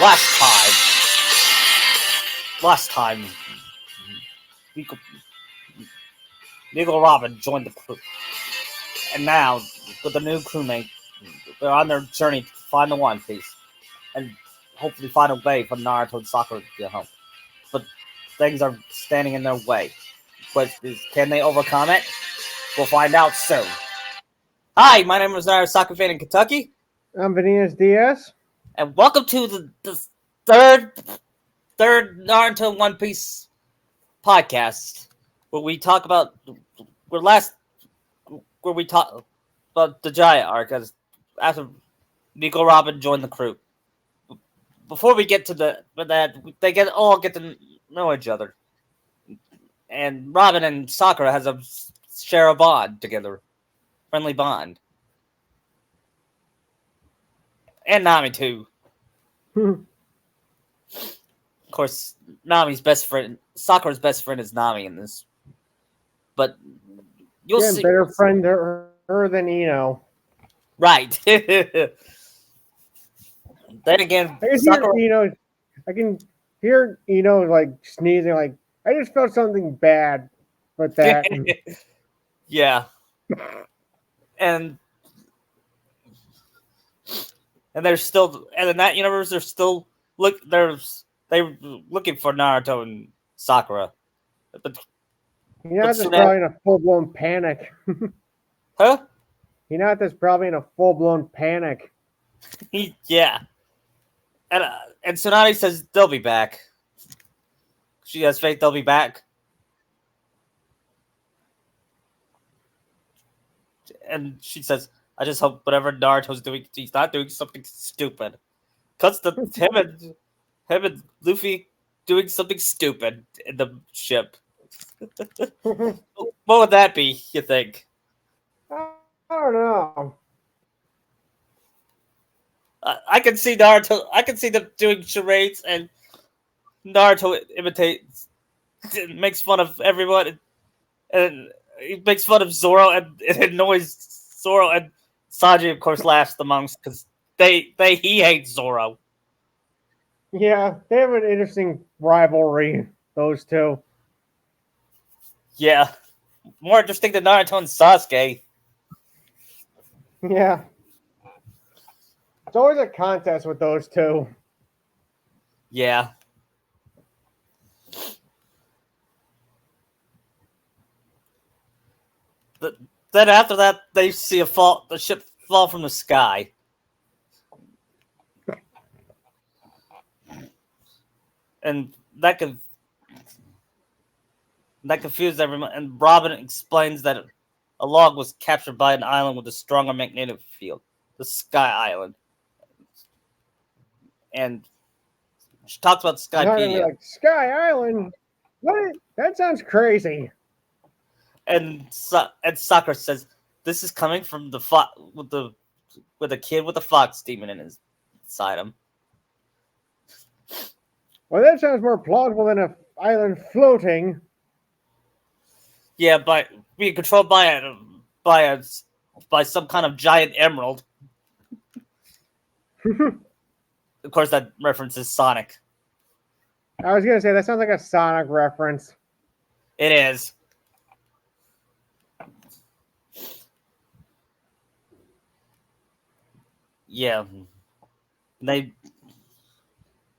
Last time, Eagle, Eagle Robin joined the crew, and now with the new crewmate, they're on their journey to find the One Piece and hopefully find a way for Naruto and Sakura to get home. But things are standing in their way. But can they overcome it? We'll find out soon. Hi, my name is Naruto Soccer fan in Kentucky, I'm Venus Diaz. and welcome to the third Naruto One Piece podcast, where we talk about where we talk about the Jaya arc as after Nico Robin joined the crew. Before we get to that, they all get to know each other, and Robin and Sakura has a share a bond together, friendly bond, and Nami too. Of course, Sakura's best friend is Nami in this, but you'll Getting see. better friend to her than Ino. Right. Then again, I can Sakura. hear Ino. I can hear Ino like sneezing. Like I just felt something bad with that. Yeah, and they're still, and in that universe, they're looking for Naruto and Sakura, but Hinata's soon probably in a full blown panic. huh? Hinata's probably in a full blown panic. Yeah, and Tsunade says they'll be back. She has faith they'll be back, and she says, "I just hope whatever Naruto's doing, he's not doing something stupid." Cuts to him and Luffy doing something stupid in the ship. What would that be, you think? I don't know. I can see Naruto. I can see them doing charades, and Naruto imitates, makes fun of everyone, and he makes fun of Zoro, and it annoys Zoro, and Sanji, of course, laughs the most because he hates Zoro. Yeah, they have an interesting rivalry. Those two. Yeah, more interesting than Naruto and Sasuke. Yeah, it's always a contest with those two. Yeah. Then after that, they see the ship fall from the sky, and that confused everyone. And Robin explains that a log was captured by an island with a stronger magnetic field, the Sky Island, and she talks about I'm not gonna be Skypedia, like Sky Island. What? That sounds crazy. and Sakura says this is coming from the with a kid with a fox demon in his inside him. Well, that sounds more plausible than an island floating. Yeah, by being controlled by a by some kind of giant emerald. Of course, that references Sonic. I was gonna say that sounds like a Sonic reference. It is. Yeah, they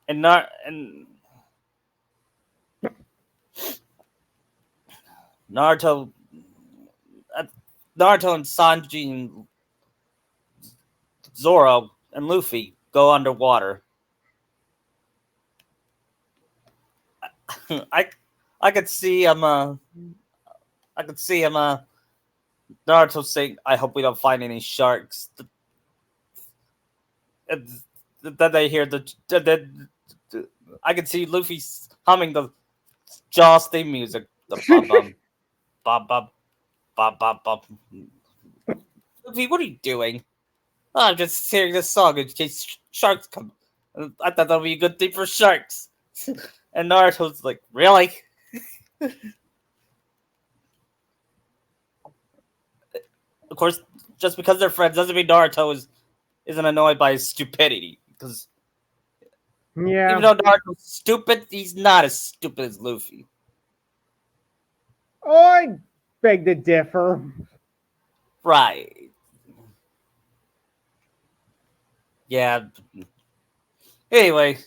and not and Naruto, uh, Naruto and Sanji and Zoro and Luffy go underwater. I I could see I could see Naruto saying, "I hope we don't find any sharks." And then they hear I can see Luffy humming the Jaws theme music. The bum bum bum bum bum bum bum. Luffy, what are you doing? "Oh, I'm just hearing this song in case sharks come. I thought that would be a good thing for sharks." And Naruto's like, "Really?" Of course, just because they're friends doesn't mean Naruto isn't annoyed by his stupidity. Because Even Yeah. though Naruto's stupid, he's not as stupid as Luffy. Oh, I beg to differ. Right. Yeah. Anyway.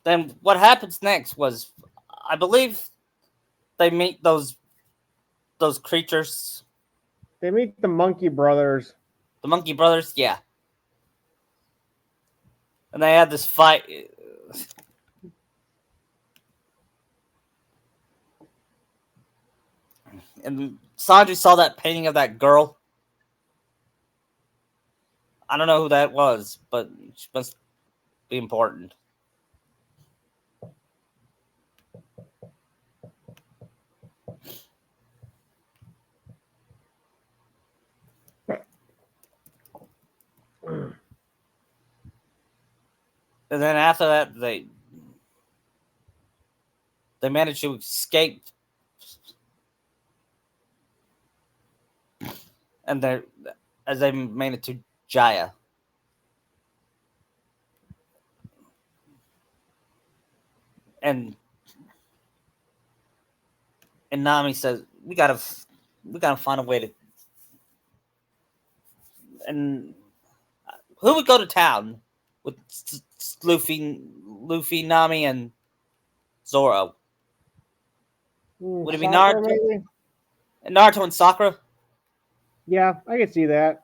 Then what happens next was, I believe they meet those creatures, They meet the Monkey Brothers. the Monkey Brothers. Yeah, and they had this fight. And Sanji saw that painting of that girl. I don't know who that was, but she must be important. And then after that, they managed to escape, and they as they made it to Jaya. And Nami says, we gotta find a way to. And who would go to town with Luffy, Nami, and Zoro? Would it be Sakura, Naruto? maybe? Naruto and Sakura? Yeah, I can see that.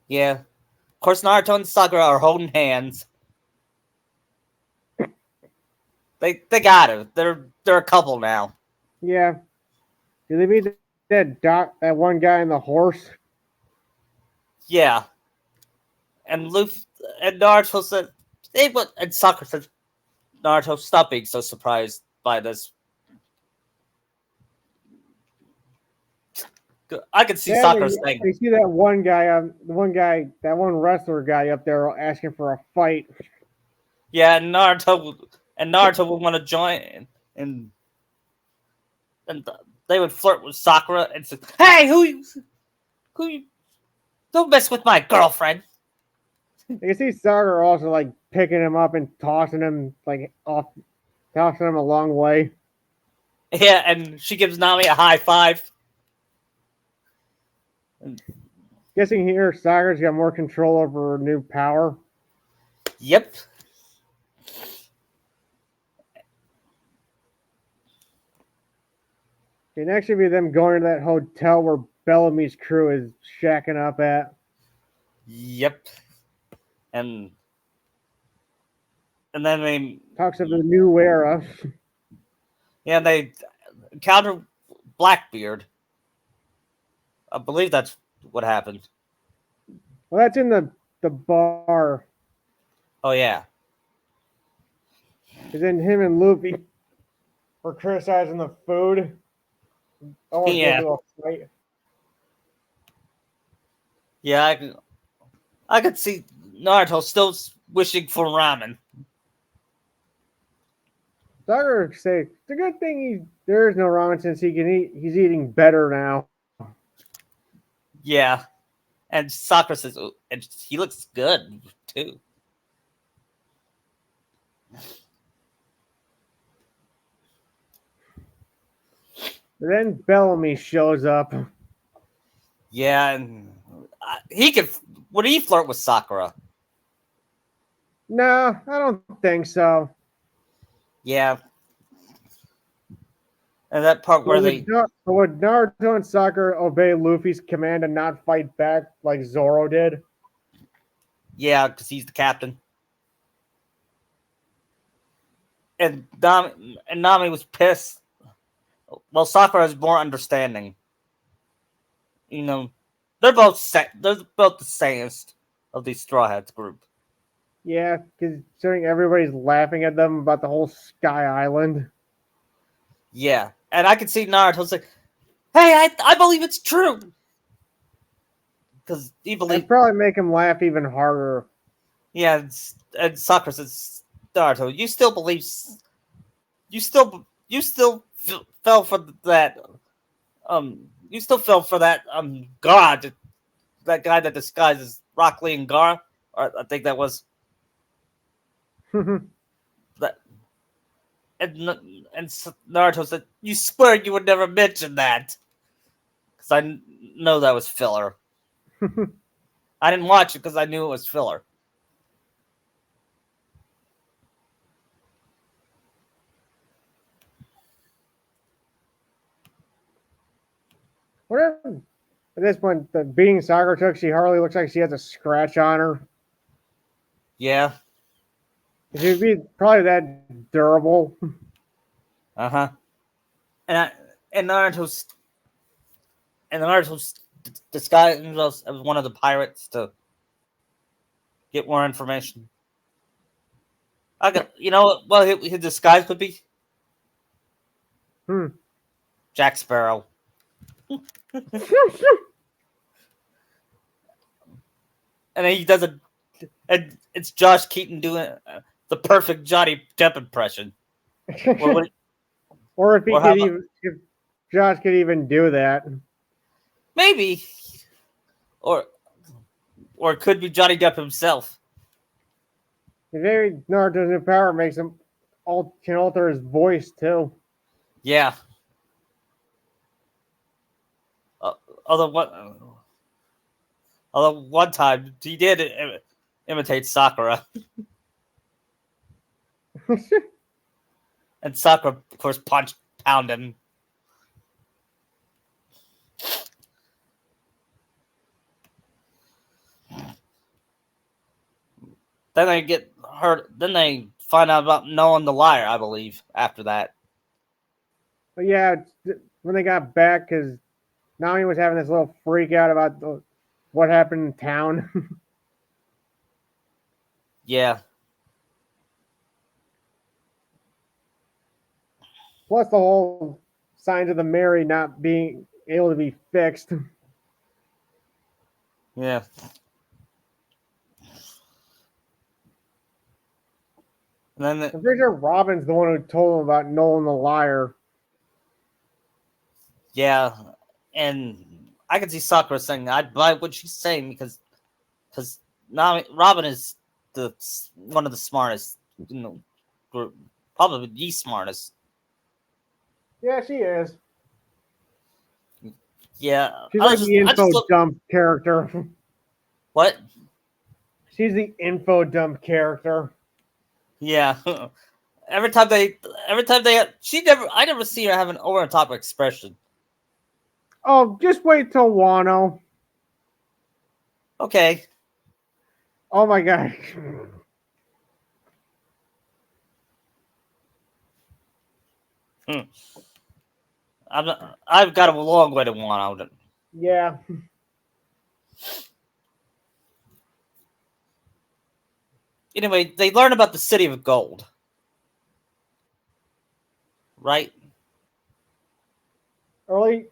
Yeah. Of course, Naruto and Sakura are holding hands. They got it. They're a couple now. Yeah. Did they meet that one guy on the horse? Yeah. And Luffy and Naruto said, hey, but and Sakura said, Naruto, stop being so surprised by this. I can see Yeah, Sakura saying, they see that one guy that one wrestler guy up there asking for a fight. yeah, and Naruto would want to join, and and they would flirt with Sakura and say, "Hey, who, don't mess with my girlfriend." You can see Sakura also like picking him up and tossing him like off, tossing him a long way. Yeah, and she gives Nami a high five. Guessing here Sakura's got more control over her new power. Yep. It next should be them going to that hotel where Bellamy's crew is shacking up at. Yep. And then they Talks of the new era. they encounter Blackbeard. I believe that's what happened. Well, that's in the bar. Oh yeah. Because then him and Luffy were criticizing the food. Almost Yeah. into a fight. Yeah, I could see Naruto still wishing for ramen. Sakura say it's a good thing there is no ramen since he can eat. He's eating better now. Yeah. And Sakura says, "Oh, and he looks good too." But then Bellamy shows up. Yeah, and he could. Would he flirt with Sakura? No, I don't think so. Yeah. And that part where they, Would Naruto and Sakura obey Luffy's command and not fight back like Zoro did? yeah, because he's the captain. And Nami was pissed. Well, Sakura is more understanding. You know, they're both the sanest of these Straw Hats group. Yeah, considering everybody's laughing at them about the whole Sky Island. Yeah, and I could see Naruto say, "Hey, I believe it's true," because he believes. It'd probably make him laugh even harder. Yeah, and Sakura says, "Naruto, you still believe? You still fell for that? You still fell for that? God that guy that disguises Rock Lee and Gara. Or I think that was that. And Naruto said, "You swear you would never mention that," because I know that was filler. I didn't watch it because I knew it was filler. What if, at this point, the beating Sakura took, she hardly looks like she has a scratch on her. Yeah. She'd be probably that durable. Uh-huh. And I, and Naruto's and Naruto's disguised himself as one of the pirates to get more information. I got well his disguise could be Hmm. Jack Sparrow. And then he does a and it's Josh Keaton doing the perfect Johnny Depp impression. Or, or if he or how could about, even, if Josh could even do that. maybe or or it could be Johnny Depp himself. Maybe Naruto's new power makes him can alter his voice too. Yeah. Although one time he did imitate Sakura, and Sakura, of course, pound him. Then they get hurt. Then they find out about knowing the liar. I believe after that. But yeah, when they got back, because Nami was having this little freak out about what happened in town. Yeah. Plus the whole signs of the Mary not being able to be fixed. Yeah. And then I'm pretty sure Robin's the one who told him about Nolan the liar. yeah, and I can see Sakura saying I'd buy what she's saying because now Robin is one of the smartest, probably the smartest. Yeah, she is. Yeah, She's like the I just info look dump character. what? She's the info dump character. Yeah. every time they, I never see her have an over the top expression. Oh, just wait till Wano. Okay. Oh my god. Hmm. I've got a long way to Wano. Yeah. Anyway, they learn about the city of gold, right? Early,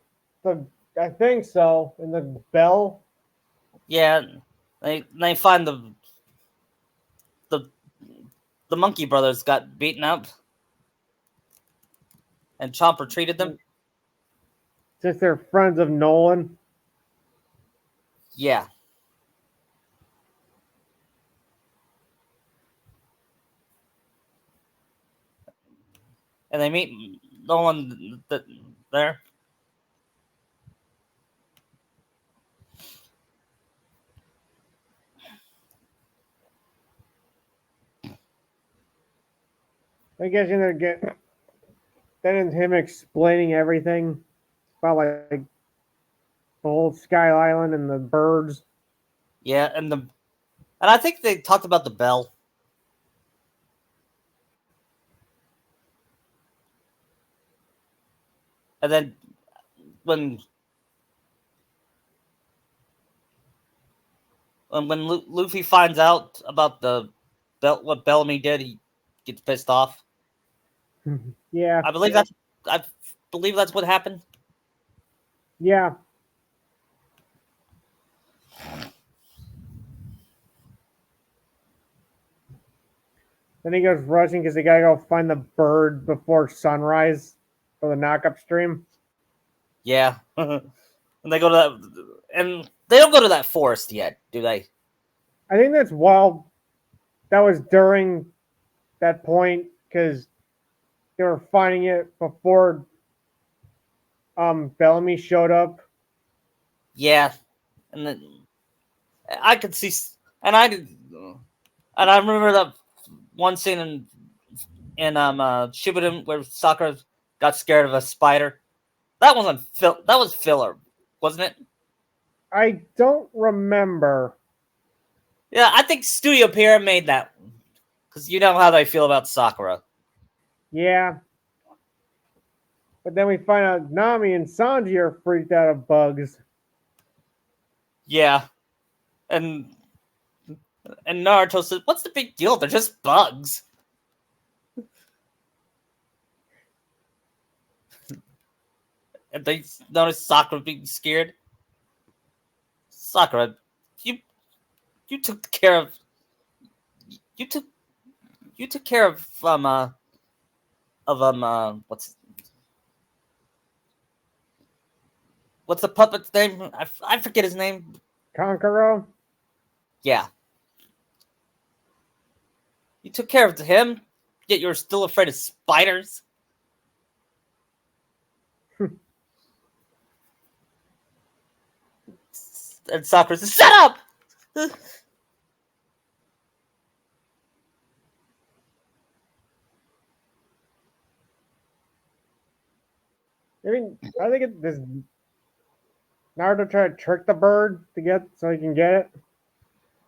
I think so. In the bell. Yeah, they find the the monkey brothers got beaten up, and Chomper treated them. Since they're friends of Nolan. Yeah, and they meet Nolan there. I guess you know get then is him explaining everything about like the whole Sky Island and the birds. Yeah, and I think they talked about the bell. And then when Luffy finds out about what Bellamy did, he gets pissed off. Yeah. I believe that's what happened. Yeah. Then he goes rushing because he gotta go find the bird before sunrise for the knockup stream. Yeah, and they go to that, and They don't go to that forest yet, do they? I think that's while that was during that point because they were finding it before Bellamy showed up. Yeah, and then I could see, and I remember that one scene in Shippuden where Sakura got scared of a spider. That wasn't that was filler, wasn't it? I don't remember. Yeah, I think Studio Pierre made that because you know how they feel about Sakura. Yeah, but then we find out Nami and Sanji are freaked out of bugs. Yeah, and and Naruto says, "What's the big deal? They're just bugs." And they notice Sakura being scared. Sakura, you you took care of you took you took care of what's the puppet's name? I forget his name. Kankuro? Yeah, you took care of him. Yet you're still afraid of spiders. And Sakura says, "Shut up!" I mean, I think does Naruto try to trick the bird to get so he can get it.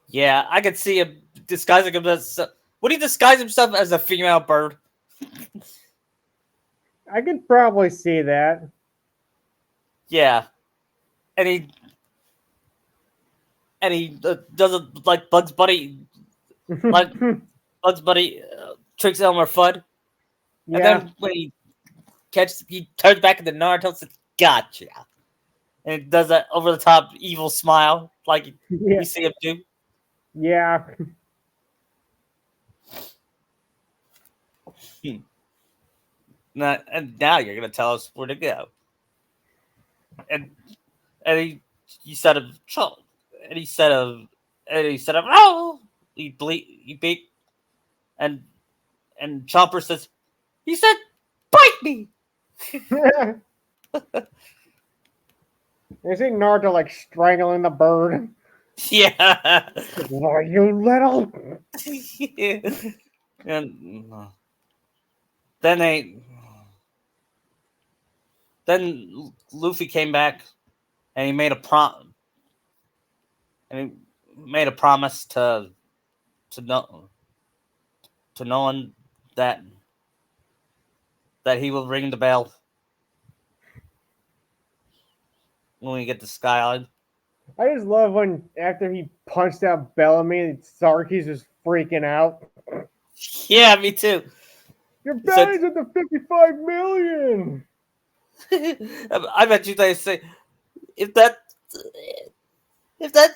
Yeah, I could see him disguising him as. Would he disguise himself as a female bird? I could probably see that. Yeah, and he doesn't like Bugs Bunny. Like Bugs Bunny tricks Elmer Fudd, and Yeah, then when he turns back into Naruto and says, "Gotcha," and it does that over the top evil smile like yeah, we see him do. yeah. And now you're gonna tell us where to go. And and he said of and he said of oh he beat and Chomper says he said bite me. You see Naruto like strangling the bird. Yeah. Are you little? And then then Luffy came back and he made a promise to no to no one that he will ring the bell when we get to Sky Island. I just love when after he punched out Bellamy, Sarky's just freaking out. Yeah, me too. Your He said, bounty's at the 55 million. I bet you they say if that if that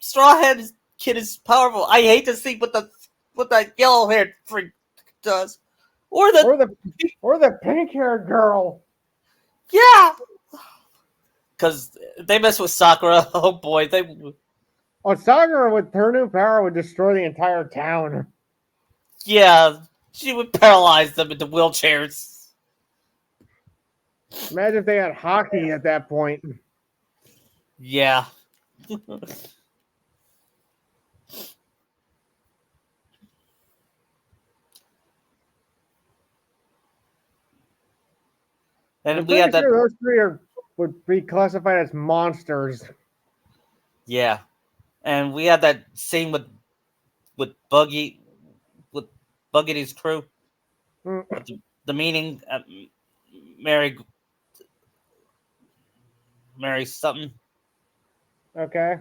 straw hat kid is powerful, I hate to see what that yellow haired freak does. Or Or the pink haired girl. yeah, because they mess with Sakura. Oh boy, Oh, Sakura with her new power would destroy the entire town. yeah, she would paralyze them into wheelchairs. Imagine if they had hockey at that point. Yeah. I'm And we pretty had that. sure those three would be classified as monsters. Yeah, and we had that scene with Buggy with Buggy and his crew. Mm, At the meeting at Mary something, okay.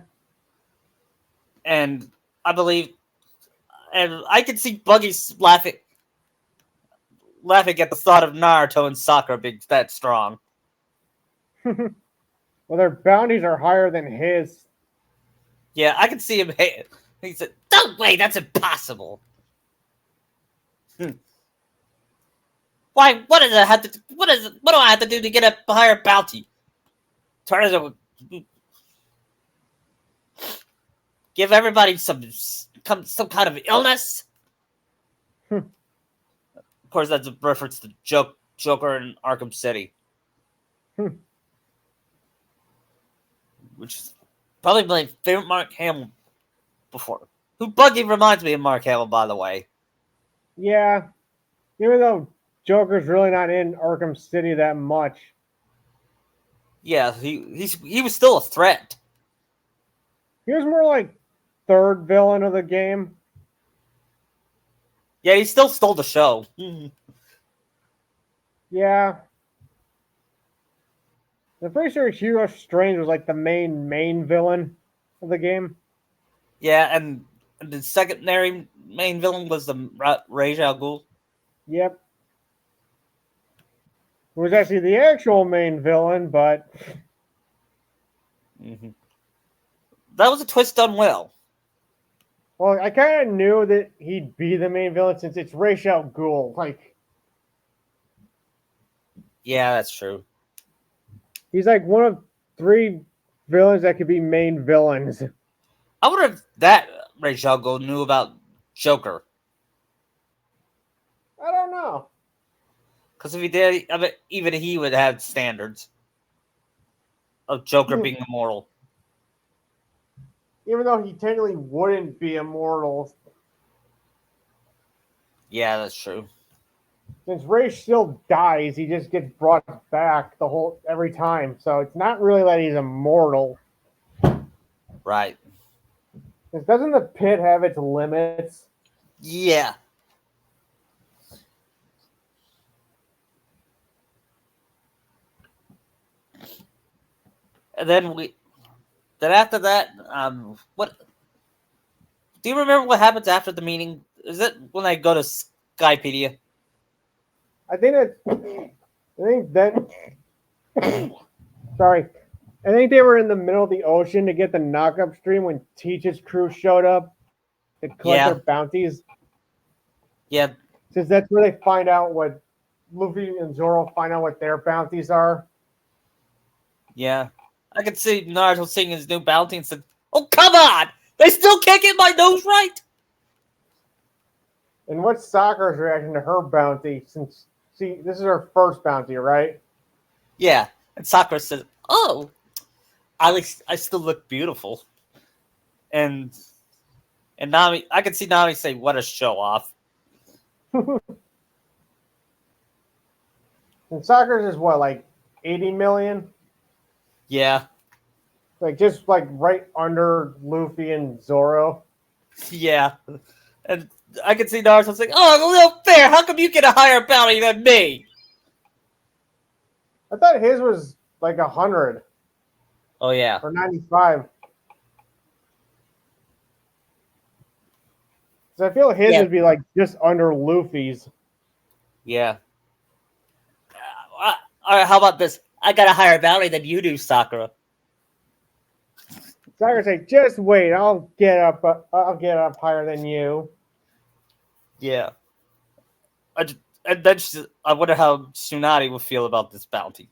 and I believe, and I could see Buggy laughing at the thought of Naruto and Sakura being that strong. Well, their bounties are higher than his. Yeah, I could see him. He said, "No way, that's impossible." Why? What does it have to? What do I have to do to get a higher bounty? Turns out, give everybody some kind of illness. Hmm. Of course, that's a reference to Joker in Arkham City, Hmm. which is probably my favorite Mark Hamill before. Who Buggy reminds me of Mark Hamill, by the way. Yeah, even though Joker's really not in Arkham City that much. Yeah, he was still a threat. He was more like third villain of the game. Yeah, he still stole the show. Yeah. I'm pretty sure Hero Strange was like the main villain of the game. Yeah, and the secondary main villain was the Ra's al Ghul. Yep. Who was actually the actual main villain, but Mm-hmm. That was a twist done well. well, I kind of knew that he'd be the main villain since it's Ra's al Ghul. Like Yeah, that's true. he's like one of three villains that could be main villains. I wonder if that Ra's al Ghul knew about Joker. I don't know. Because if he did, I bet even he would have standards of Joker being immortal. Even though he technically wouldn't be immortal, Yeah, that's true. since Ray still dies, he just gets brought back every time. So it's not really that he's immortal. Right. Because doesn't the pit have its limits? Yeah. And then after that, what do you remember what happens after the meeting? Is it when I go to Skypedia? I think that. Sorry. I think they were in the middle of the ocean to get the knock-up stream when Teach's crew showed up to collect their bounties. Yeah. Since that's where they find out what Luffy and Zoro find out what their bounties are. Yeah. I could see Naruto seeing his new bounty and said, "Oh, come on! They still can't get my nose right!" And what's Sakura's reaction to her bounty? Since this is her first bounty, right? Yeah. And Sakura says, "Oh, I still look beautiful." And Nami, I could see Nami say, "What a show off." And Sakura's is what, like 80 million? Yeah. Like just like right under Luffy and Zoro. Yeah. And I could see Naruto saying, "Oh, a little fair. How come you get a higher bounty than me?" I thought his was like 100 Oh yeah. or 95. So I feel his Yeah. would be like just under Luffy's. Yeah. All right. How about this? I got a higher bounty than you do, Sakura. Sakura say, "Just wait, I'll get up higher than you." Yeah. And then I wonder how Tsunade would feel about this bounty.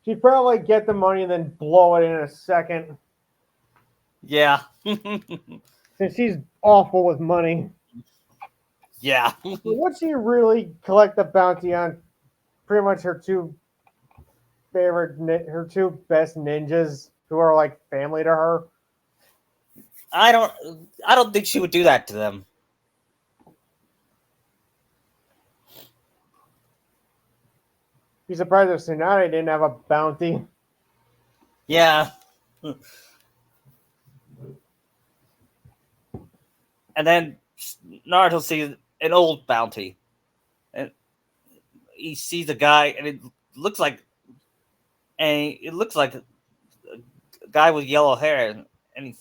She'd probably get the money and then blow it in a second. Yeah. Since she's awful with money. Yeah. Would she really collect the bounty on pretty much her two best ninjas who are like family to her? I don't think she would do that to them. Be surprised if Tsunade didn't have a bounty. Yeah. And then Naruto sees an old bounty. And he sees a guy and it looks like a guy with yellow hair and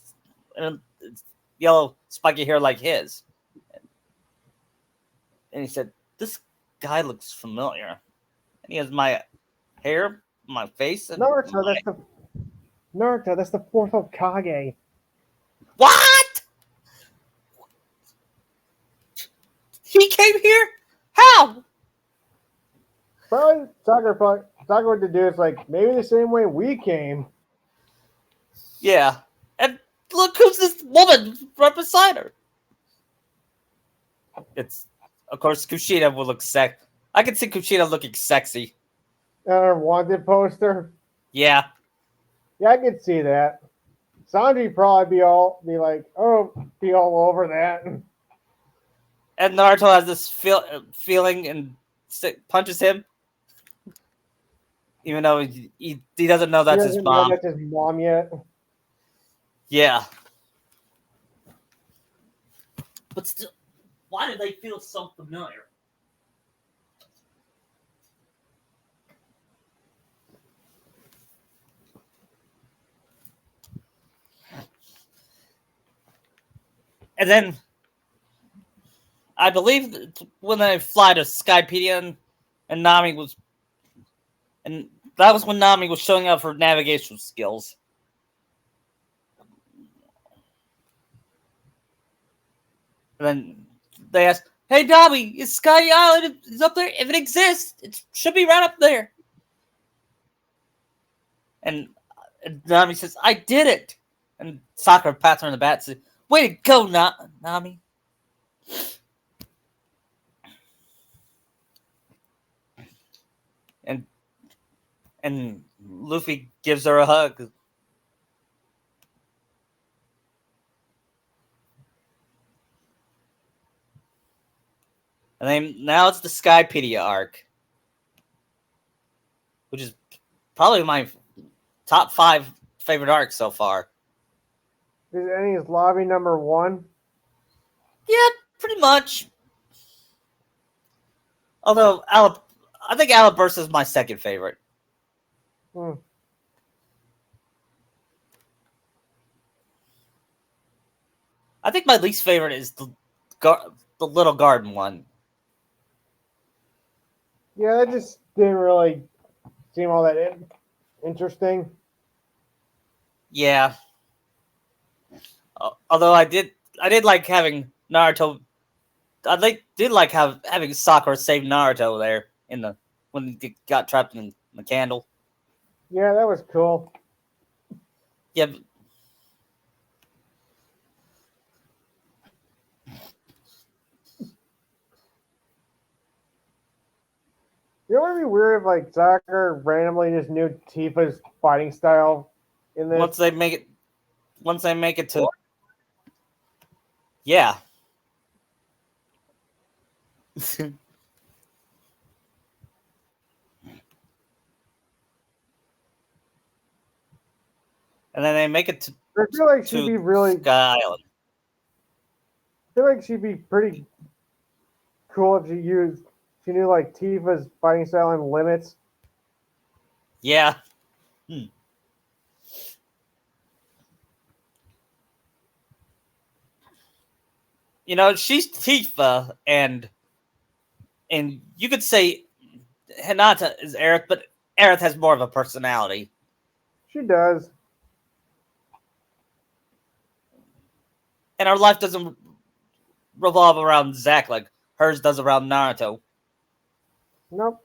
yellow spiky hair like his. And he said, "This guy looks familiar." And he has my hair, my face, and Naruto, that's the fourth Hokage. What? He came here? How? Probably Sakura would do is like maybe the same way we came. Yeah. And look who's this woman right beside her. It's, of course, Kushida will look I can see Kushida looking sexy. Our wanted poster. Yeah. Yeah, I could see that. Sanji probably be all over that. And Naruto has this feeling and punches him. Even though he doesn't know that's his mom. Know that's his mom yet. Yeah. But still, why do they feel so familiar? And then, I believe when they fly to Skypedia and Nami was... And that was when Nami was showing off her navigation skills. And then they asked, "Hey, Nami, is Sky Island is up there? If it exists, it should be right up there." And Nami says, "I did it." And Sakura pats her on the back and says, "Way to go, Nami." And Luffy gives her a hug. And then now it's the Skypedia arc, which is probably my top 5 favorite arcs so far. Is Ennie's lobby number 1? Yeah, pretty much. Although I think Alabursa is my second favorite. I think my least favorite is the little garden one. Yeah, that just didn't really seem all that interesting. Yeah. Although I did like having Naruto. I did like having Sakura save Naruto there when he got trapped in the candle. Yeah, that was cool. Yeah. You know what would be weird if Sakura randomly just knew Tifa's fighting style in this? Once they make it to... Yeah. And then they make it to... I feel like she'd be really... Sky Island. I feel like she'd be pretty cool if she knew Tifa's fighting style and limits. Yeah. You know, she's Tifa, and you could say Hinata is Aerith, but Aerith has more of a personality. She does. And her life doesn't revolve around Zack like hers does around Naruto. Nope.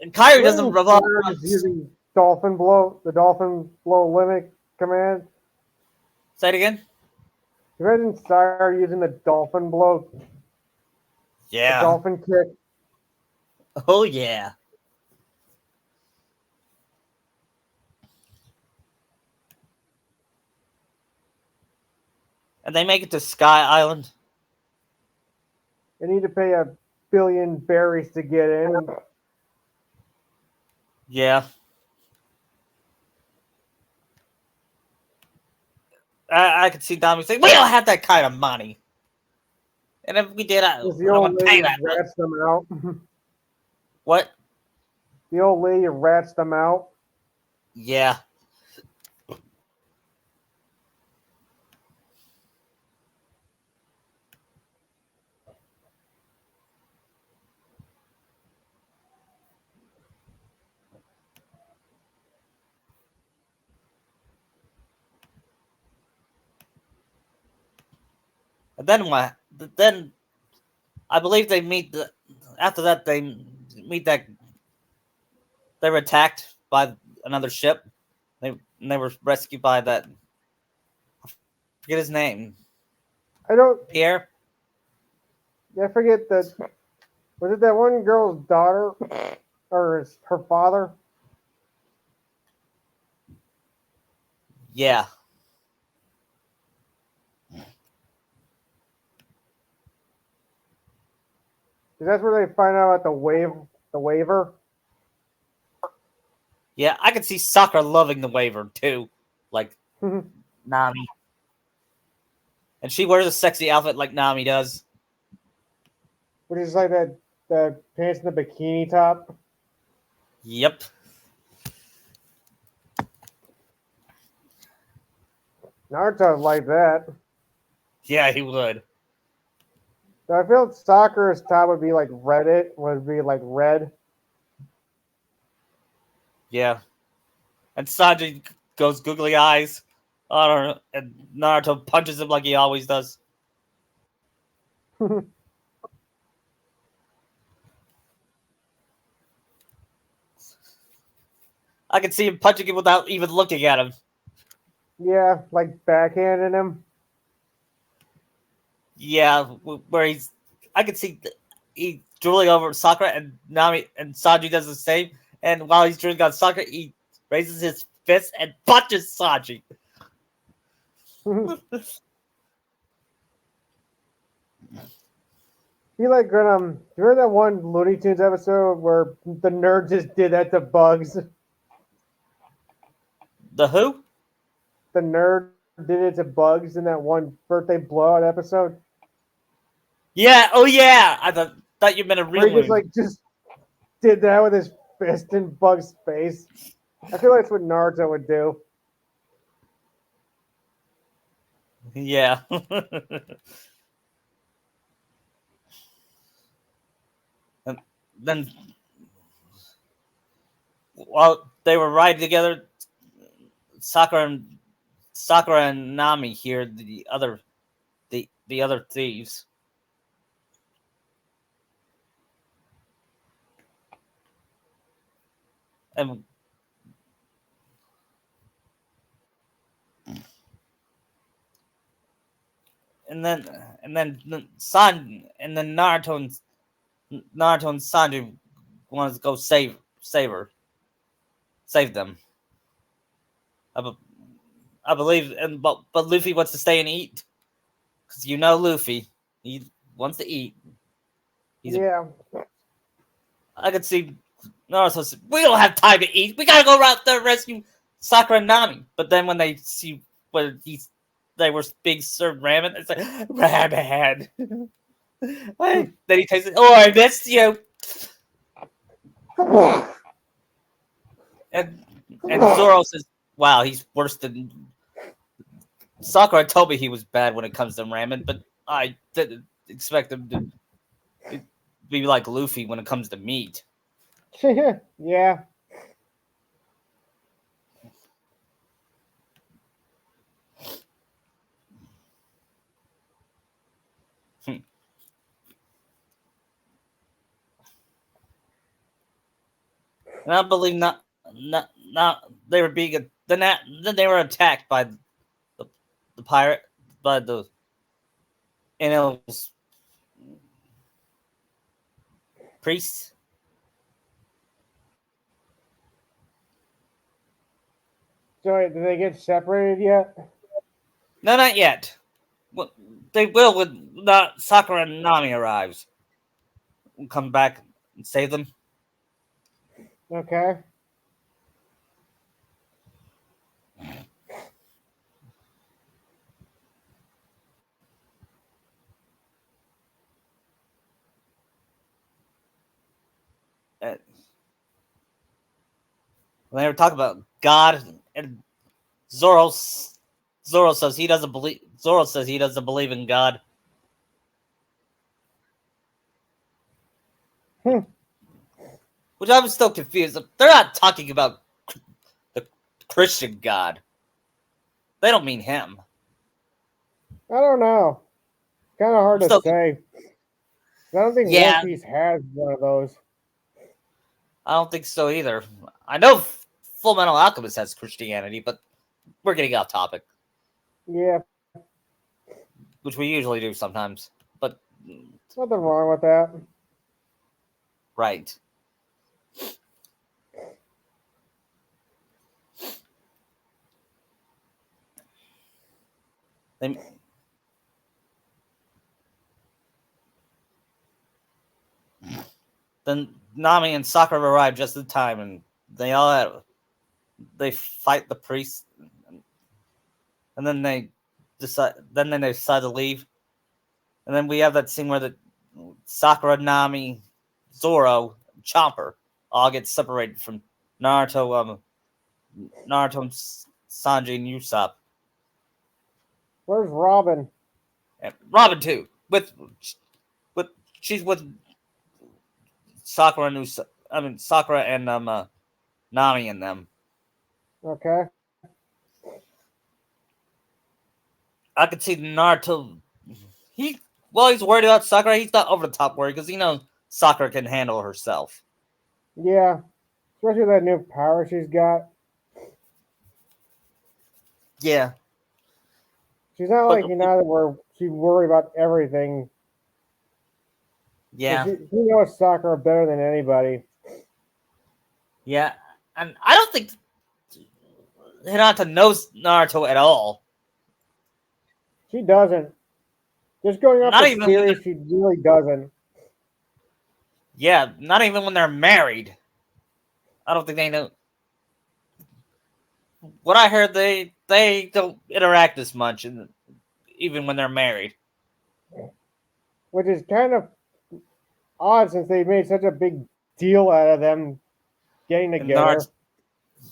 And Kairi doesn't revolve around... using the dolphin blow limit command. Say it again? Imagine Sire using the dolphin blow. Yeah. The dolphin kick. Oh, yeah. And they make it to Sky Island. They need to pay 1 billion berries to get in. Yeah. I could see Dominic saying, "We don't have that kind of money. And if we did, I would pay that." Rats them out. What? The old lady rats them out. Yeah. And then what? Then I believe they meet after that they meet that they were attacked by another ship. and they were rescued by that. I forget his name. I don't. Pierre. I forget that. Was it that one girl's daughter or her father? Yeah. Because that's where they find out about the waiver. Yeah, I could see Sakura loving the waiver too, like Which Nami, and she wears a sexy outfit like Nami does. is like that the pants and the bikini top. Yep. Naruto like that. Yeah, he would. So I feel Sakura's top would be like red. Yeah, and Sanji goes googly eyes. I don't know, and Naruto punches him like he always does. I can see him punching him without even looking at him. Yeah, like backhanding him. Yeah, where I can see he drooling over Sakura, and Nami and Sanji does the same. And while he's drooling on Sakura, he raises his fist and punches Sanji. He like when you remember that one Looney Tunes episode where the nerd just did that to Bugs? The who? The nerd did it to Bugs in that one birthday blowout episode. Yeah. Oh yeah. I thought you meant a real Where he movie. just did that with his fist in Bugs' face. I feel like that's what Naruto would do. Yeah. And then while they were riding together, Sakura and Nami hear the other thieves. And and then Naruto and Sanji wanted to go save them. I, be- I believe, but Luffy wants to stay and eat because Luffy, he wants to eat. He's a, Yeah. I could see Naruto said, "We don't have time to eat. We gotta go out there and rescue Sakura and Nami." But then when they see when they were being served ramen, it's like ramen. Then he takes it. Oh, I missed you. And Zoro says, "Wow, he's worse than Sakura." Told me he was bad when it comes to ramen, but I didn't expect him to be like Luffy when it comes to meat. Yeah. And I believe not they were being then they were attacked by the, the pirate by the Enel's priests. So wait, did they get separated yet? No, not yet. Well, they will when not Sakura and Nami arrives. We'll come back and save them. Okay. Uh, When they were talking about God and Zoro, Zoro says he doesn't believe. Zoro says he doesn't believe in God. Which I'm still confused. They're not talking about the Christian God. They don't mean him. I don't know. Kind of hard I'm to still, say. I don't think One yeah, Piece has one of those. I don't think so either. I know Full Metal Alchemist has Christianity, but we're getting off topic, Yeah, which we usually do sometimes. But nothing wrong with that. right. They, then Nami and Sakura arrive just in time, and they fight the priest, and then they decide to leave, and then we have that scene where the Sakura, Nami, Zoro, Chopper all get separated from Naruto, Sanji, and Usopp, Where's Robin? and Robin too. With she's with Sakura and Sakura and Nami and them. Okay. I could see Naruto. He he's worried about Sakura. He's not over the top worried because he knows Sakura can handle herself. Yeah, especially that new power she's got. Yeah, She's not but like United where she worry about everything. yeah, She knows Sakura better than anybody. yeah, and I don't think Hinata knows Naruto at all. She doesn't. Just going off Not the even when theory, she really doesn't. not even when they're married. I don't think they know. What I heard, they don't interact as much, and even when they're married. Which is kind of odd since they made such a big deal out of them getting And Naruto, together.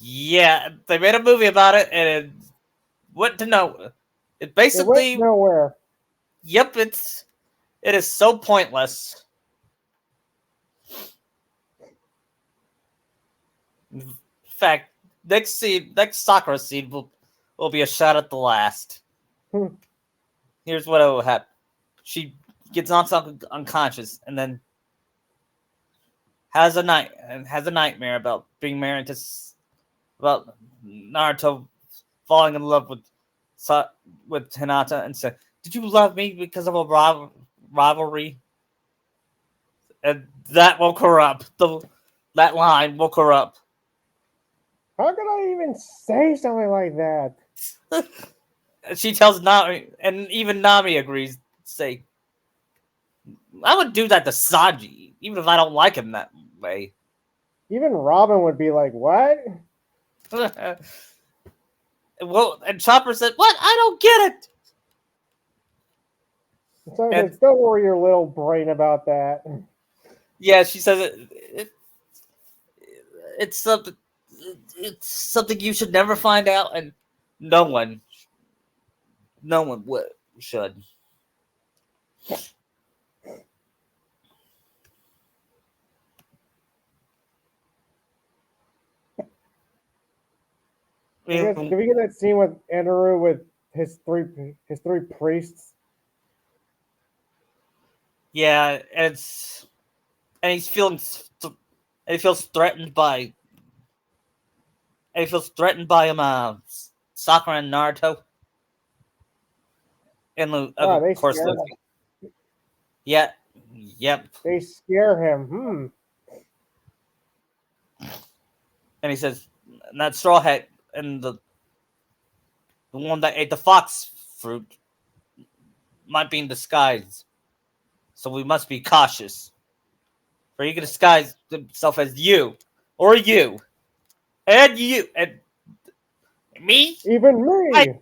yeah, they made a movie about it, and it went to no. It It went basically, nowhere. yep, it is so pointless. In fact, next Sakura scene will be a shot at the last. Here's what will happen: she gets knocked unconscious, and then has a nightmare about being married to about Naruto falling in love with Hinata, and said, "Did you love me because of a rivalry?" And that woke her up. That line woke her up. How could I even say something like that? She tells Nami, and even Nami agrees. Say, I would do that to Sanji, even if I don't like him that way. Even Robin would be like, "What?" Well, and Chopper said, "What? I don't get it." So And don't worry your little brain about that. yeah, she says it's something. It's something you should never find out, and no one, no one should. Did we get that scene with Andrew with his three priests? Yeah, and he's he feels threatened by Sakura and Naruto, and Oh, of course Luffy. Yeah, yep. they scare him. And he says, and that straw hat and the one that ate the fox fruit might be in disguise, so we must be cautious. For he can disguise himself as you, or you, and you, and me. Even me.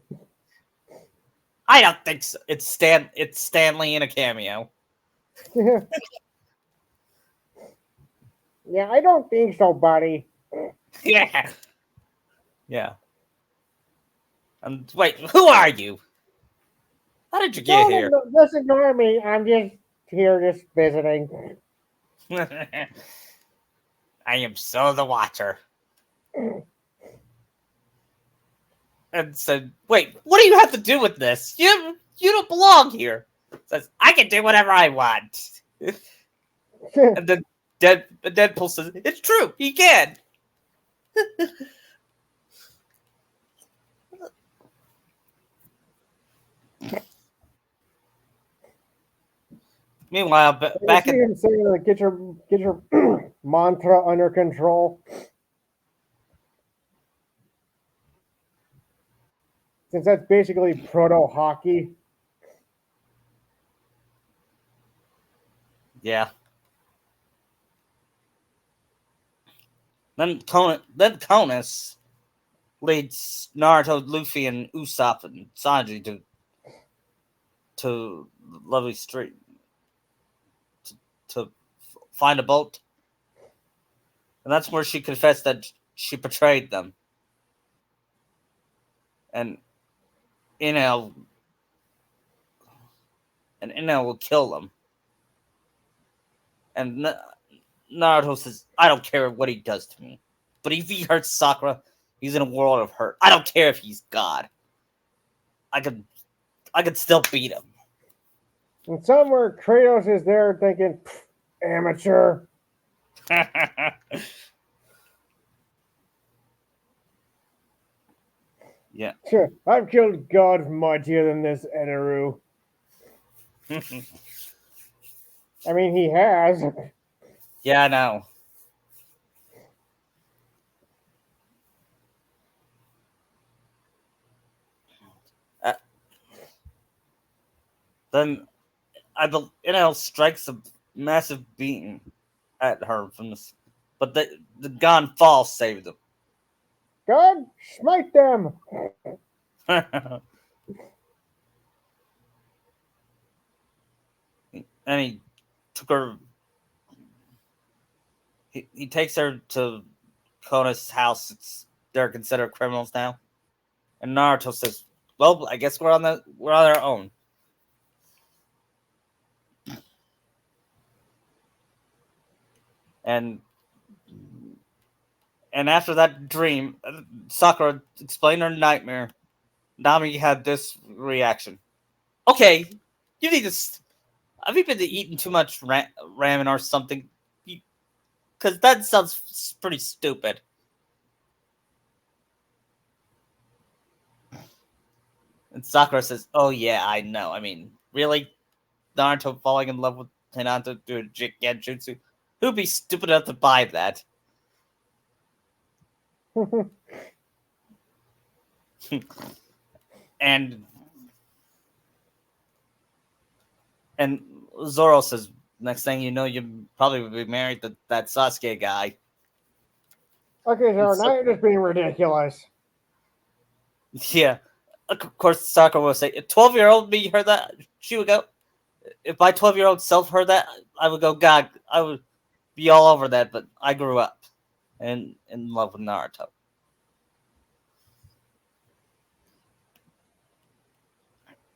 I don't think so. It's Stanley in a cameo. Yeah, I don't think so, buddy. Yeah, yeah. And wait, who are you? How did you get here? Just ignore me. I'm just here, just visiting. I am so the Watcher. And said, "Wait, what do you have to do with this? You don't belong here." Says, "I can do whatever I want." And then Deadpool says, "It's true, he can." Meanwhile, You back see in him saying, like, get your mantra under control. Since that's basically proto hockey. yeah, then Conus leads Naruto, Luffy, and Usopp and Sanji to Lovely Street to find a boat, and that's where she confessed that she betrayed them, and Inel will kill them. And Naruto says, "I don't care what he does to me, but if he hurts Sakura, he's in a world of hurt. I don't care if he's God. I could still beat him." And somewhere Kratos is there thinking, amateur. Yeah. I've killed gods mightier than this Eneru. I mean, he has. Yeah, I know. Uh, then Inel strikes a massive beam at her from this, but the gun falls saved them. God, smite them. And he took her. He takes her to Kona's house. They're considered criminals now. And Naruto says, "Well, I guess we're on our own." And after that dream, Sakura explained her nightmare. Nami had this reaction. Okay, you need to. Have you been eating too much ramen or something? Because that sounds pretty stupid. And Sakura says, "Oh yeah, I know. I mean, really, Naruto falling in love with Hinata through a genjutsu? Who'd be stupid enough to buy that?" and and Zoro says, "Next thing you know, you probably will be married to that Sasuke guy." Okay, so now you're just being ridiculous. Yeah, of course, Sakura will say, "If 12-year-old me heard that, she would go. If my 12-year-old self heard that, I would go, God, I would be all over that." But I grew up in love with Naruto.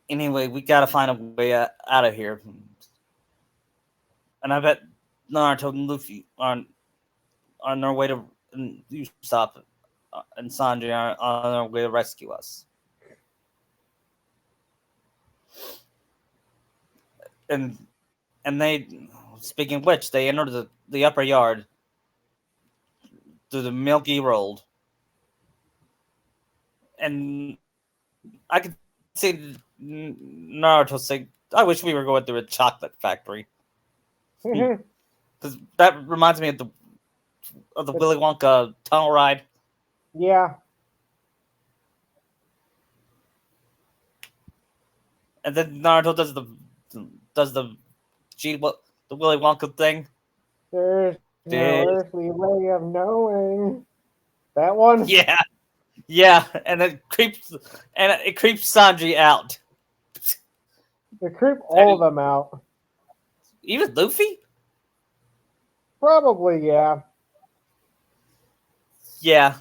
Anyway, we gotta find a way out of here. And I bet Naruto and Luffy are on their way to Usopp and Sanji are on their way to rescue us. And they, speaking of which, they enter the upper yard through the Milky Road, and I could see Naruto say, "I wish we were going through a chocolate factory," because that reminds me of the Willy Wonka tunnel ride. Yeah. And then Naruto does the the Willy Wonka thing. There's no This. earthly way of knowing. That one? Yeah, yeah, and it creeps Sanji out. They creep all of them out. Even Luffy? Probably, yeah. Yeah.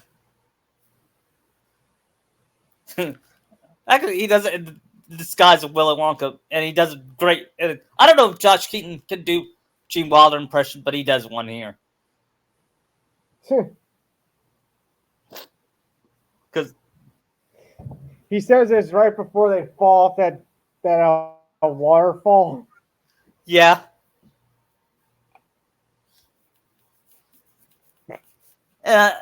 Actually, he does it in the disguise of Willy Wonka, and he does it great. And I don't know if Josh Keaton can do Gene Wilder impression, but he does one here. Because he says this right before they fall off that waterfall. yeah,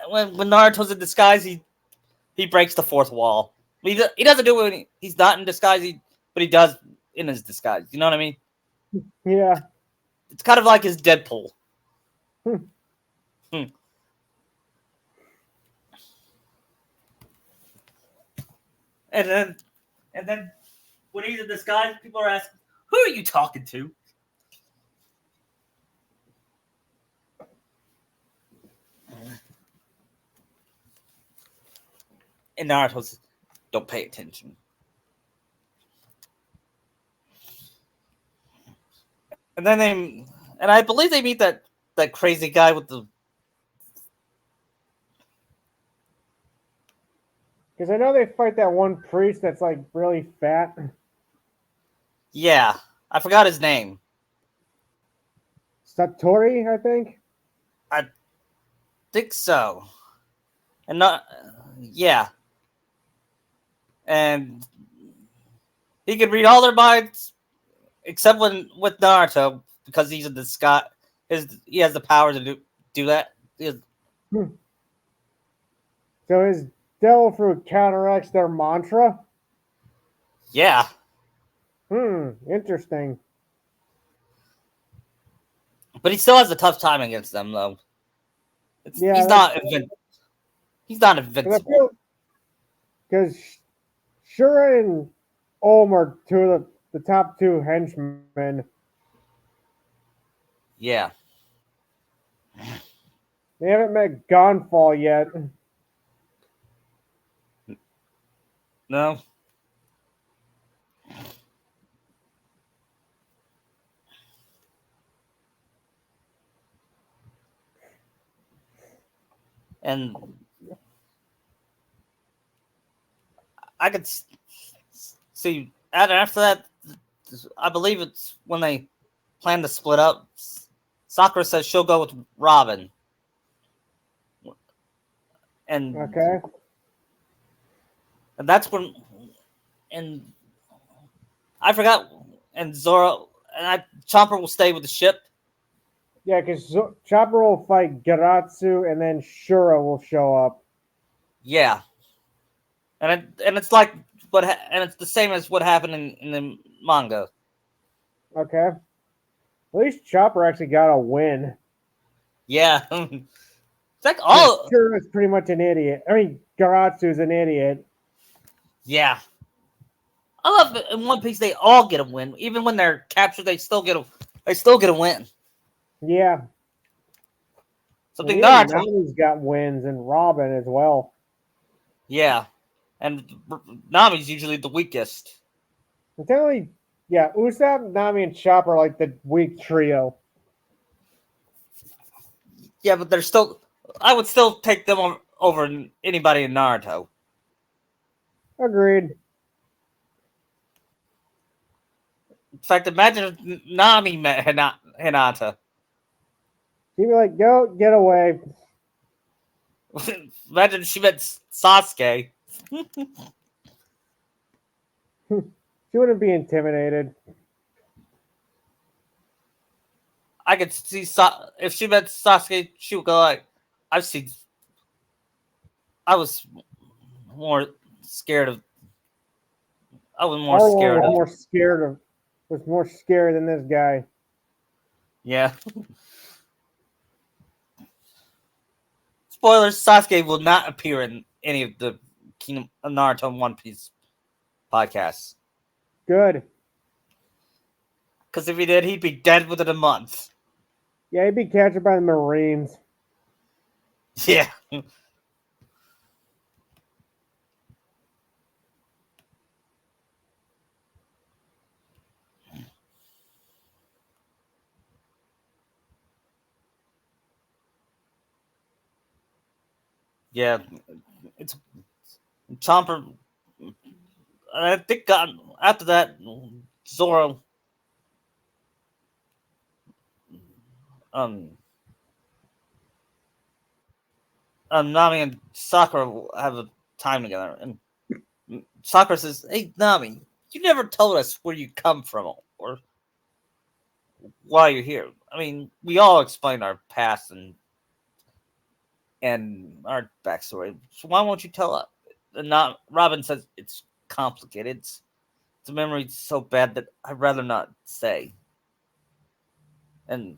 when Naruto's in disguise, he breaks the fourth wall. He doesn't do it when he's not in disguise, but he does in his disguise. You know what I mean? Yeah. It's kind of like his Deadpool. Hmm. Hmm. And then, and then, when he's in disguise, people are asking, "Who are you talking to?" And Naruto says, "Don't pay attention." And then and I believe they meet that crazy guy with the. Because I know they fight that one priest that's like really fat. Yeah, I forgot his name. Satori, I think. I think so. And not, yeah, and he can read all their minds except when with Naruto because he's in the sky. He has the power to do that. Hmm. So his devil fruit counteracts their mantra. Yeah, Interesting. but he still has a tough time against them though. Yeah, that's He's not because I invincible. feel because Shura and Om are two of the top two henchmen. Yeah, They haven't met Gonfall yet. no, and I could see after that. I believe it's when they plan to split up. Sakura says she'll go with Robin, and Okay. and that's when and I forgot and Zoro and Chopper will stay with the ship. Yeah, because Chopper will fight Garatsu and then Shura will show up. Yeah, and it's like and it's the same as what happened in the manga. Okay. At least Chopper actually got a win. Yeah, it's like Because all Shura's pretty much an idiot. I mean, Garatsu's an idiot. yeah. I love it. In One Piece they all get a win, even when they're captured. They still get a win. Yeah. And Something even Naruto, Nami's got wins and Robin as well. yeah, and Nami's usually the weakest. I'm telling you, yeah, Usopp, Nami, and Chopper are like the weak trio. Yeah, but they're still. I would still take them over anybody in Naruto. Agreed. In fact, imagine if Nami met Hinata. She'd be like, go, get away. Imagine she met Sasuke. She wouldn't be intimidated. I could see if she met Sasuke, she would go like, "I've seen." I was more scared of. I was more Everyone scared was of. more scared of, was more scared than this guy. Yeah. Spoilers: Sasuke will not appear in any of the Kingdom Naruto and One Piece podcasts. Good. Because if he did, he'd be dead within a month. Yeah, he'd be captured by the Marines. Yeah. Yeah. It's Chomper. I think after that, Zoro, um, Nami and Sakura will have a time together, and Sakura says, "Hey, Nami, you never told us where you come from or why you're here. I mean, we all explain our past and our backstory. So why won't you tell us?" And not Robin says it's complicated. It's a memory so bad that I'd rather not say. And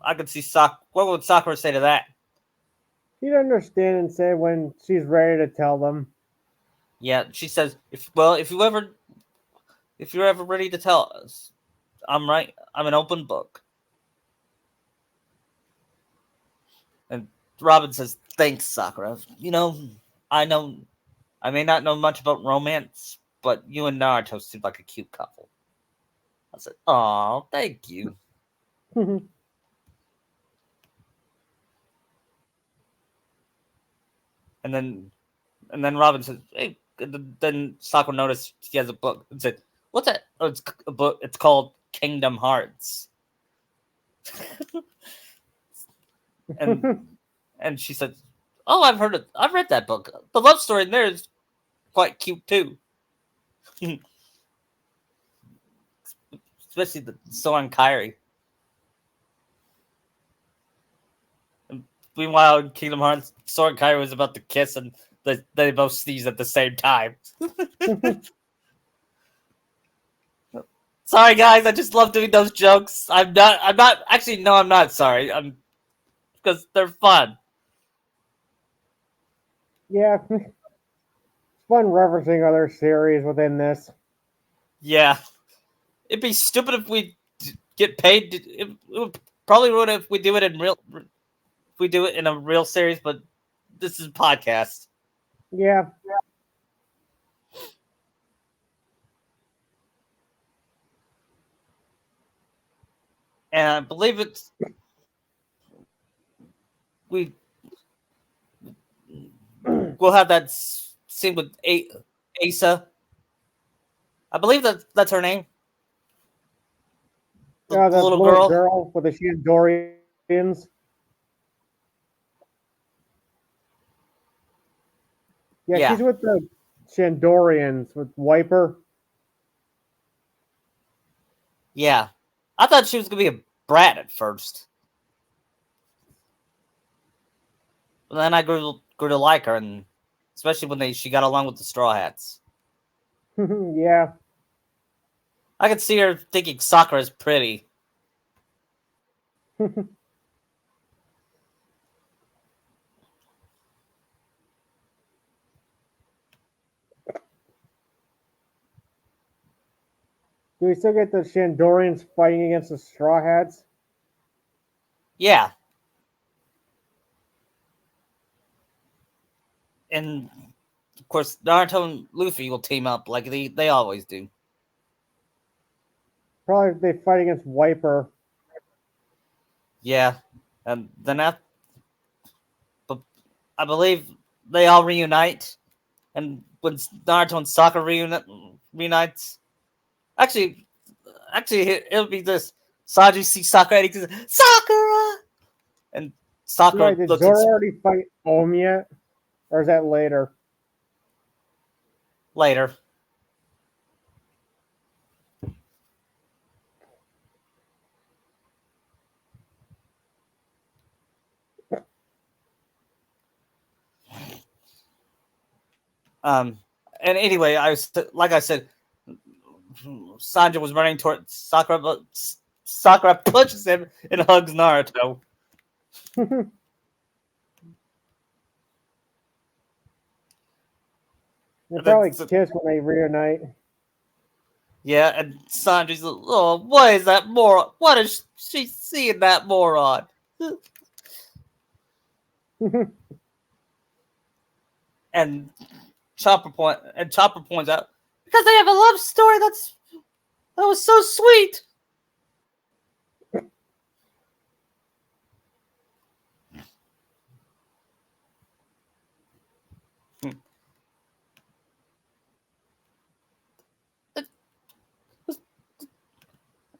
I could see what would Sakura say to that? She'd understand and say when she's ready to tell them. Yeah, she says, if you're ever ready to tell us, I'm right. I'm an open book. And Robin says, thanks, Sakura. I know I may not know much about romance, but you and Naruto seem like a cute couple. I said, "Aw, thank you." And then Robin says, "Hey." Then Sakura noticed he has a book and said, "What's that?" Oh, it's a book. It's called Kingdom Hearts. and and she said, "Oh, I've heard it. I've read that book. The love story in there is quite cute too, especially the Sora and Kairi." Meanwhile, in Kingdom Hearts, Sora and Kairi was about to kiss, and they both sneezed at the same time. Sorry, guys. I just love doing those jokes. I'm not. Actually, no, I'm not sorry. I'm because they're fun. Yeah, it's fun referencing other series within this. Yeah, it'd be stupid if we get paid. It would probably would if we do it in real. If we do it in a real series, but this is a podcast, Yeah, and I believe we we'll have that scene with Asa. I believe that's her name. The the little little girl. girl with the Shandorians. Yeah, Yeah, she's with the Shandorians with Wiper. yeah. I thought she was gonna be a brat at first, but then I grew to like her, and especially when she got along with the Straw Hats. Yeah. I could see her thinking Sakura is pretty. Do we still get the Shandorians fighting against the Straw Hats? Yeah, and of course Naruto and Luffy will team up like they always do. Probably they fight against Wiper. Yeah, and then but I believe they all reunite, and when Naruto and Sakura reunites, actually, it'll be this. Sanji sees Sakura and he says, Sakura! And Yeah, Sakura did looks at Zoro already fight Om yet? Or is that later? later. Um, and anyway, like I said, Sanji was running toward Sakura, but Sakura pushes him and hugs Naruto. They And then, probably kiss when they reunite. yeah, and Sanji's like, oh, what is that moron? What is she seeing that moron? And Chopper points out because they have a love story that was so sweet.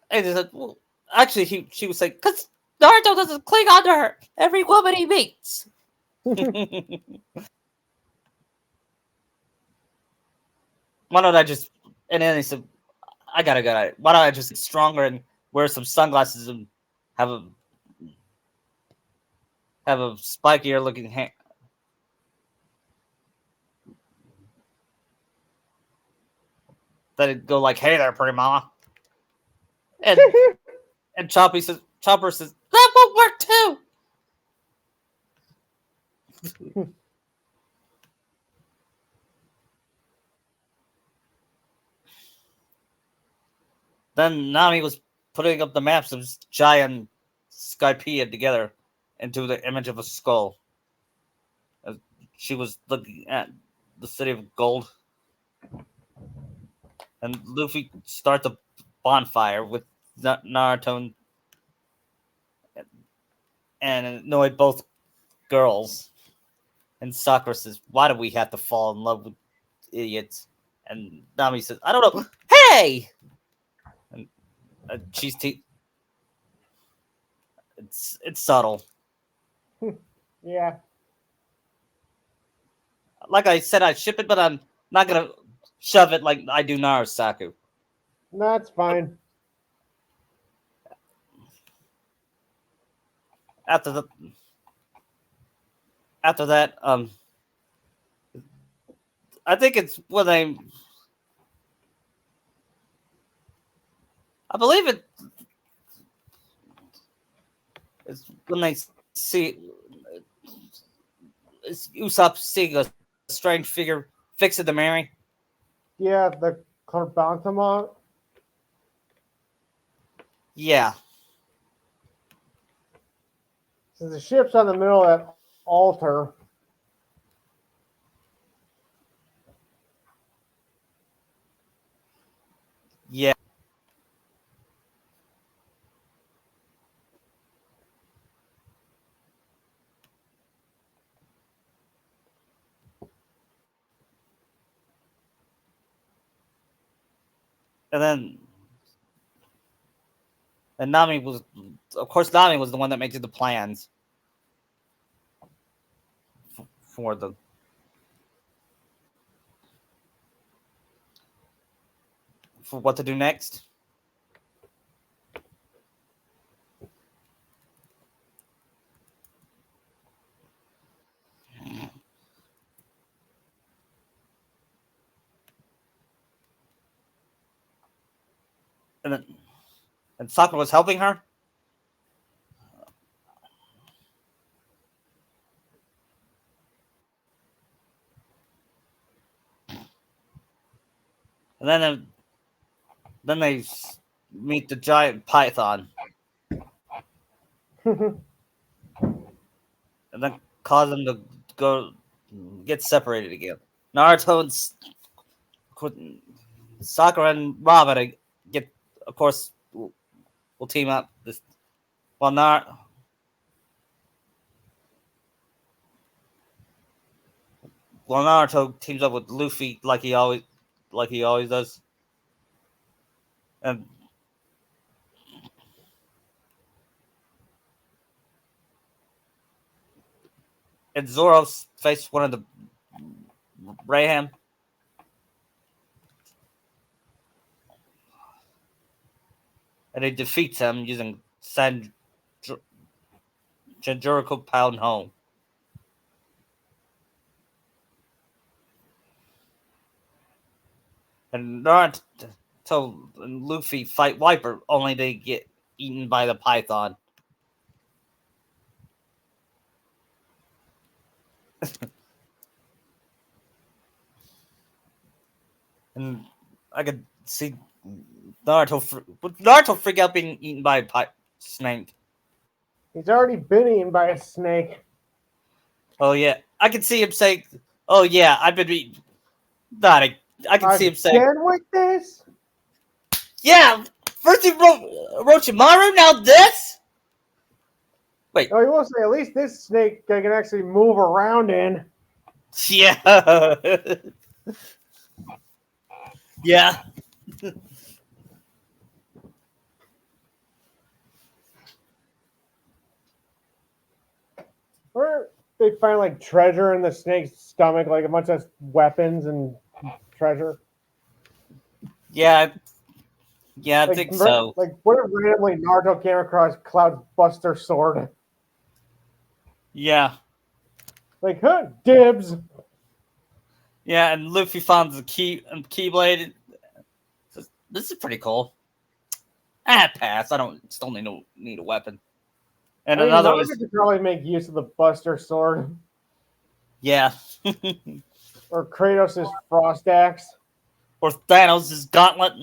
And he said, well, actually, she was saying because Naruto doesn't cling on to her every woman he meets. Why don't I just? And then he said, "I got a good idea. Why don't I just get stronger and wear some sunglasses and have a spikier looking hand?" That'd go like, "Hey there, pretty mama," and And Chopper says, that won't work too! Then Nami was putting up the maps of Jaya and Skypedia together into the image of a skull. She was looking at the city of gold. And Luffy starts a bonfire with Naruto and annoyed both girls. And Sakura says, why do we have to fall in love with idiots? And Nami says, I don't know. Hey! And she's it's subtle. Yeah. Like I said, I ship it, but I'm not gonna shove it like I do Narasaku. That's fine. After the after that, I think it's when I believe it's when they see Usopp seeing a strange figure fixing the Mary. Yeah, the Carbantama. Yeah, So the ship's on the middle of that altar. yeah. And Nami was, of course, Nami was the one that made the plans for the for what to do next. And then, and Sakura was helping her. And then they meet the giant python, Yeah, and then cause them to go get separated again. Naruto and Sakura and Robin get, of course, will team up. This while Naruto teams up with Luffy like he always does, and Zoro faced one of the Raham, and he defeats him using Jinjurico Pound Home. And Naruto and Luffy fight Viper, only to get eaten by the Python. And I could see Naruto freak out being eaten by a snake. he's already been eaten by a snake. Oh yeah, I can see him saying, "Oh yeah, I've been eaten." Not a, I can see him saying, Again with this? "Yeah, first he wrote Orochimaru, now this." Wait, Oh, you will say at least this snake I can actually move around in. yeah, yeah. Or they find like treasure in the snake's stomach, like a bunch of weapons and treasure. Yeah, yeah, I Like, think so. like what if randomly Naruto came across Cloud's Buster sword? Yeah, Like, huh, dibs. yeah, and Luffy found the keyblade. This is pretty cool. Pass. I don't still need a weapon. And I mean, another Naruto is could probably make use of the Buster Sword yeah. or Kratos' Frost Axe. Or Thanos' gauntlet.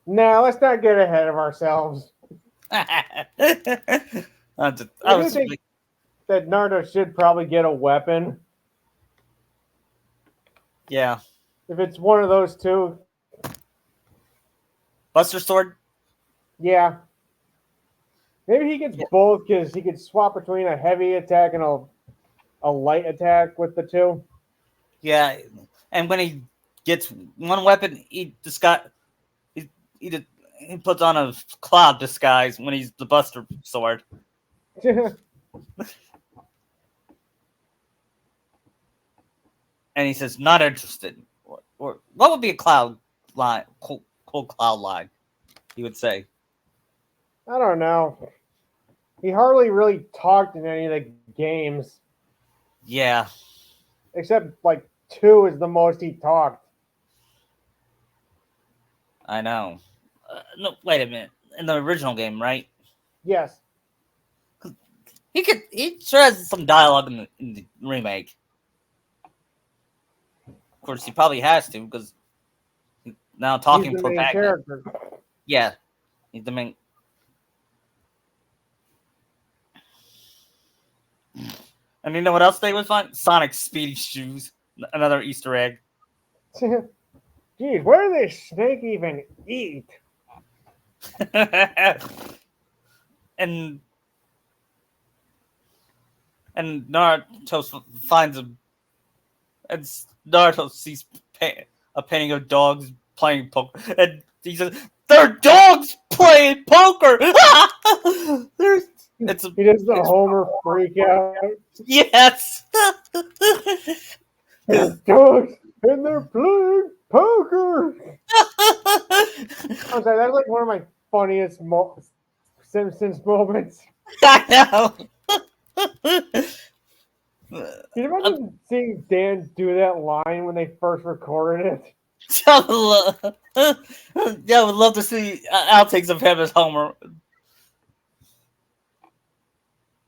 Now, let's not get ahead of ourselves. I I do was think that Naruto should probably get a weapon. yeah. If it's one of those two, Buster Sword. yeah. Maybe he gets Yeah. both because he could swap between a heavy attack and a light attack with the two. Yeah, and when he gets one weapon, he just got he, did- he puts on a cloud disguise when he's the Buster Sword, and he says not interested. Or what would be a cloud line? Cool cloud line. He would say. I don't know. He hardly really talked in any of the games, Yeah, except like two is the most he talked. I know. No, wait a minute. In the original game, right? Yes. He sure has some dialogue in the remake. Of course, he probably has to because now He's talking the main protagonist. character. Yeah, he's the main. And you know what else they would find? Sonic Speedy Shoes. Another Easter egg. Geez, what do this snake even eat? and and Naruto finds him. And Naruto sees a painting of dogs playing poker. And he says, they're dogs playing poker! There's, it's a, He does the it's, Homer freak out. yes! There's dogs and they're playing poker. I'm sorry, that's like one of my funniest Simpsons moments. I know! Can you imagine seeing Dan do that line when they first recorded it? Yeah, I would love to see outtakes of him as Homer.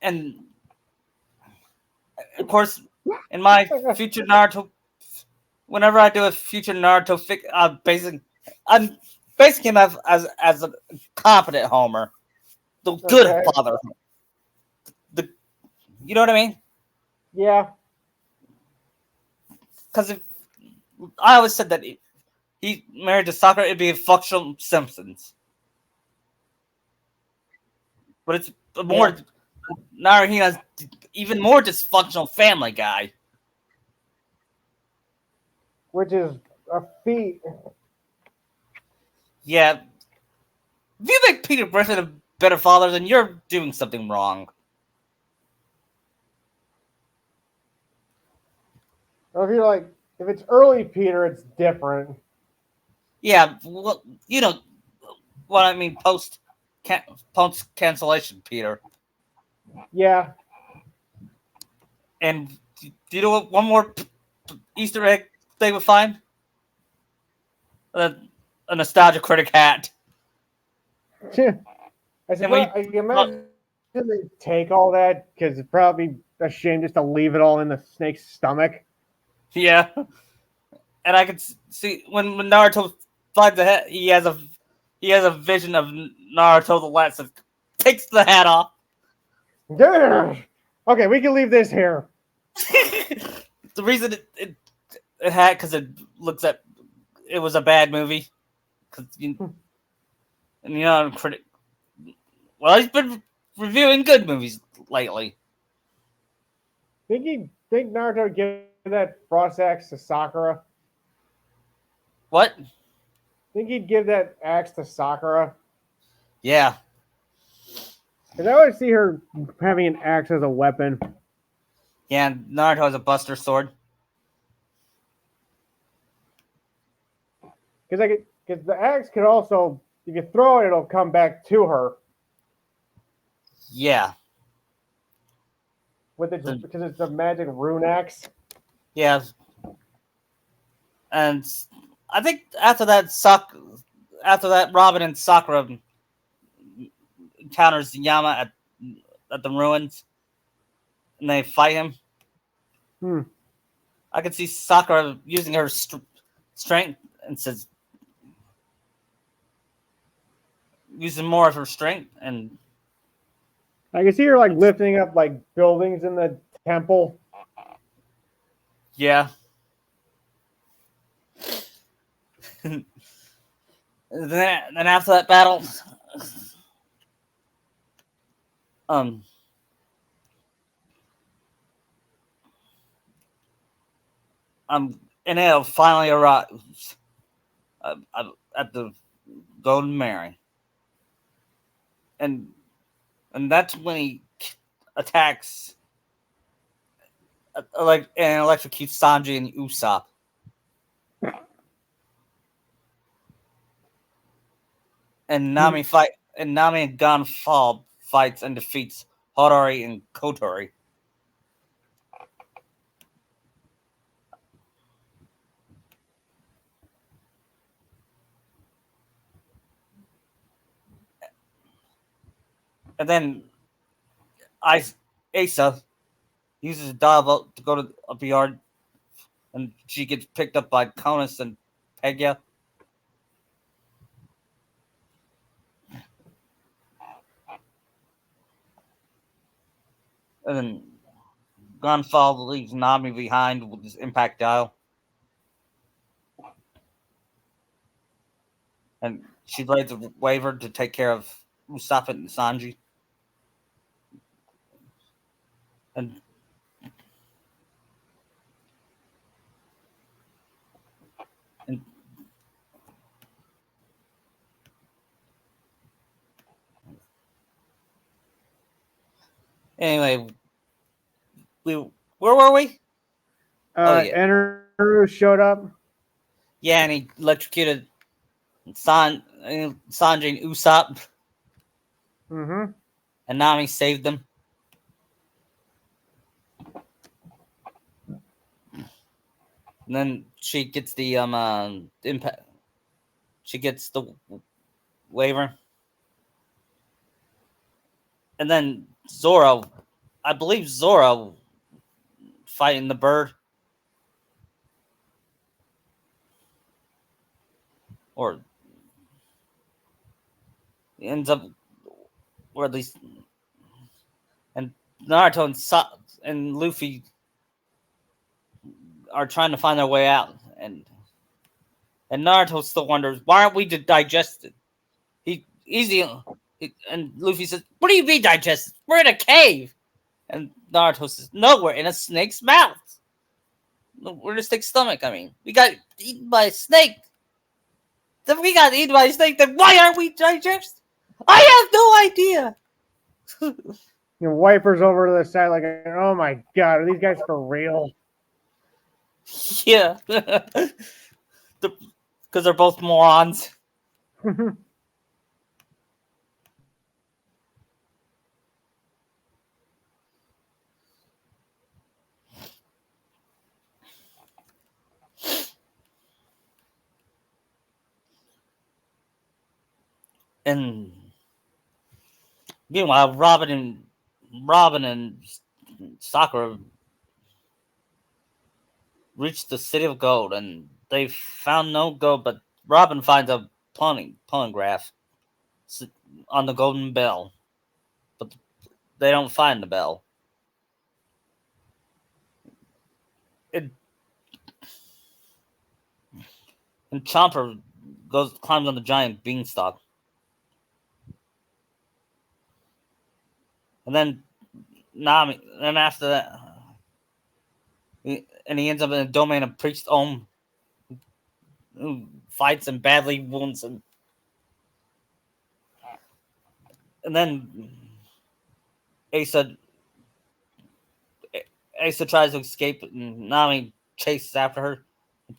And of course, in my future Naruto, whenever I do a future Naruto I'm basing him as a competent Homer, the good Okay. father. The you know what I mean? Yeah. Because if I always said that he married to Sakura, it'd be a functional Simpsons, but it's a more Yeah. Naruhina's even more dysfunctional Family Guy. Which is a feat. Yeah, if you make Peter Griffin a better father, then you're doing something wrong. Or if you're like, if it's early Peter, it's different. Yeah, well, you know what I mean. Post cancellation, Peter. Yeah. And do you know what? One more Easter egg they would find a nostalgia critic hat. I And when suppose I can imagine they take all that because it's probably a shame just to leave it all in the snake's stomach. yeah, and I could see when Naruto finds the hat, he has a vision of Naruto the last that takes the hat off. Yeah. Okay, we can leave this here. The reason it had because it looks at it was a bad movie because and you know critic. Well, he's been reviewing good movies lately. Think Naruto would give that frost axe to Sakura? What? Think he'd give that axe to Sakura? Yeah, Because I always see her having an axe as a weapon. yeah. Naruto has a Buster Sword. Because the axe could also, if you throw it, it'll come back to her. Yeah, Because it's a magic rune axe. yeah. And I think after that, Robin and Sakura encounters Yama at the ruins, and they fight him. Hmm. I can see Sakura using her strength and says using more of her strength, and I can see her like lifting up like buildings in the temple. yeah. Then after that battle, um, Enel finally arrives at the Golden Mary, and that's when he attacks, like, and electrocutes Sanji and Usopp. And Nami and Gonfall fights and defeats Hodori and Kotori. And then Asa uses a dive to go to up the yard, and she gets picked up by Conus and Pegia. And then Gonfall leaves Nami behind with his impact dial. And she lays a waiver to take care of Usopp and Sanji. And and anyway, where were we? Oh yeah, Eneru showed up. yeah, and he electrocuted Sanji and Usopp, Mm-hmm. and Nami saved them. And then she gets the impact. She gets the waiver, and then Zoro, I believe Zoro fighting the bird, or ends up, or at least, and Naruto and Luffy are trying to find their way out, and Naruto still wonders why aren't we digested. And Luffy says, "What do you mean digested? We're in a cave." And Naruto says, "No, we're in a snake's mouth. We're in a snake's stomach. I mean, we got eaten by a snake. If we got eaten by a snake, then why aren't we digested? I have no idea." You know, wipers over to the side, like, oh my god, are these guys for real? Yeah, because they're both morons. And meanwhile, Robin and Sakura reach the city of gold, and they found no gold. But Robin finds a pulling graph on the golden bell, but they don't find the bell. It, and Chomper climbs on the giant beanstalk, and then Nami. And after that, and he ends up in a domain of Priest Om, who fights and badly wounds him. And then Asa Asa tries to escape, and Nami chases after her.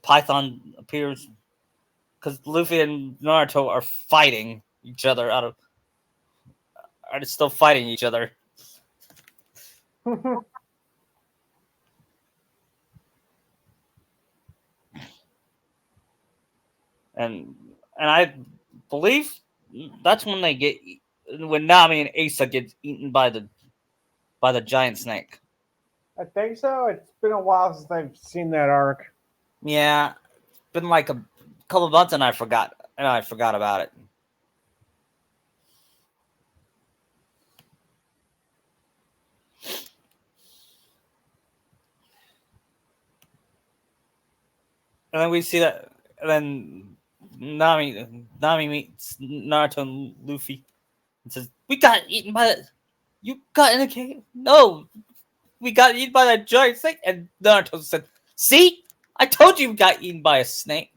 Python appears because Luffy and Naruto are fighting each other are still fighting each other. And I believe that's when they get when Nami and Asa get eaten by the giant snake. I think so. It's been a while since I've seen that arc. Yeah, it's been like a couple months, and I forgot. And I forgot about it. And then we see that. And then Nami meets Naruto and Luffy and says, "We got eaten by the. You got in the cave? No, we got eaten by that giant snake." And Naruto said, "See, I told you we got eaten by a snake."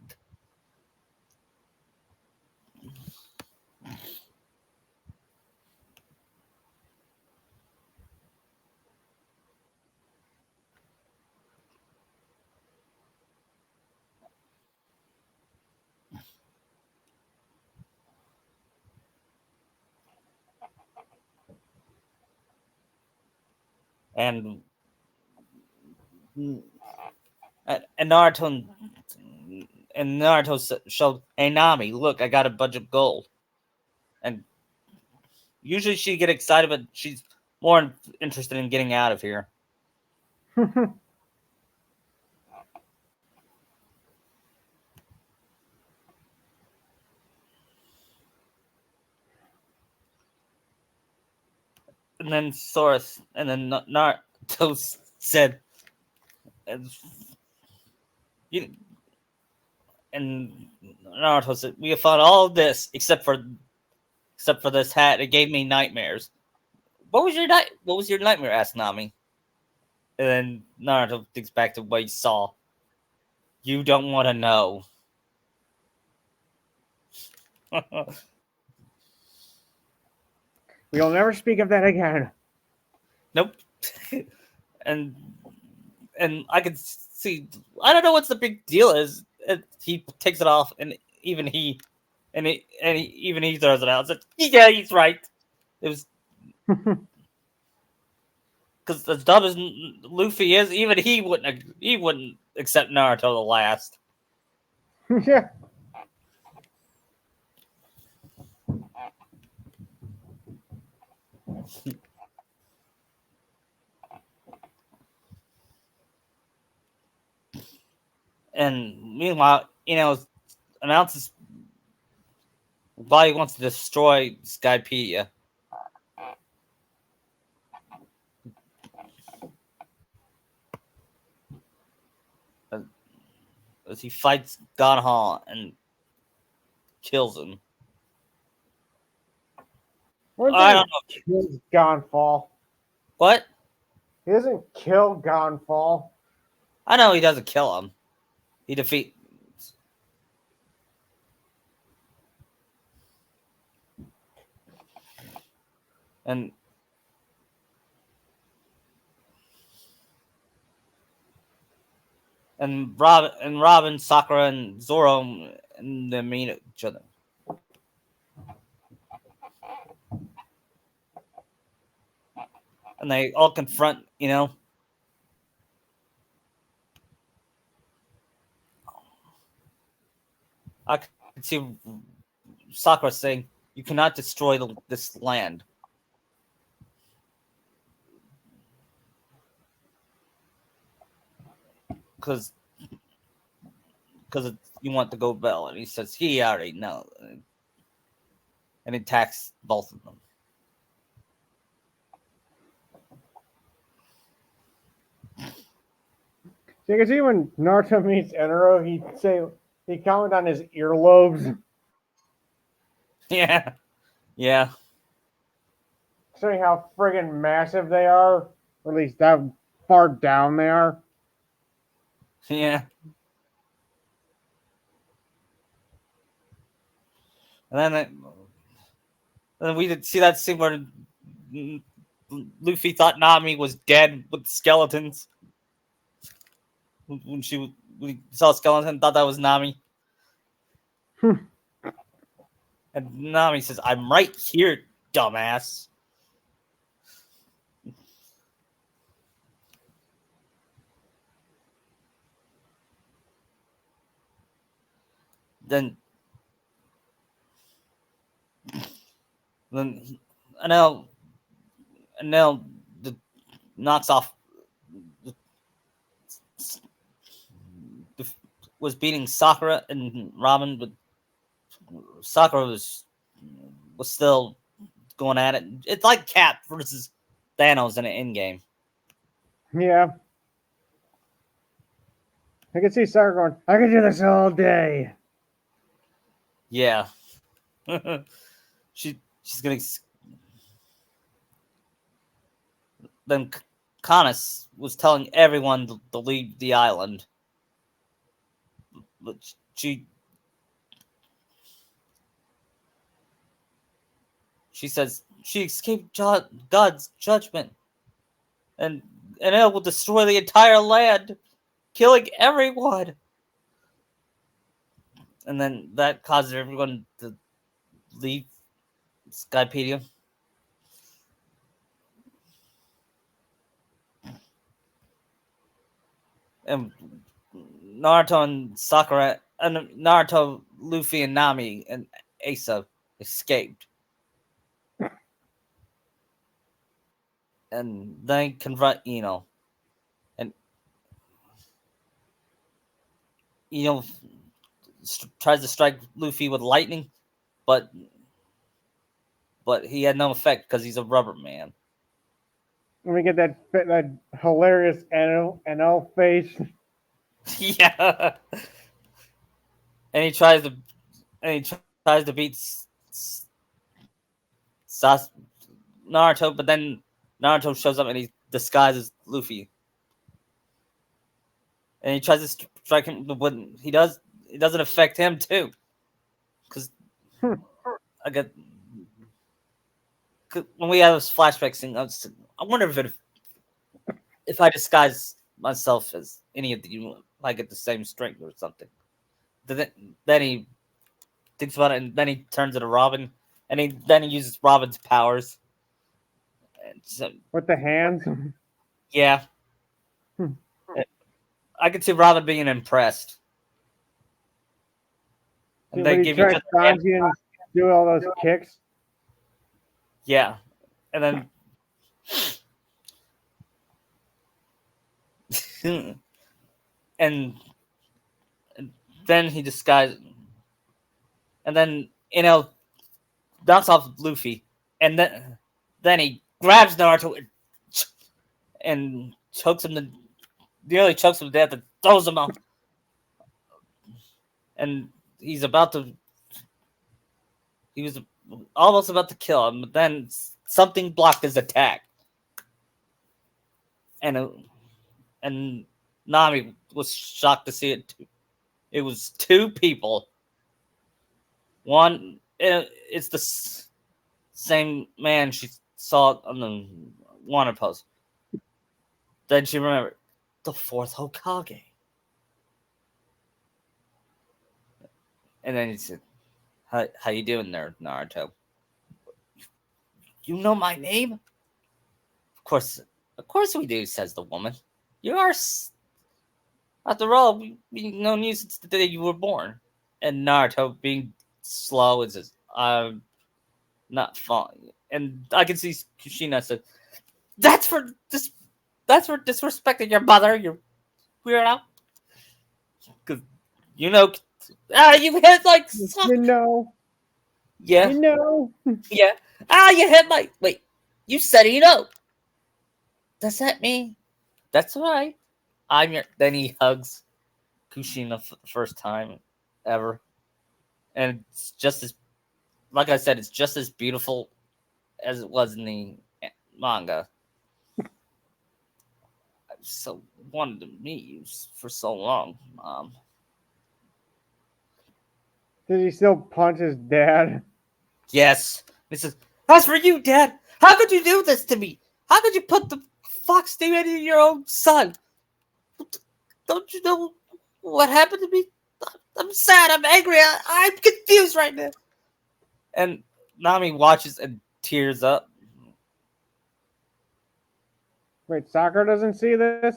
And and Naruto showed, "Hey Nami, look, I got a bunch of gold." And usually she'd get excited, but she's more interested in getting out of here. And then Naruto said, and, you, and Naruto said, "We have found all of this except for this hat. It gave me nightmares." What was your nightmare? Asked Nami. And then Naruto thinks back to what he saw. You don't want to know. We'll never speak of that again. Nope. and and I can see. I don't know what's the big deal is. He takes it off, and even he, even he throws it out. Says, "Yeah, he's right." It was because as dumb as Luffy is, even he wouldn't accept Naruto the last. Yeah. And meanwhile, announces why he wants to destroy Skypedia. As he fights Ganha and kills him. One I thing don't know kills Gonfall. what. He doesn't kill Gonfall. I know he doesn't kill him. He defeats. And Robin, Sakura, and Zoro and they meet each other. And they all confront. I can see Sakura saying, "You cannot destroy this land because you want the gold bell." And he says he already knows, and he attacks both of them. So you can see when Naruto meets Enero, he commented on his earlobes, Yeah, yeah, showing how friggin' massive they are, or at least how far down they are. yeah. And then we did see that scene where Luffy thought Nami was dead with skeletons. When we saw a skeleton, thought that was Nami. And Nami says, "I'm right here, dumbass." Then Then Enel Enel the, knocks off the, was beating Sakura and Robin, but Sakura was still going at it. It's like Cap versus Thanos in an end game. Yeah. I can see Sarah going, I could do this all day. Yeah. She's gonna. Then Canis was telling everyone to leave the island, but she says she escaped God's judgment, and it will destroy the entire land, killing everyone. And then that causes everyone to leave Skypedia. And Naruto and Sakura, and Naruto, Luffy, and Nami and Asa escaped. And they confront Ino. And Ino tries to strike Luffy with lightning, but he had no effect because he's a rubber man. Let me get that hilarious NL face. Yeah. And he tries to beat Naruto, but then Naruto shows up and he disguises Luffy. And he tries to strike him, but it doesn't affect him too. Because I get when we have this flashback scene, I wonder if I disguise myself as any of you, I get the same strength or something. Then he thinks about it, and then he turns into Robin, and then he uses Robin's powers. And so, with the hands. Yeah. I could see Robin being impressed. And when he tries Sanji and do all those kicks. Yeah. And then and then he disguises, and then knocks off Luffy, and then he grabs Naruto and chokes him nearly chokes him to death and throws him off. And he was almost about to kill him, but then something blocked his attack. And Nami was shocked to see it too. It was two people. One, it's the same man she saw on the wanted post. Then she remembered the fourth Hokage. And then he said, how you doing there, Naruto? You know my name? Of course we do, says the woman. You are, after all, we've known you since the day you were born. And Naruto, being slow, is just, I'm not fine. And I can see Kushina said, that's for disrespecting your mother, you weirdo. Because, you hit like... You know. Yeah. You know. Yeah. You hit my... Wait, you said Does that mean... That's right. I'm your... Then he hugs Kushina for the first time ever. And it's just as... Like I said, it's just as beautiful as it was in the manga. I so wanted to meet you for so long, Mom. Did he still punch his dad? Yes. He says, as for you, Dad, how could you do this to me? How could you put the fox demon in your own son? Don't you know what happened to me? I'm sad. I'm angry. I'm confused right now. And Nami watches and tears up. Wait, Sakura doesn't see this?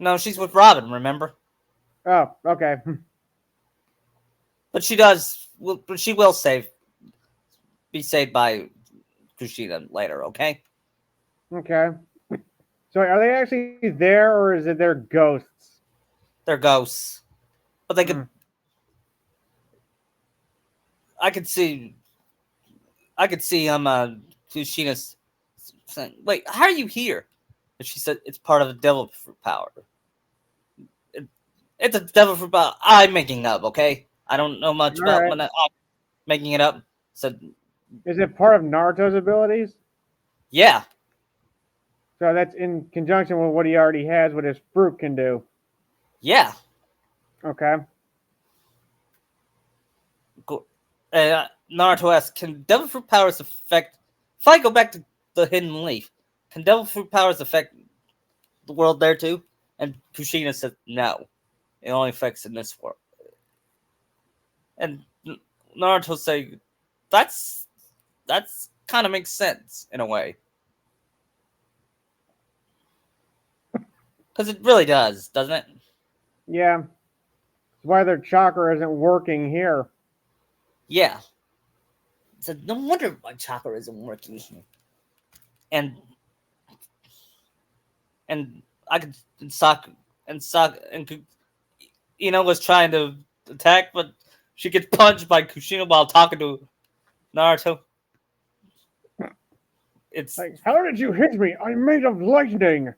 No, she's with Robin, remember? Oh, okay. But she does. But she will be saved by Kushina later, okay? Okay. So are they actually there, or is it their ghosts? They're ghosts. But they could. Hmm. I could see. I could see Kushina's saying, "Wait, how are you here?" And she said, "It's part of the devil fruit power. It, it's a devil fruit power. I'm making up, okay? I don't know much All about right. when I'm making it up." Said, Is it part of Naruto's abilities? "Yeah, So that's in conjunction with what he already has, what his fruit can do. yeah." Okay. Go- Naruto asks, "Can devil fruit powers affect?" If I go back to the hidden leaf, can devil fruit powers affect the world there too? And Kushina said, "No, it only affects in this world." And Naruto say, "That's kind of makes sense in a way, because it really does, doesn't it?" Yeah. That's why their chakra isn't working here. Yeah. So no wonder my chakra isn't working. And I could and was trying to attack, but she gets punched by Kushina while talking to Naruto. It's Like, how did you hit me? I'm made of lightning.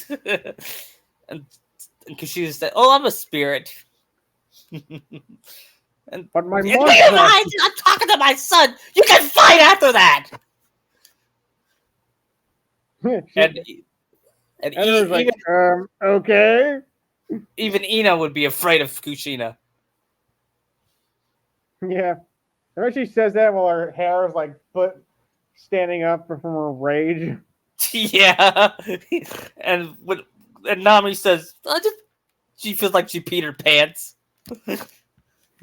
and, and Kushina said, "Oh, I'm a spirit." And But my in monster. your mind, I'm talking to my son. You can fight after that. And and Edward's like, okay. even Ino would be afraid of Kushina. Yeah. I bet she says that while her hair is like standing up from her rage. Yeah, and Nami says, she feels like she peed her pants.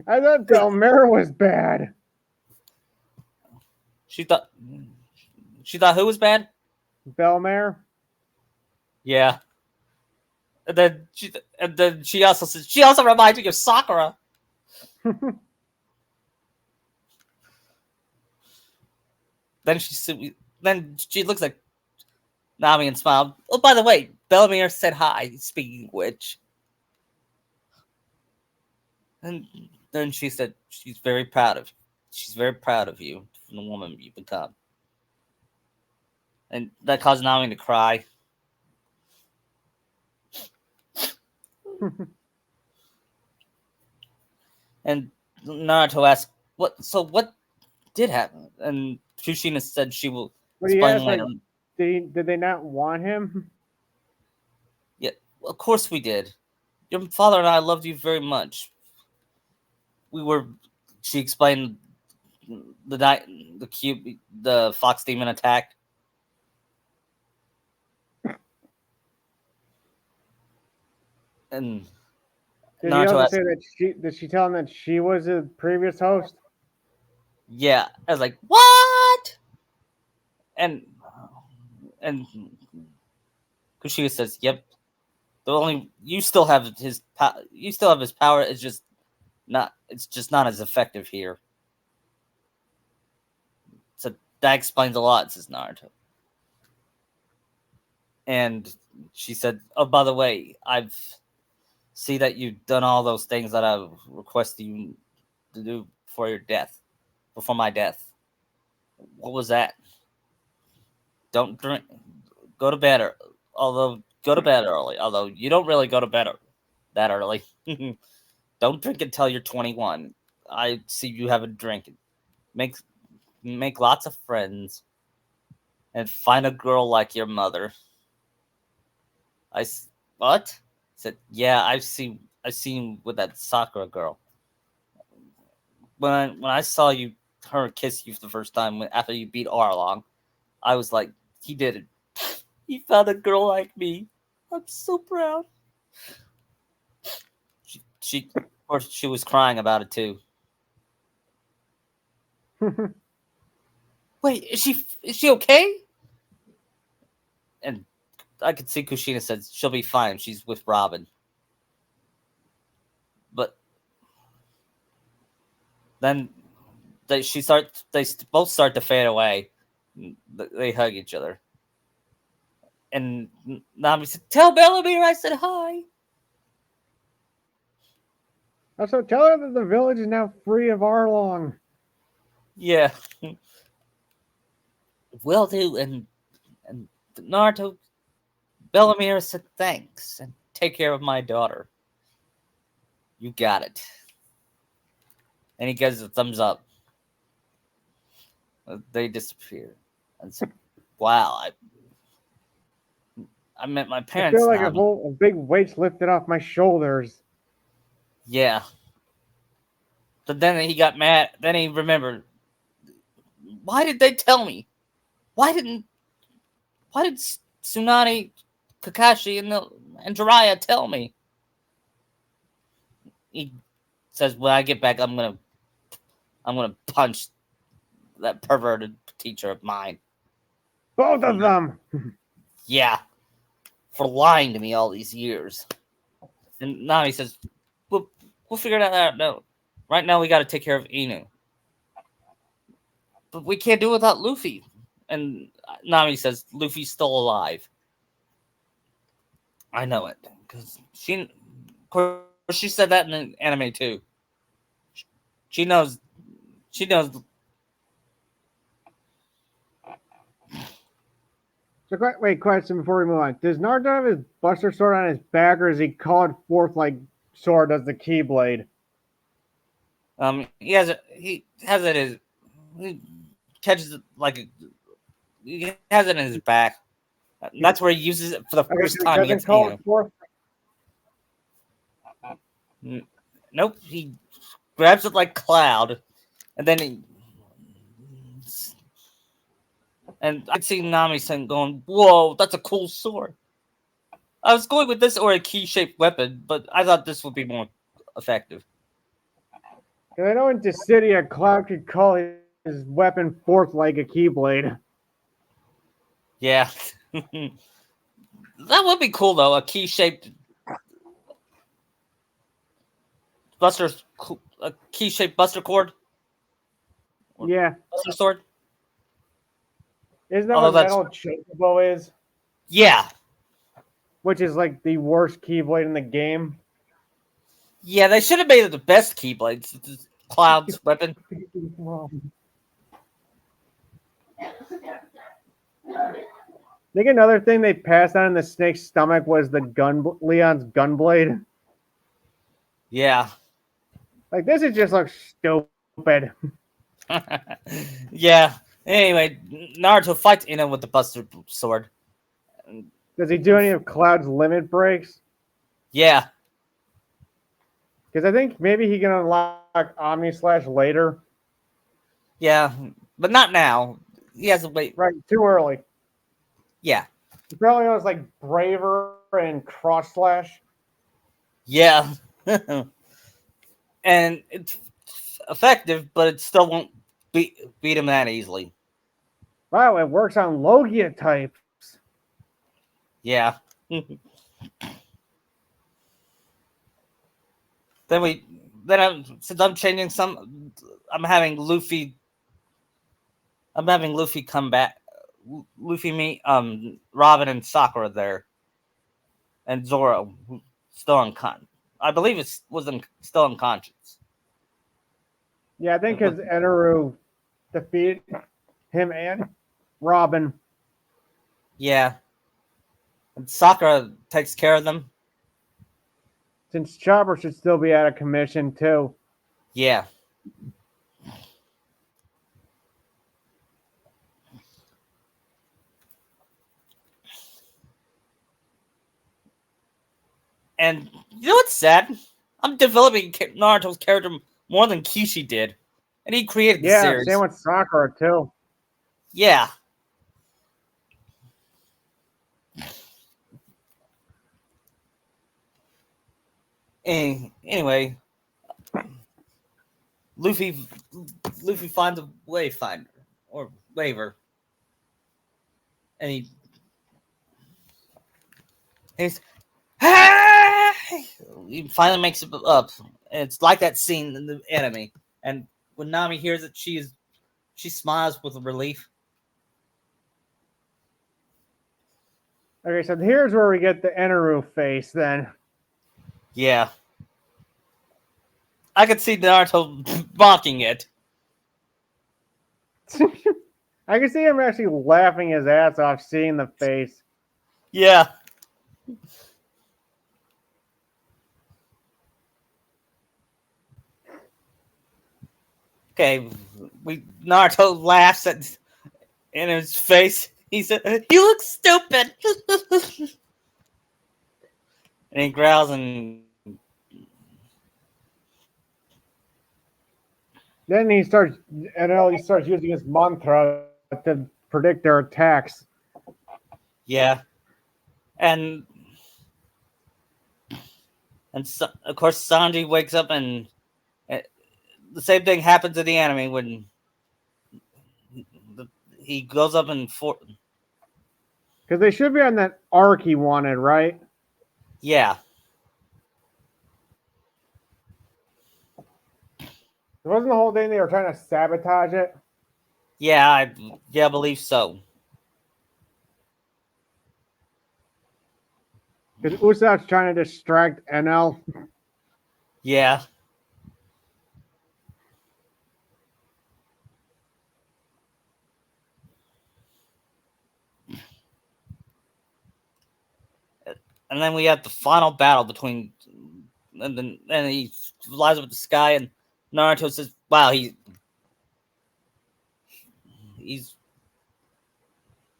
I thought Belmera was bad. She thought who was bad? Belmare? Yeah. And then she also says she also reminds me of Sakura. Then she looks like Nami and smiled. Oh, by the way, Bellamere said hi. Speaking of which, and then she said she's very proud of you. She's very proud of you, from the woman you become, and that caused Nami to cry. And Naruto asked, "What? So what did happen?" And Kushina said she will But he explain asked, later. like, did they not want him? Yeah, of course we did. Your father and I loved you very much. We were. She explained the night the fox demon attacked. And Did he Naruto also asked, say that did she tell him that she was the previous host? "Yeah." I was like, "What?" And and Kushina says, "Yep. The only you still have you still have his power. It's just not as effective here." So that explains a lot, says Naruto. And she said, "Oh, by the way, I've see that you've done all those things that I requested you to do before my death. What was that? Don't drink. Go to bed. Go to bed early. Although you don't really go to bed that early. Don't drink until you're 21. I see you have a drink. Make make lots of friends and find a girl like your mother." What? I said, "Yeah, I've seen with that Sakura girl. When I saw her kiss you for the first time after you beat Arlong, I was like, he did it. He found a girl like me. I'm so proud." Of course, she was crying about it too. "Wait, is she okay?" And I could see Kushina said she'll be fine. She's with Robin. But then they both start to fade away, They hug each other. And Nami said, "Tell Bellamere I said hi." Also, tell her that the village is now free of Arlong. Yeah. Will do. And Naruto, Bellamere said thanks and take care of my daughter. You got it. And he gives a thumbs up. They disappear. And said, wow, I met my I parents, feel like Nami. a big weight's lifted off my shoulders. Yeah. But then he got mad. Then he remembered. Why did they tell me? Why did Tsunade, Kakashi, and Jiraiya tell me? He says, "When I get back, I'm gonna punch that perverted teacher of mine." Both of them. Yeah, for lying to me all these years. And now he says, "We'll figure that out. No, right now we got to take care of Inu, but we can't do it without Luffy." And Nami says, "Luffy's still alive." I know it because of course, she said that in the anime too. She knows. She knows. So, wait, question before we move on. Does Naruto have his Buster Sword on his back, or is he called forth like Sword does the Keyblade? He has it. He has it as he catches it he has it in his back. That's where he uses it for the Okay, first so he time doesn't against call Inu. it forth. Nope. He grabs it like Cloud, and then and I can see Nami saying, "Going, whoa, that's a cool sword." I was going with this or a key-shaped weapon, but I thought this would be more effective. Because I know in Dissidia, Cloud could call his weapon forth like a Keyblade. Yeah, that would be cool though. A key-shaped Buster, a key-shaped Buster cord, or Yeah. Buster sword. Isn't that Although what that's Metal Chocobo is? yeah, Which is like the worst Keyblade in the game. yeah. They should have made it the best Keyblades. Cloud's weapon. I think another thing they passed on in the snake's stomach was the Leon's gunblade. Yeah, Like this is just like stupid. yeah. Anyway, Naruto fights Ino with the Buster sword. Does he do any of Cloud's limit breaks? Yeah, Because I think maybe he can unlock Omni Slash later. yeah, but not now. He has to wait. Right, too early. Yeah, He probably knows like Braver and Cross Slash. yeah. And it's effective, but it still won't beat him that easily. Wow, it works on Logia types. Yeah. Since I'm changing some, I'm having Luffy. I'm having Luffy come back. Luffy meet Robin and Sakura there, and Zoro still unconscious. I believe it still unconscious. Yeah, I think because Eneru defeated him and Robin. Yeah, and Sakura takes care of them. Since Chopper should still be out of commission too. Yeah. And you know what's sad? I'm developing Naruto's character more than Kishi did, and he created the Yeah, series. same with Sakura too. Yeah. Anyway, Luffy finds a wayfinder or waver, and he's hey! He finally makes it up. And it's like that scene in the anime. And when Nami hears it, she smiles with relief. Okay, so here's where we get the Enaru face then. Yeah. I could see Naruto mocking it. I can see him actually laughing his ass off seeing the face. Yeah. Okay, Naruto laughs in his face. He said, "You look stupid," and he growls and Then he starts, he starts using his mantra to predict their attacks. yeah, and so, of course Sanji wakes up and uh, the same thing happens in the anime when he goes up and Because they should be on that arc he wanted, right? yeah, It wasn't the whole thing they were trying to sabotage it. I believe so. Because Usopp's trying to distract NL. Yeah, and then we have the final battle between, and he flies up with the sky, and Naruto says, "Wow, he's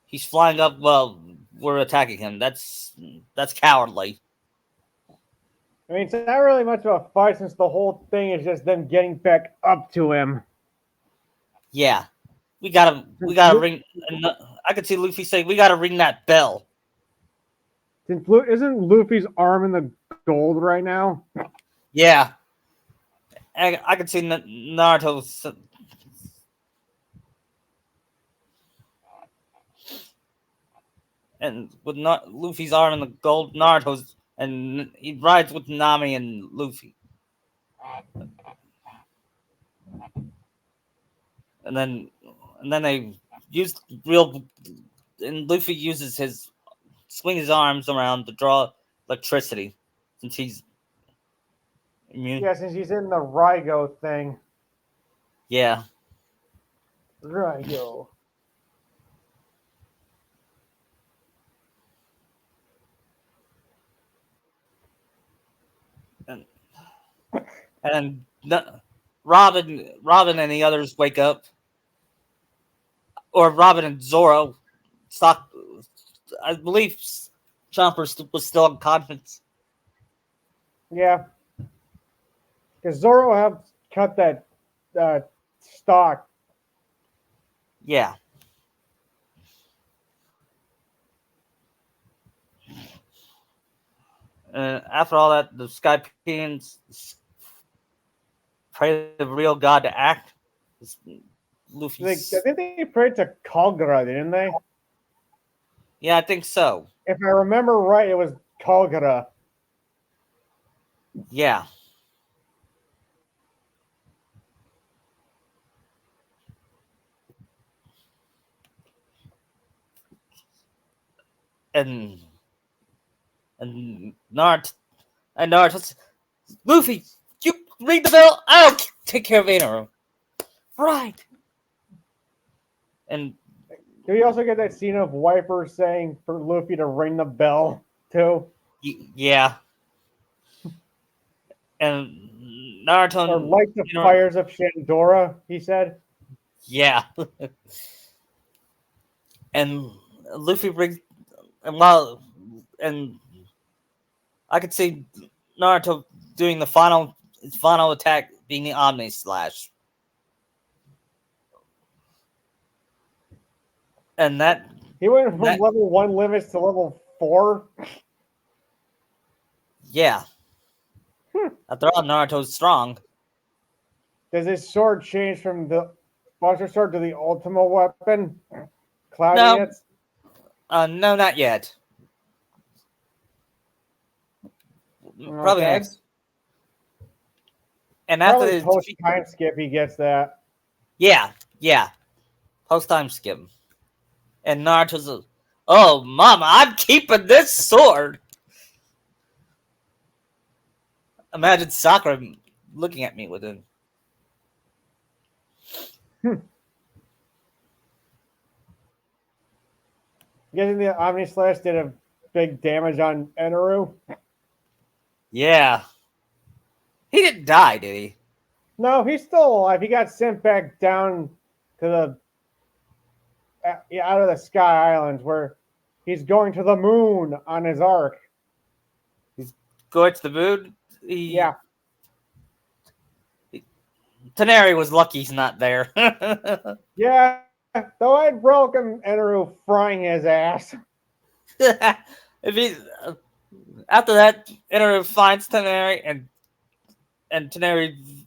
he's flying up. Well, we're attacking him. That's cowardly." I mean, it's not really much of a fight since the whole thing is just them getting back up to him. Yeah, we gotta ring. And I could see Luffy say, "We gotta ring that bell." Since isn't Luffy's arm in the gold right now? Yeah, I could see Naruto. And with Luffy's arm in the gold, Naruto's, and he rides with Nami and Luffy. And then they use real, and Luffy uses swing his arms around to draw electricity, since he's immune. Yeah, since he's in the Rygo thing. Yeah, Rygo. and and Robin and the others wake up, or Robin and Zoro. Stock, I believe Chomper was still unconscious. Yeah. Because Zoro have cut that stock. Yeah. After all that, the Skypedians pray the real God to act. I Luffy's. think they prayed to Kagura, didn't they? Yeah, I think so. If I remember right, it was Kagura. Yeah. And Naruto and Naruto, Luffy, you ring the bell. I'll take care of Inoru. Right. And Did we also get that scene of Wiper saying for Luffy to ring the bell too? yeah. And Naruto Or light the fires of Shandora, he said. Yeah. And Luffy brings, and I could see Naruto doing his final attack being the Omni Slash. And he went from level 1 limits to level 4. Yeah. After all, Naruto's strong. Does his sword change from the Monster Sword to the Ultima weapon? Clouding No. it? No, not yet. Probably next. And after Probably the post time skip, he gets that. Yeah. Post time skip. And Naruto's Oh, Mama, I'm keeping this sword. Imagine Sakura looking at me with it. Guessing the Omni Slash did a big damage on Eneru. Yeah. He didn't die, did he? No, he's still alive. He got sent back down to the out of the Sky Islands where he's going to the moon on his arc. He's going to the moon. Yeah. Tenari was lucky he's not there. Yeah. Though I'd welcome Eneru frying his ass. If he after that, Inoru finds Tenari and Tenari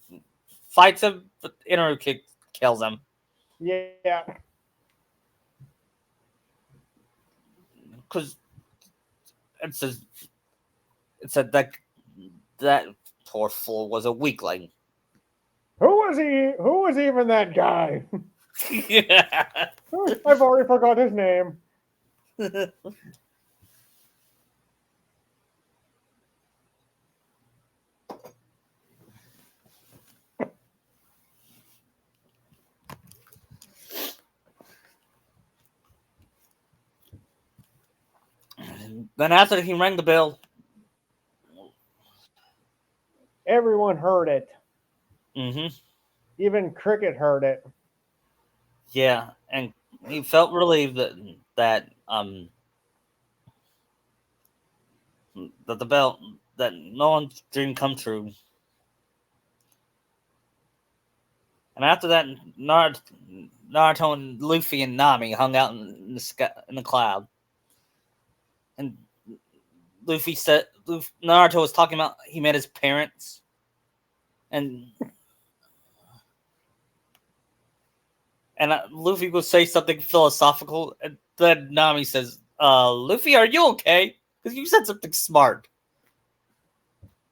fights him, but Inoru kills him. Yeah. Because it said that poor fool was a weakling. Who was he? Who was even that guy? Yeah. I've already forgot his name. Then after he rang the bell, Everyone heard it. mm-hmm, Even Cricket heard it. yeah, and he felt relieved that that no one's dream come true. And after that, Naruto and Luffy and Nami hung out in the sky, in the cloud. And Luffy said Naruto was talking about he met his parents, and Luffy will say something philosophical, and then Nami says, Luffy, are you okay? Because you said something smart."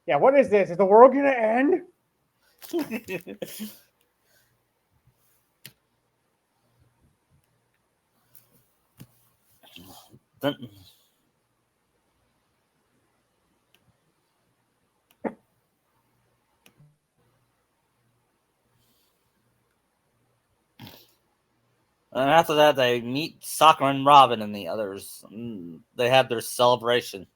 Yeah, what is this? Is the world gonna end? Then, and after that, they meet Sakura and Robin and the others. And they have their celebration.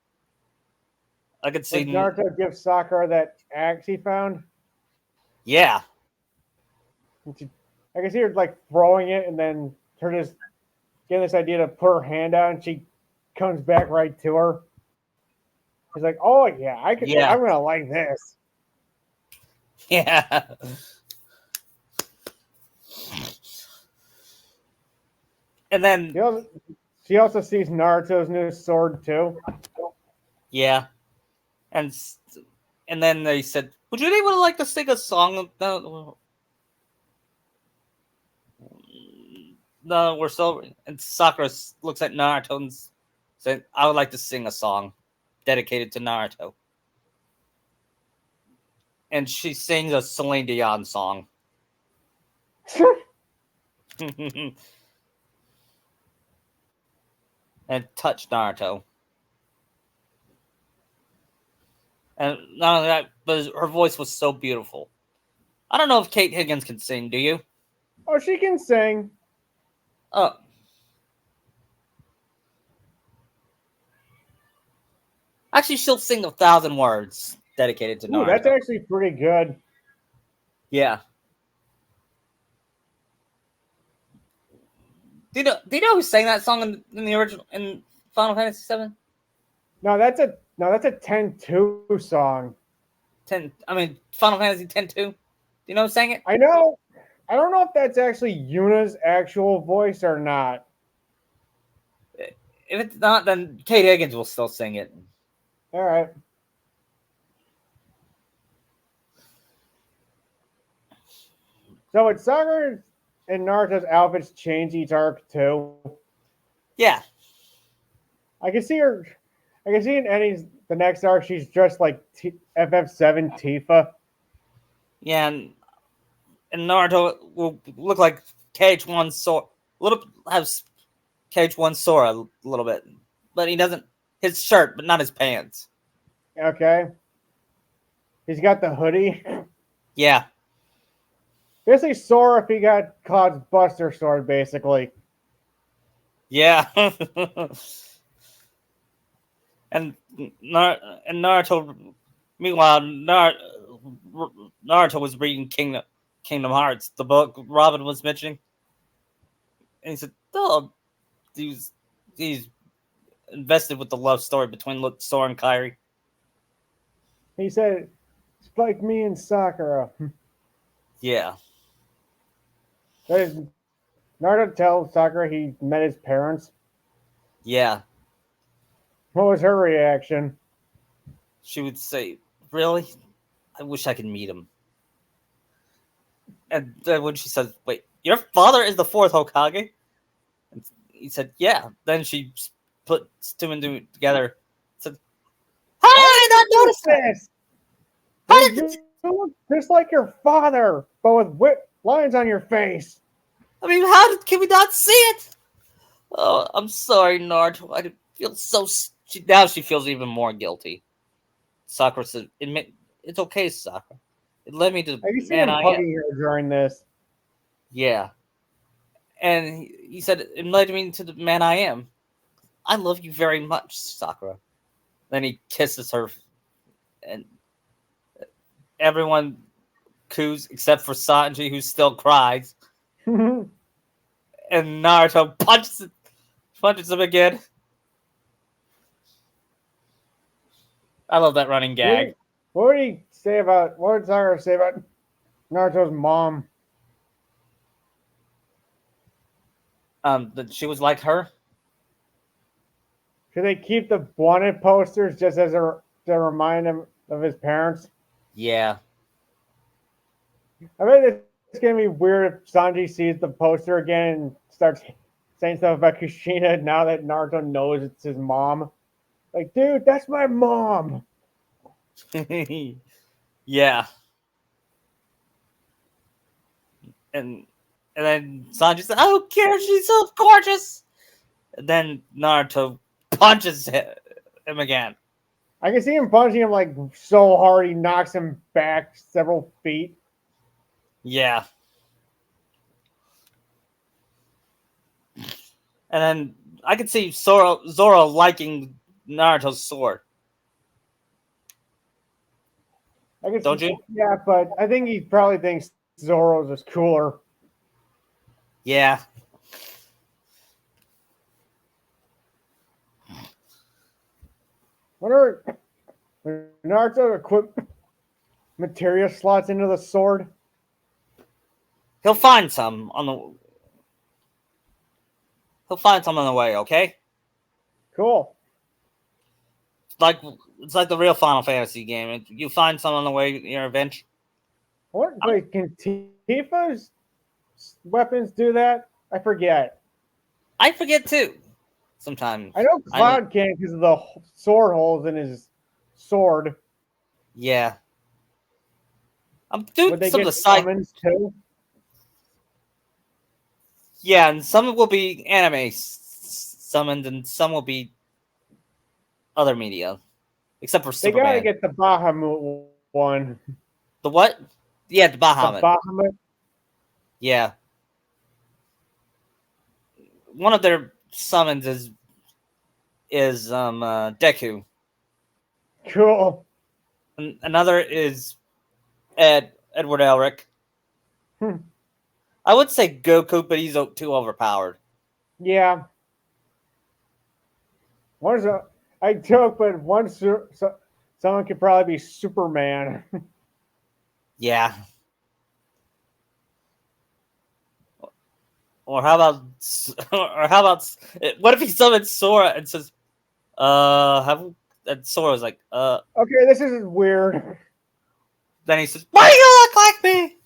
I could see. Does Naruto give Sakura that axe he found? Yeah. I can see her like throwing it, and then her just getting this idea to put her hand out, and she comes back right to her. She's like, "Oh yeah, I could. Yeah. I'm gonna like this." Yeah. And then She also sees Naruto's new sword too. yeah, and then they said, "Would you able to like to sing a song?" No, we're celebrating. And Sakura looks at Naruto and said, "I would like to sing a song dedicated to Naruto." And she sings a Celine Dion song. And touched Naruto. And not only that, but her voice was so beautiful. I don't know if Kate Higgins can sing, do you? Oh, she can sing. Oh. Actually, she'll sing 1,000 words dedicated to Naruto. Ooh, that's actually pretty good. Yeah. Do you know who sang that song in the original in Final Fantasy VII? No, that's a 10-2 song. Final Fantasy 10-2. Do you know who sang it? I know. I don't know if that's actually Yuna's actual voice or not. If it's not, then Kate Higgins will still sing it. All right. So would Sakura and Naruto's outfits change each arc too? Yeah. I can see her. I can see in the next arc she's dressed like FF7 Tifa. Yeah, and Naruto will look like KH1 sword. Have Cage One Sora a little bit, but he doesn't. His shirt, but not his pants. Okay. He's got the hoodie. Yeah, Basically, Sora if he got Cloud's Buster Sword, basically. yeah. and Naruto. Meanwhile, Naruto was reading Kingdom Hearts, the book Robin was mentioning, and he said, "Oh, he's invested with the love story between Sora and Kairi." He said, it's like me and Sakura. Yeah, There's Naruto tells Sakura he met his parents. yeah. What was her reaction? She would say, "Really? I wish I could meet him." And then when she said, "Wait, your father is the fourth Hokage?" And he said, "Yeah." Then she put two and two together. Said, "How did I not notice that? This? How did You look just like your father, but with lines on your face. I mean, can we not see it?" Oh, I'm sorry, Naruto. I feel so. Now she feels even more guilty. Sakura said, "It's okay, Sakura. It led me to I the can see man him I am." hugging her during this. Yeah, and he said, "It led me to the man I am. I love you very much, Sakura." Then he kisses her, and everyone coos except for Sanji, who still cries. What And Naruto punches him again. I love that running gag. what did he say about? What did Sakura say about Naruto's mom? That she was like her. Should they keep the wanted posters just as to remind him of his parents? Yeah, I bet it's gonna be weird if Sanji sees the poster again and starts saying stuff about Kushina now that Naruto knows it's his mom. Like, dude, that's my mom. yeah. And and then Sanji said, "I don't care. She's so gorgeous." And then Naruto punches him again. I can see him punching him like so hard he knocks him back several feet. Yeah. And then I could see Zoro liking Naruto's sword. I can Don't see, you? yeah, but I think he probably thinks Zoro's is cooler. Yeah. Wonder when Naruto equip materia slots into the sword. He'll find some on the He'll find some on the way, okay? Cool. Like it's like the real Final Fantasy game. You find some on the way your adventure. What? Wait, can Tifa's weapons do that? I forget. I forget too. Sometimes. I know I mean, Cloud can because of the sword holes in his sword. yeah. I'm doing Would they some of get the side. summons too? Yeah, and some will be anime summoned, and some will be other media, except for They gotta Superman. get the Bahamut one. The what? Yeah, the The Bahamut. Bahamut. Yeah, one of their summons is Deku. Cool. And another is Edward Elric. Hmm. I would say Goku, but he's too overpowered. Yeah. One's a, I joke, but someone could probably be Superman. Yeah. Or how about what if he summons Sora and says, have and Sora's like, Okay, this is weird. then he says, "Why do you look like me?"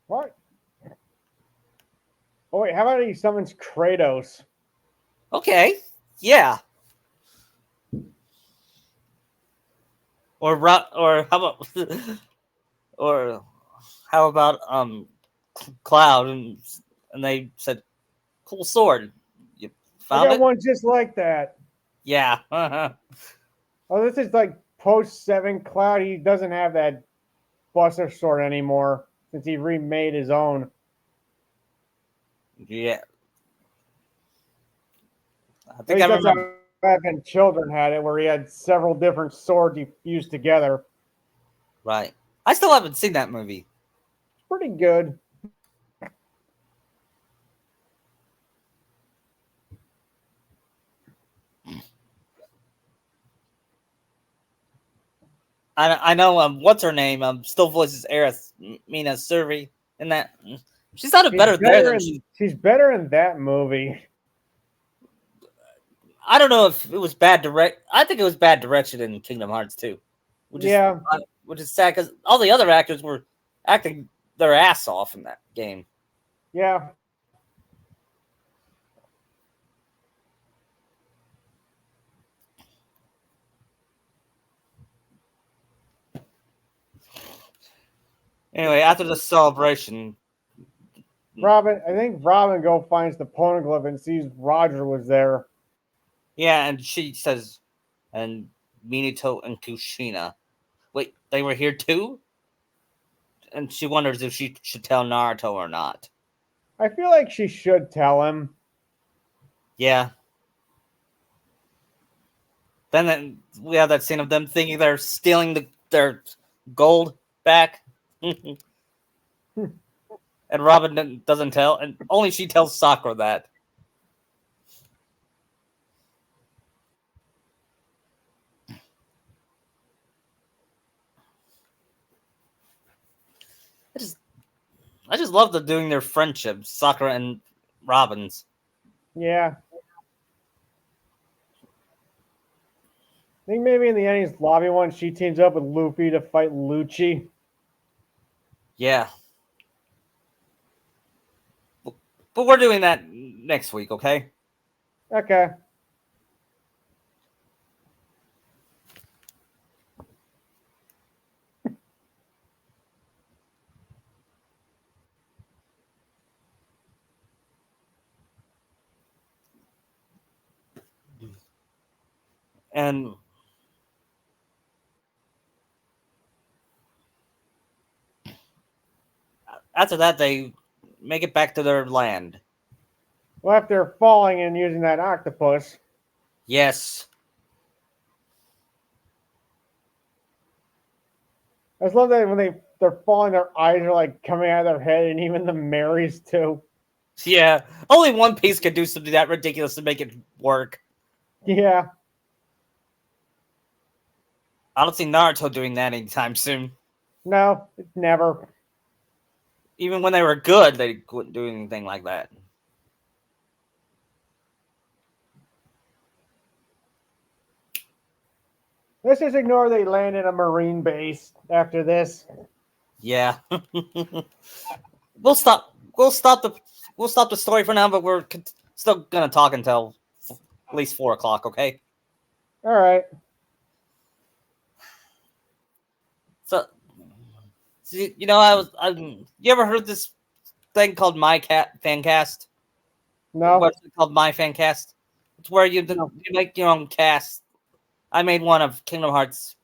What? Oh wait, how about he summons Kratos? Okay, yeah. Or how about or how about Cloud and they said Cool sword. You I found got it? one just like that. Yeah. Oh, this is like post 7 Cloud. He doesn't have that Buster sword anymore since he remade his own. Yeah. I At think I least that's remember. how back when Children had it, where he had several different swords he fused together. Right. I still haven't seen that movie. Pretty good. I know. What's her name? Still voices Eris Mina Survey in that. She sounded better there than she. She's better in that movie. I don't know if it was bad direct. I think it was bad direction in Kingdom Hearts 2, which is Yeah, which is sad because all the other actors were acting their ass off in that game. yeah. Anyway, after the celebration, I think Robin go finds the poneglyph and sees Roger was there. yeah, and she says, and Minato and Kushina, wait, they were here too? And she wonders if she should tell Naruto or not. I feel like she should tell him. Yeah. Then we have that scene of them thinking they're stealing their gold back. And Robin doesn't tell, and only she tells Sakura that. I just, I just love the doing their friendship, Sakura and Robin's. Yeah. I think maybe in the Ennies lobby one, she teams up with Luffy to fight Lucci. Yeah, but we're doing that next week, okay? Okay. And after that, they make it back to their land. Well, after falling and using that octopus, Yes, I just love that when they're falling, their eyes are like coming out of their head, and even the Marys too. yeah. Only One Piece could do something that ridiculous to make it work. Yeah. I don't see Naruto doing that anytime soon. No, never. Even when they were good, they wouldn't do anything like that. Let's just ignore they land in a marine base after this. Yeah. we'll stop. We'll stop the. We'll stop the story for now, but we're still gonna talk until at least 4 o'clock. Okay. All right. So, you know, you ever heard this thing called My Cat Fancast? No. What's it called? My Fancast. It's where you No. make your own cast. I made one of Kingdom Hearts.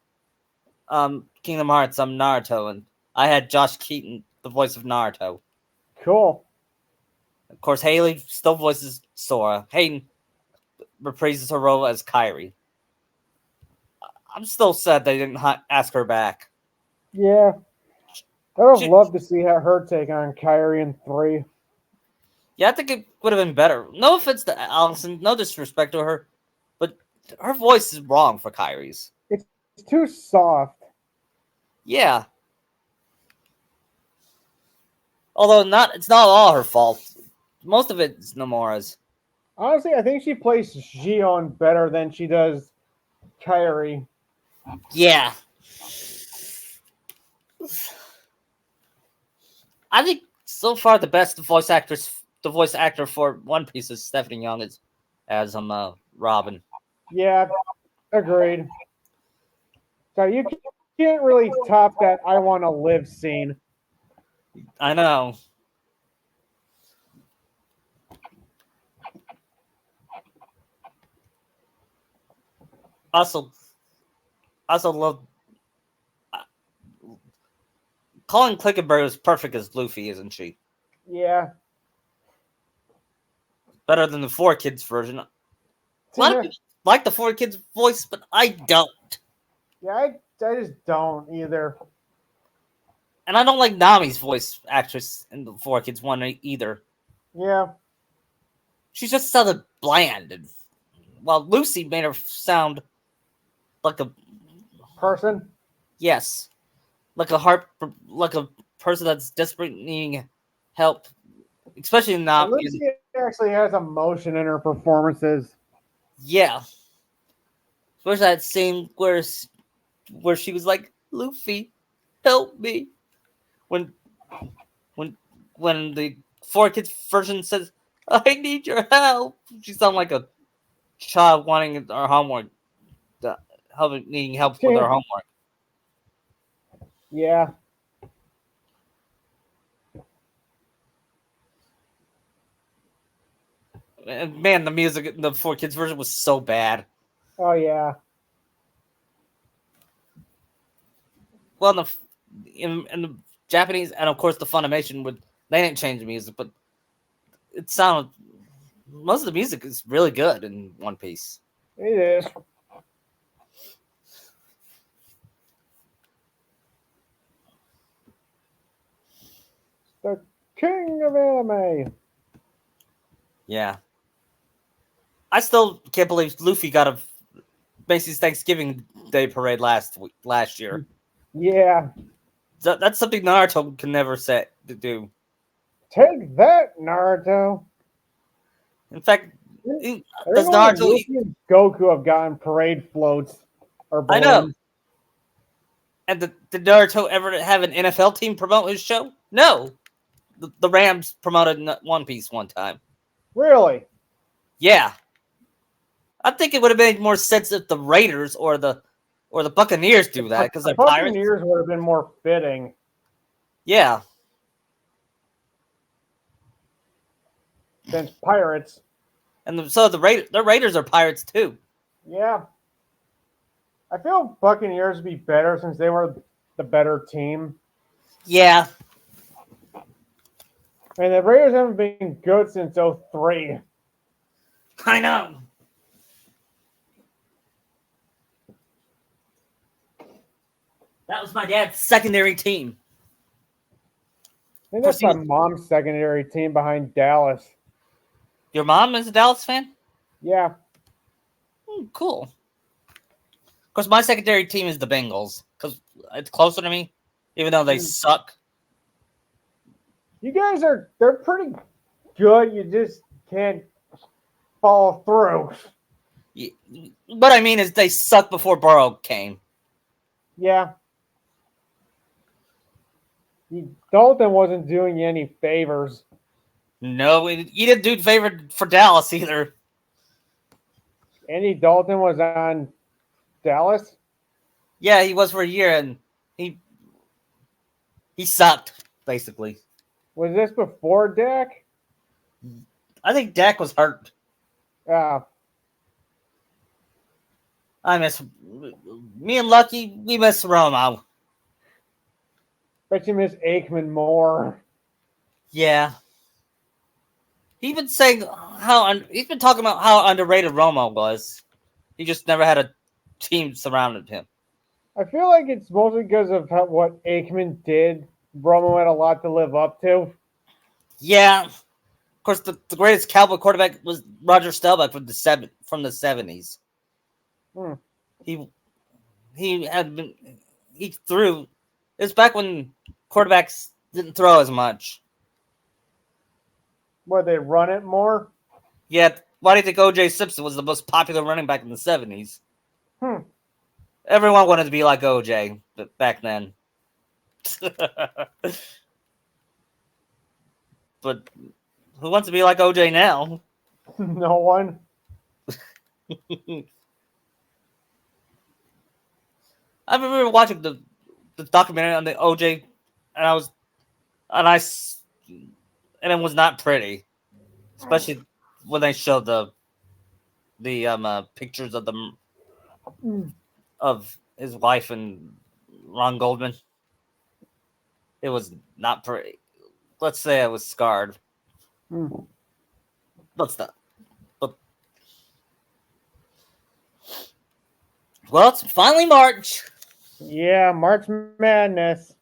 Naruto, and I had Josh Keaton, the voice of Naruto. Cool. Of course, Haley still voices Sora. Hayden reprises her role as Kairi. I'm still sad they didn't ask her back. Yeah. I would have She, loved to see her take on Kyrie in 3. yeah, I think it would have been better. No offense to Allison, no disrespect to her, but her voice is wrong for Kairi's. It's too soft. Yeah. Although it's not all her fault. Most of it is Nomura's. Honestly, I think she plays Gion better than she does Kyrie. Yeah. I think so far the best the voice actor for One Piece is Stephanie Young as Robin. Yeah, agreed. So you can't really top that "I Want to Live" scene. I know. Also, also love Colin Clickenberg is perfect as Luffy, isn't she? Yeah. Better than the Four Kids version. A lot of people like the Four Kids voice, but I don't. Yeah, I just don't either. And I don't like Nami's voice actress in the Four Kids one either. Yeah. She just sounded bland, and while Lucy made her sound like a Person. yes, like like a person that's desperately needing help, especially And not. Lucy actually has emotion in her performances. Yeah, especially that scene where she was like, "Luffy, help me," when when when the Four Kids version says, "I need your help." She sounds like a child wanting our homework, needing help with our homework. Yeah. And man, the music in the Four Kids version was so bad. Oh yeah. Well, in the Japanese, and of course the Funimation they didn't change the music, but it sounded most of the music is really good in One Piece. It is. The king of anime. Yeah, I still can't believe Luffy got a Macy's Thanksgiving Day parade last year. Yeah. That's something Naruto can never set to do. Take that, Naruto. In fact, I think does only Naruto? Luffy and Goku have gotten parade floats or I know. balloons. And did Naruto ever have an NFL team promote his show? No. The Rams promoted One Piece one time. Really? Yeah, I think it would have made more sense if the Raiders or the Buccaneers do that because The they're pirates. Buccaneers would have been more fitting Yeah, than Pirates. and so the Raiders are pirates too. Yeah. I feel Buccaneers would be better since they were the better team. Yeah, And the Raiders haven't been good since '03. I know. That was my dad's secondary team. I think Of course, that's my mom's secondary team behind Dallas. your mom is a Dallas fan. Yeah. Cool. Of course, my secondary team is the Bengals because it's closer to me, even though they suck. You guys they're pretty good. You just can't follow through. What I mean is they suck before Burrow came. Yeah. Dalton wasn't doing you any favors. No, you didn't do favor for Dallas either. Andy Dalton was on Dallas. Yeah, he was for a year, and he sucked basically. Was this before Dak? I think Dak was hurt. Uh, I miss me and Lucky. We miss Romo. Bet you miss Aikman more. Yeah, he's been saying he's been talking about how underrated Romo was. He just never had a team surrounded him. I feel like it's mostly because of what Aikman did. Romo had a lot to live up to. Yeah, of course, the greatest Cowboy quarterback was Roger Staubach from the 70s. He threw. It's back when quarterbacks didn't throw as much. Where they run it more. Yeah, why do you think O.J. Simpson was the most popular running back in the 70s? Everyone wanted to be like O.J. back then. But who wants to be like O.J. now? No one. I remember watching the documentary on the O.J. and it was not pretty, especially when they showed the pictures of them Mm. of his wife and Ron Goldman. It was not pretty. Let's say I was scarred. Mm. Let's not. But well, it's finally March. Yeah, March Madness.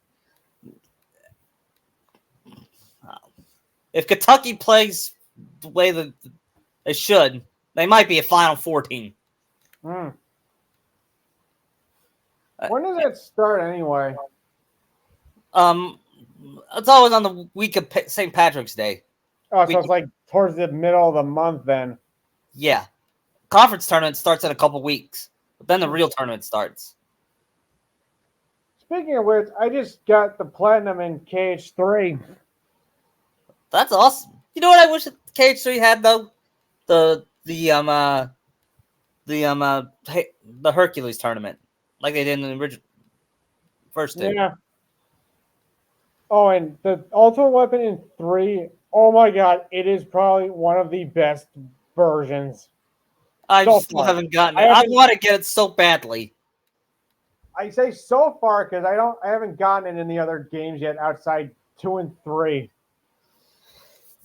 If Kentucky plays the way that they should, they might be a Final Four team. Mm. Uh, When does it start anyway? Um, it's always on the week of St. Patrick's Day. Oh, so Week, it's like towards the middle of the month then. yeah. Conference tournament starts in a couple weeks, but then the Hmm. real tournament starts. Speaking of which, I just got the platinum in KH3. That's awesome. You know what I wish KH3 had though? The the Hercules tournament, like they did in the original first two. Yeah. Oh, and the Ultimate Weapon in 3. Oh my god, it is probably one of the best versions I so still far. haven't gotten I it. I haven't. want to get it so badly. I say so far because I haven't gotten it in the other games yet outside 2 and 3.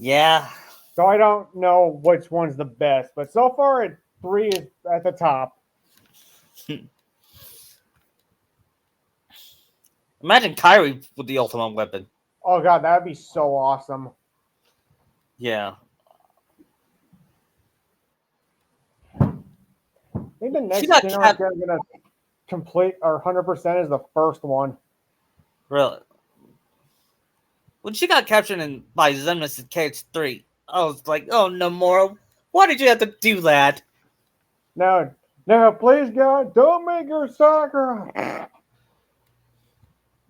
Yeah. So I don't know which one's the best, but so far 3 is at the top. Imagine Kyrie with the ultimate weapon. Oh god, that'd be so awesome. Yeah. I think the She next got thing I'm kept. gonna complete or 100% is the first one. Really. When she got captured by Zenmus in KH3, I was like, oh, Nomura, why did you have to do that? Now, please God, don't make her Sakura. At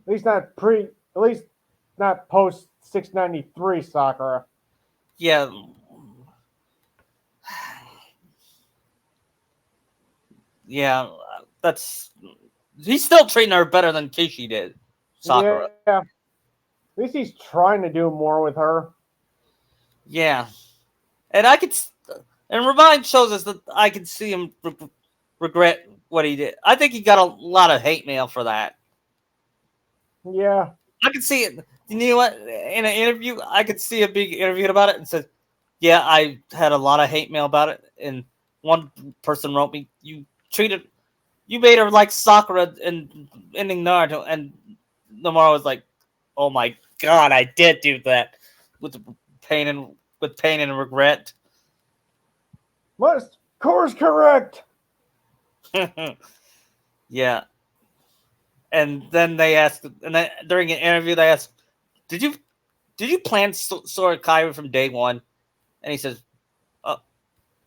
least not at least not post 693 Sakura. Yeah. Yeah. That's. He's still treating her better than Kishi did. Sakura. Yeah, at least he's trying to do more with her. Yeah. And I could. And Remind shows us that I can see him regret what he did. I think he got a lot of hate mail for that. Yeah, I could see it. You know what? In an interview, I could see a big interview about it and said, "Yeah, I had a lot of hate mail about it." And one person wrote me, you made her like Sakura and ending Naruto." And Nomura was like, "Oh my god, I did do that with pain and pain and regret." must course correct. Yeah. And then they asked, and then during an interview, they asked, "Did you plan Sora Kyrie from day one?" And he says, "Oh,"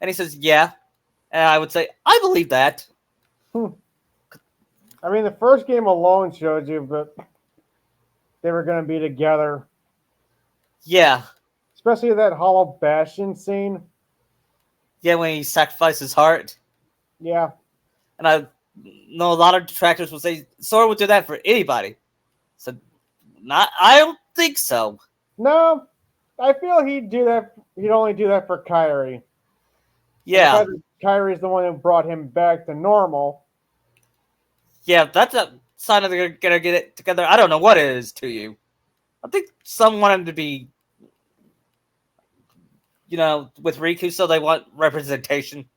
and he says, "Yeah." And I would say, "I believe that." Hmm. I mean, the first game alone showed you, but they were going to be together, Yeah, especially that Hollow Bastion scene. yeah. When he sacrificed his heart, Yeah, and I know a lot of detractors would say Sora would do that for anybody. So, not. I don't think so. no, I feel he'd do that. He'd only do that for Kyrie. And the Yeah, fact that Kyrie's the one who brought him back to normal. yeah. That's a sign that they're gonna get it together. I don't know what it is to you. I think some want him to be, with Riku, so they want representation.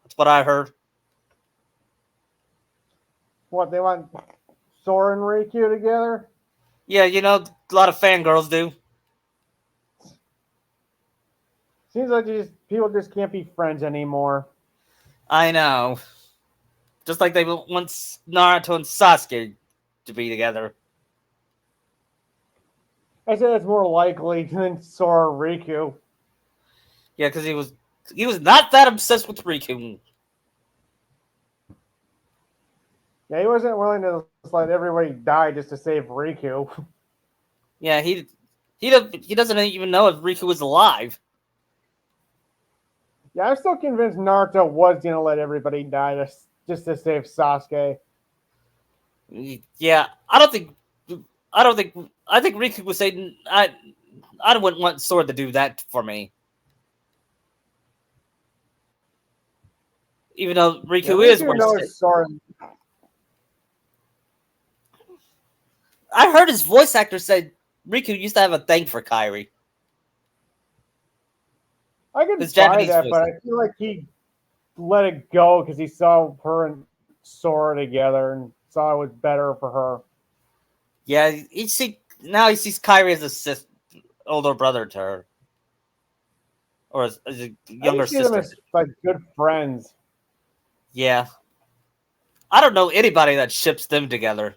That's what I heard. What they want Sora and Riku together? Yeah, a lot of fangirls do. Seems like people just can't be friends anymore. I know. Just like they want Naruto and Sasuke to be together. I say that's more likely than Sora and Riku. Yeah, because he was not that obsessed with Riku. Yeah, he wasn't willing to just let everybody die just to save Riku. Yeah, he doesn't even know if Riku was alive. Yeah, I'm still convinced Naruto was gonna let everybody die just to save Sasuke. Yeah, I think Riku would say I wouldn't want Sword to do that for me. Even though Yeah, Riku is Riku worse. knows Sora. I heard his voice actor say Riku used to have a thing for Kairi. I can His buy Japanese that, voice but actor. I feel like he let it go because he saw her and Sora together and saw it was better for her. Yeah, now he sees Kairi as a older brother to her, or as a I younger just see them sister. as like good friends. Yeah, I don't know anybody that ships them together,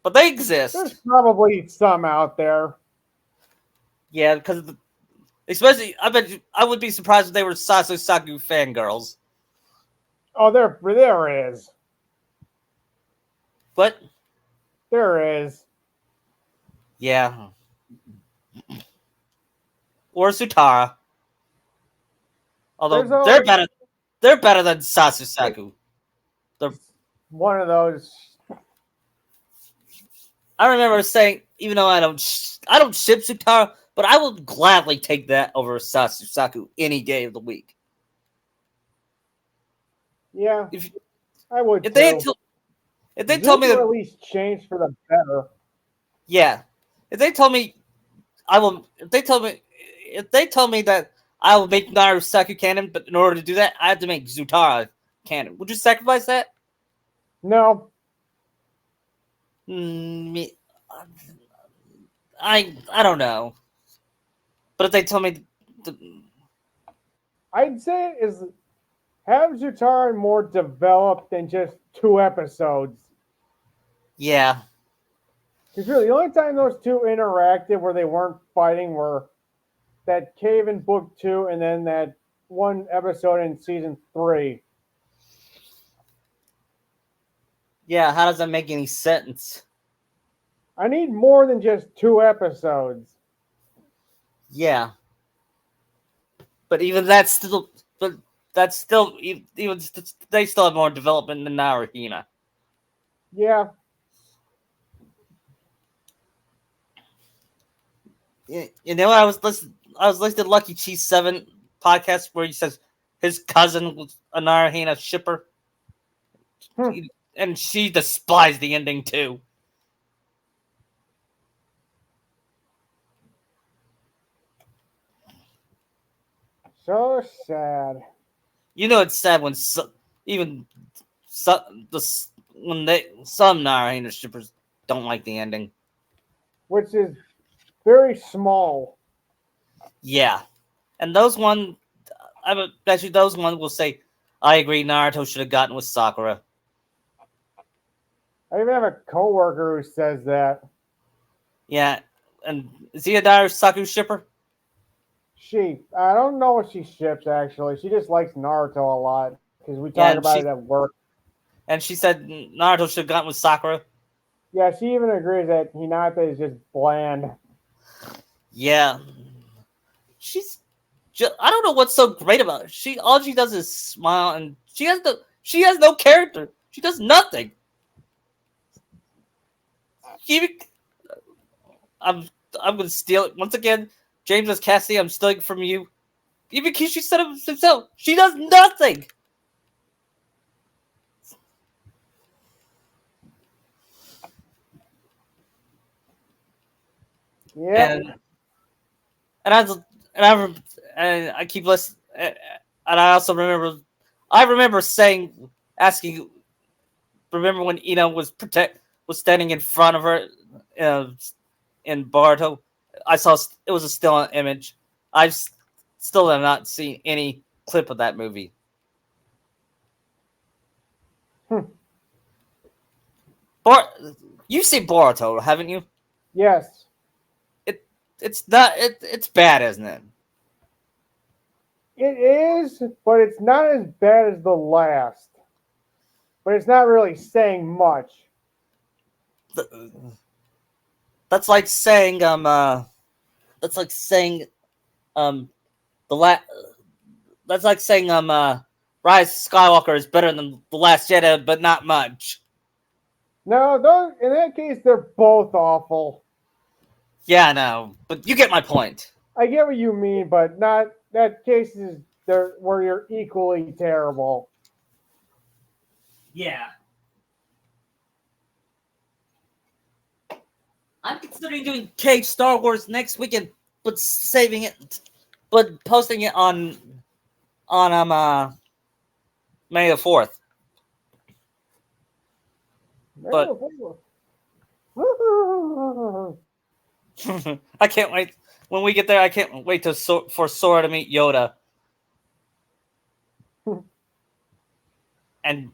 but they exist. There's probably some out there. Yeah, because especially I would be surprised if they were Saku fangirls. Oh, there is. But There is. yeah, or Sutara. There's Although always they're better than like Saku. They're, one of those. I remember saying, even though I don't ship Sutara, but I will gladly take that over Saku any day of the week. Yeah, If I would if they had too. to, if they told me Zuko that, at least changed for the better. yeah, if they told me I will, if they told me that I will make Naruto Saku canon, but in order to do that, I have to make Zutara canon. Would you sacrifice that? No, Me, I don't know. But if they told me, I'd say it is have Zutara more developed than just 2 episodes. yeah, Because really, the only time those two interacted where they weren't fighting were that cave in book 2 and then that one episode in season 3. yeah, how does that make any sense? I need more than just 2 episodes. Yeah, but even that's still, but that's still even they still have more development than Naruhina. Yeah, You know, I was listening to Lucky Cheese 7 podcast where he says his cousin was a Naruhina shipper, and she despised the ending too. so sad. You know, it's sad when even so, when some Naruhina shippers don't like the ending. Which is very small. Yeah, and I bet you those one will say, "I agree, Naruto should have gotten with Sakura." I even have a coworker who says that. Yeah, and is he a Naruto Saku shipper? I don't know what she ships actually. She just likes Naruto a lot because we Yeah, talk about it at work. and she said Naruto should have gotten with Sakura. Yeah, she even agrees that Hinata is just bland. Yeah, I don't know what's so great about her. All she does is smile, and she has no character. She does nothing. She, I'm I'm gonna steal it once again. James S. Cassidy, I'm stealing from you. Even Kishi said it himself. She does nothing. Yep. And and I and I and I keep listening. And I also I remember asking. Remember when Ino was standing in front of her uh, in Barto? I saw it was a still image. I've still have not seen any clip of that movie. Hmm. Bar, you've seen Boruto, haven't you? Yes. It's not it's bad, isn't it? It is, but it's not as bad as the last. But it's not really saying much. That's like saying that's like saying um the la- that's like saying Rise of Skywalker is better than the Last Jedi, but not much. No, those in that case they're both awful. Yeah, no, but you get my point. I get what you mean, but not that case is there where you're equally terrible. Yeah. I'm considering doing Cage Star Wars next weekend, but saving it, but posting it on May the 4th. But I can't wait. When we get there, I can't wait for Sora to meet Yoda. And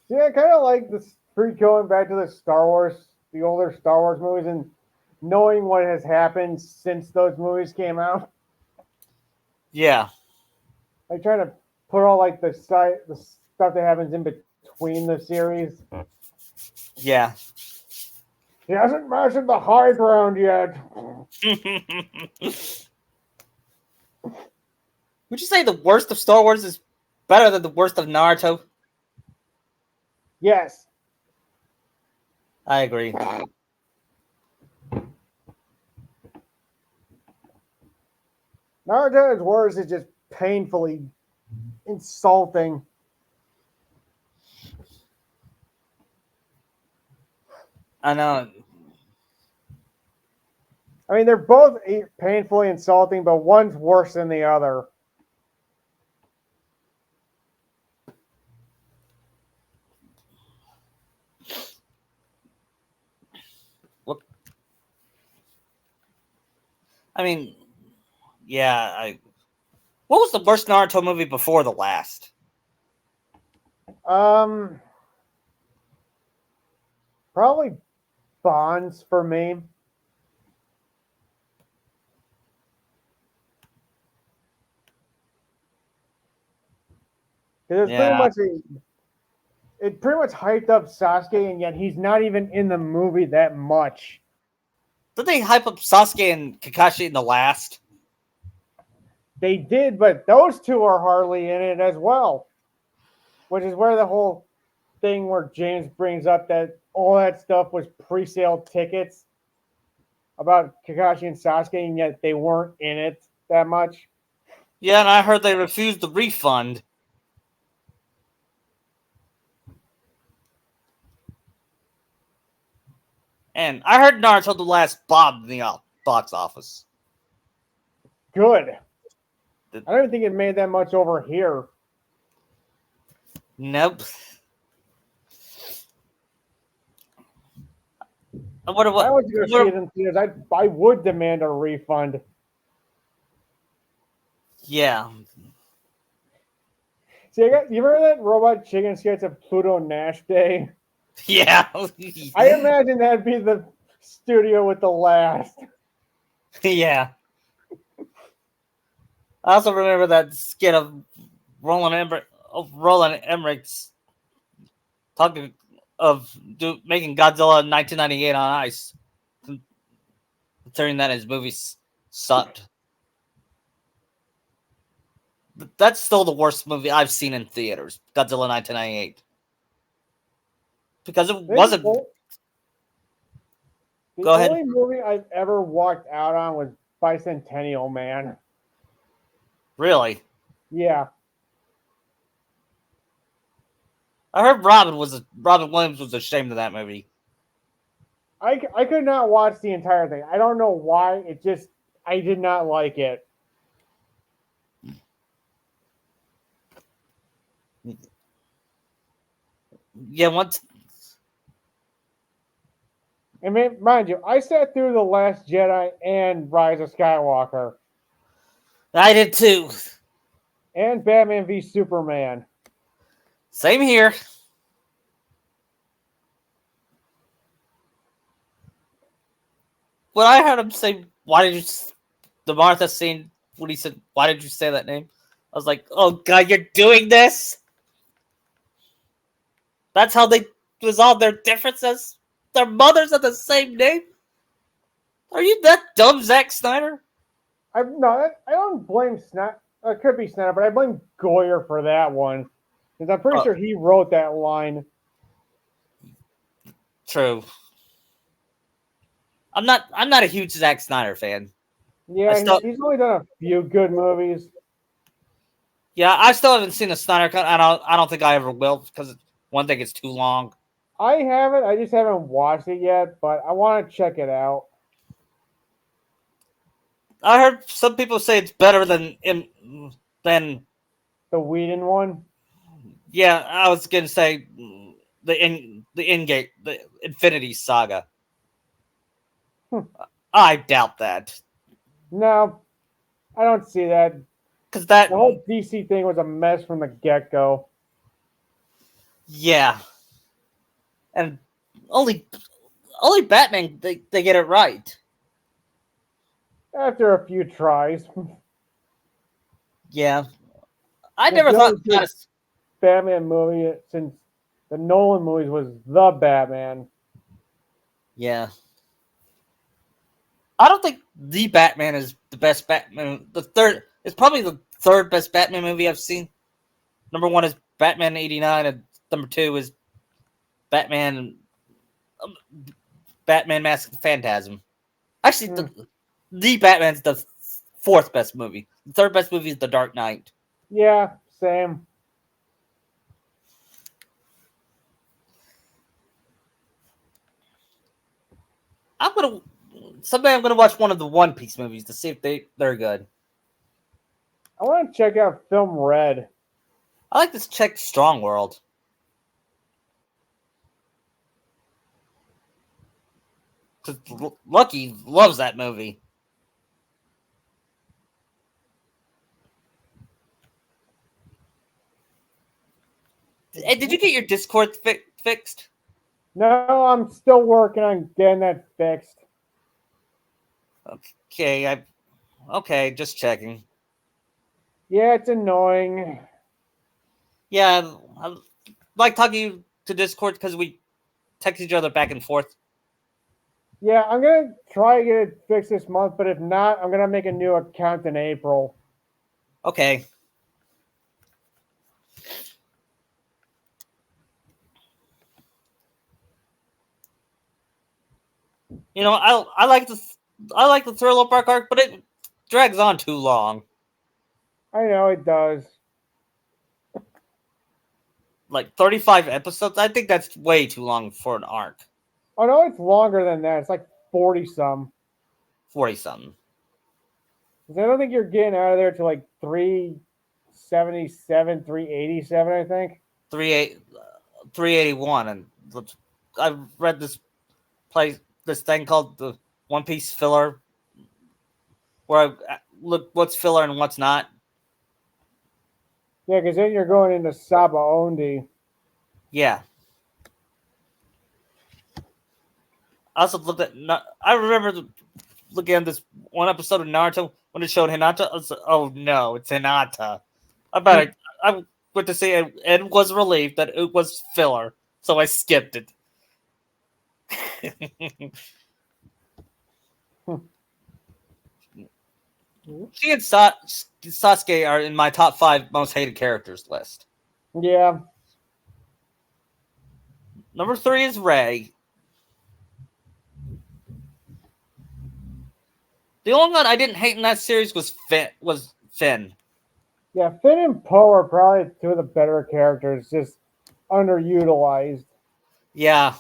See, I kind of like this going back to the Star Wars, the older Star Wars movies, and knowing what has happened since those movies came out. yeah, I try to put all like the stuff that happens in between the series. yeah. He hasn't mastered the high ground yet. Would you say the worst of Star Wars is better than the worst of Naruto? Yes. I agree. Naruto is worse. It's just painfully insulting. I know. I mean, they're both painfully insulting, but one's worse than the other. What? I mean, yeah. What was the worst Naruto movie before the last? Probably Bonds for me. Because Yeah. it pretty much hyped up Sasuke, and yet he's not even in the movie that much. Did they hype up Sasuke and Kakashi in the last? They did, but those two are hardly in it as well. Which is where the whole thing where James brings up that all that stuff was pre-sale tickets about Kakashi and Sasuke, and yet they weren't in it that much. Yeah, and I heard they refused the refund. And I heard Naruto the Last bombed in the box office. Good. I don't even think it made that much over here. Nope. If I was to go see it in theaters, I would demand a refund. Yeah. See, you remember that Robot Chicken sketch of Pluto Nash Day? Yeah. I imagine that'd be the studio with the last. Yeah. I also remember that skit of Roland Emmerich's talking of making Godzilla in 1998 on ice, considering that his movies sucked. That's still the worst movie I've seen in theaters, Godzilla 1998. Because it wasn't. The only movie I've ever walked out on was Bicentennial Man. Really? Yeah. I heard Robin Williams was ashamed of that movie. I could not watch the entire thing. I don't know why. I did not like it. Yeah, once. And mind you, I sat through The Last Jedi and Rise of Skywalker. I did too. And Batman v Superman. Same here. When I heard him say, the Martha scene, when he said, why did you say that name? I was like, oh God, you're doing this? That's how they resolve their differences? Their mothers are the same name? Are you that dumb, Zack Snyder? I don't blame Snap. It could be Snap, but I blame Goyer for that one. Because I'm pretty sure he wrote that line. True. I'm not a huge Zack Snyder fan. Yeah, he's only done a few good movies. Yeah, I still haven't seen the Snyder Cut. I don't think I ever will because one thing it's too long. I haven't. I just haven't watched it yet, but I want to check it out. I heard some people say it's better than The Whedon one. yeah. I was gonna say the Infinity Saga. Hmm. I doubt that No, I don't see that. because that The whole DC thing was a mess from the get go. yeah, and only only Batman they get it right. After a few tries, Yeah, I because never the thought only good Batman movie since the Nolan movies was The Batman. yeah. I don't think the Batman is the best Batman. The third it's probably the third best Batman movie I've seen. Number one is Batman '89, and number two is Batman um, Batman Mask of the Phantasm. Actually, Hmm. the Batman's the fourth best movie. The third best movie is The Dark Knight. Yeah, same. I'm gonna someday I'm gonna watch one of the One Piece movies to see if they're good. I want to check out Film Red. I like this check Strong World because Lucky loves that movie. Hey, did you get your Discord fixed? No, I'm still working on getting that fixed. Okay, okay, just checking. Yeah, it's annoying. Yeah, I like talking to Discord because we text each other back and forth. Yeah, I'm gonna try to get it fixed this month, but if not, I'm gonna make a new account in April. Okay. You know, I like the Thriller Bark arc, but it drags on too long. I know it does. Like 35 episodes. I think that's way too long for an arc. Oh no, it's longer than that. It's like 40 some. 40 something. 'Cause I don't think you're getting out of there to like 377, 387, I think. 381 and I read this thing called the One Piece filler where I look what's filler and what's not. Yeah, because then you're going into Sabaondi. Yeah. I also looked at. I remember looking at this one episode of Naruto when it showed Hinata. I was like, oh no, it's Hinata. I went to see it and was relieved that it was filler, so I skipped it. She and Sasuke are in my top 5 most hated characters list. Yeah. Number 3 is Ray. The only one I didn't hate in that series was Finn. Yeah, Finn and Poe are probably two of the better characters, just underutilized. Yeah.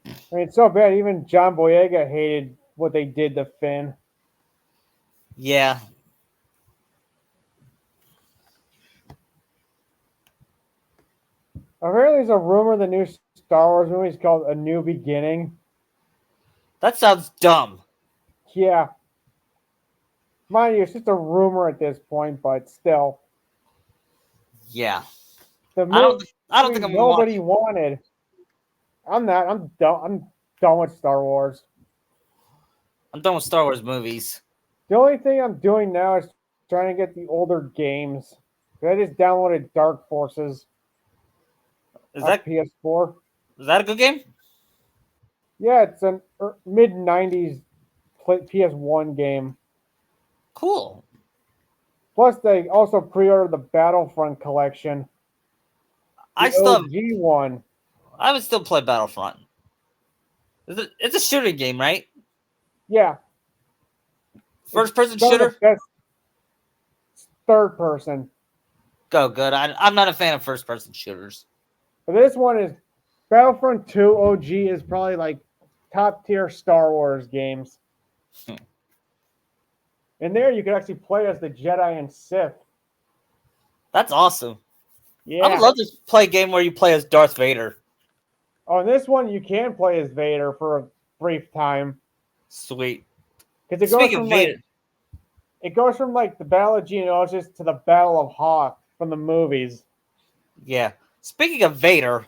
I mean, it's so bad. Even John Boyega hated what they did to Finn. Yeah. Apparently, there's a rumor the new Star Wars movie is called A New Beginning. That sounds dumb. Yeah. Mind you, it's just a rumor at this point, but still. Yeah. The I don't think movie I'm gonna watch. nobody wanted. I'm not. I'm done. I'm done with Star Wars. I'm done with Star Wars movies. The only thing I'm doing now is trying to get the older games. I just downloaded Dark Forces Is on that PS4. is that a good game? Yeah, it's a mid '90s PS1 game. Cool. Plus, they also pre-ordered the Battlefront collection, I the still OG one. I would still play Battlefront. It's a shooting game, right? Yeah, First person Some of the shooter? best third person. Go good. I'm not a fan of first person shooters. But this one is Battlefront 2 OG is probably like top tier Star Wars games. And there you could actually play as the Jedi and Sith. That's awesome. Yeah. I would love to play a game where you play as Darth Vader. Oh, in this one you can play as Vader for a brief time. Sweet. Because it goes Speaking from of Vader, the Battle of Geonosis to the Battle of Hoth from the movies. yeah. Speaking of Vader,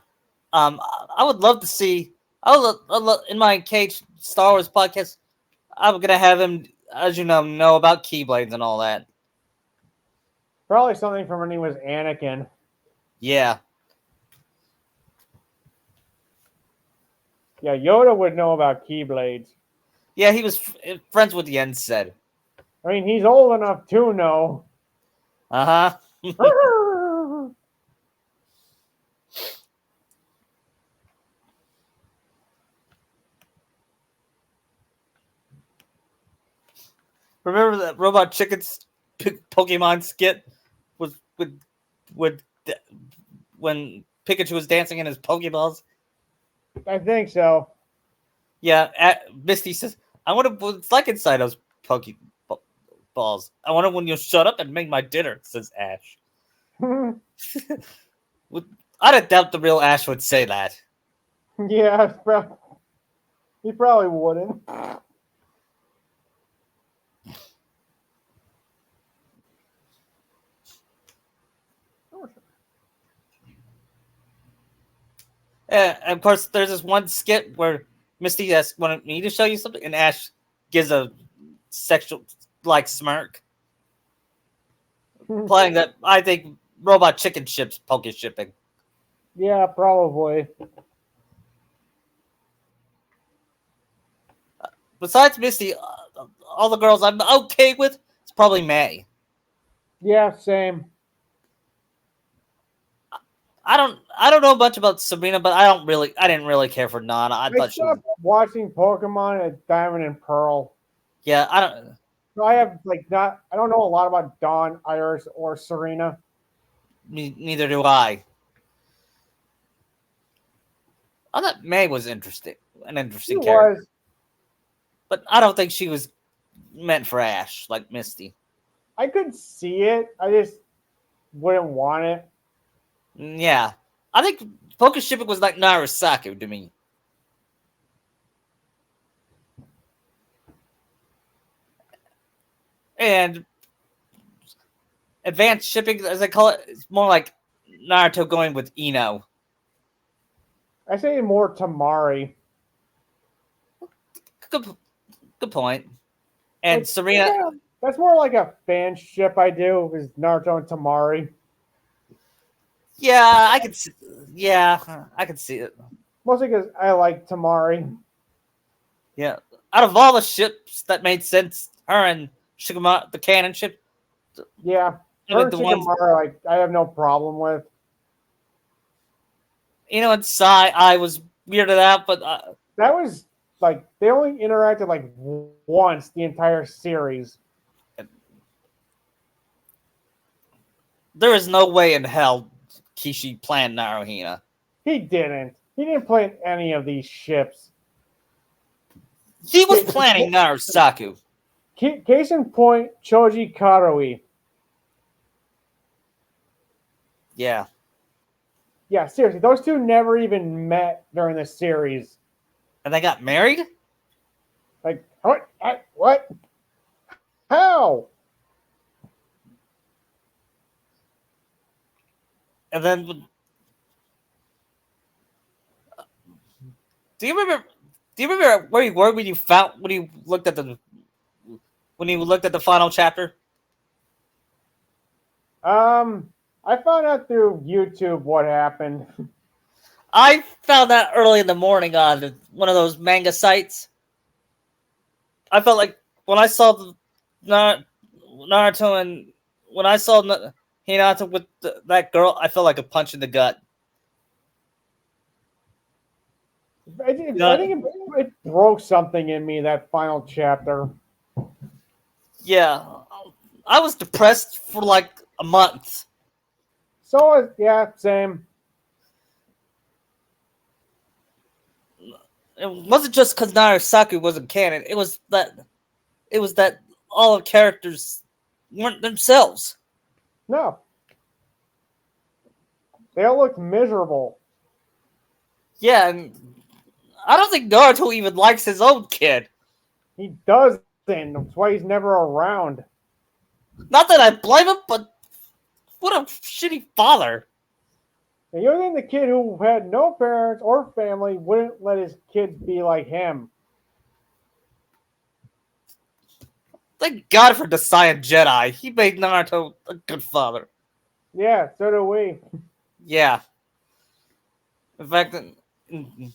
I would love to see. In my Cage Star Wars podcast, I'm gonna have him, as you know about Keyblades and all that. Probably something from when he was Anakin. Yeah. Yeah, Yoda would know about Keyblades. Yeah, he was friends with the Ensign. I mean, he's old enough to know. Uh-huh. Remember that Robot Chicken's Pokemon skit with when Pikachu was dancing in his Pokeballs? I think so. Yeah, Misty says, I wonder what it's like inside those Pokeballs. I wonder when you'll shut up and make my dinner, says Ash. I doubt the real Ash would say that. Yeah, he probably wouldn't. And of course, there's this one skit where Misty asks, "Want me to show you something?" And Ash gives a sexual smirk, implying that I think Robot Chicken ships Poke shipping. Yeah, probably. Besides Misty, all the girls I'm okay with, it's probably May. Yeah, same. I don't know much about Sabrina, but I didn't really care for Nana. I thought she was, stopped watching Pokemon at Diamond and Pearl. yeah. I don't. So I have I don't know a lot about Dawn, Iris, or Serena. Neither do I. I thought May was an interesting She character, was. but I don't think she was meant for Ash like Misty. I could see it. I just wouldn't want it. Yeah, I think Poke shipping was like Narasaki to me. And advanced shipping, as I call it, it's more like Naruto going with Ino. I say more Tamari. Good point. And Serena, Yeah, that's more like a fan ship I do is Naruto and Tamari. yeah, I could see it. Mostly because I like Tamari. Yeah, out of all the ships that made sense, her and Shigama, the cannon ship. Yeah, I mean, the ones, Shikamaru, I have no problem with. and Sai, I was weirded out, but That was they only interacted once the entire series. there is no way in hell Kishi planned Naruhina. He didn't. He didn't play in any of these ships. He was planning Narasaku. Case in point, Choji Karui. Yeah. Yeah, seriously, those two never even met during the series. And they got married? What? What? How? And then, do you remember where you were when you looked at the final chapter? I found out through YouTube what happened. I found that early in the morning on one of those manga sites. I felt like when I saw Naruto and when I saw Hinata with that girl, I felt like a punch in the gut. I think it broke something in me, that final chapter. Yeah, I was depressed for like a month. So yeah, same. It wasn't just because Narusaku wasn't canon. It was that all the characters weren't themselves. No, they all look miserable. Yeah, and I don't think Naruto even likes his own kid. He doesn't. That's why he's never around. Not that I blame him, but what a shitty father. And you think the kid who had no parents or family wouldn't let his kids be like him? Thank God for the Saiyan Jedi. He made Naruto a good father. Yeah, so do we. Yeah. In fact, in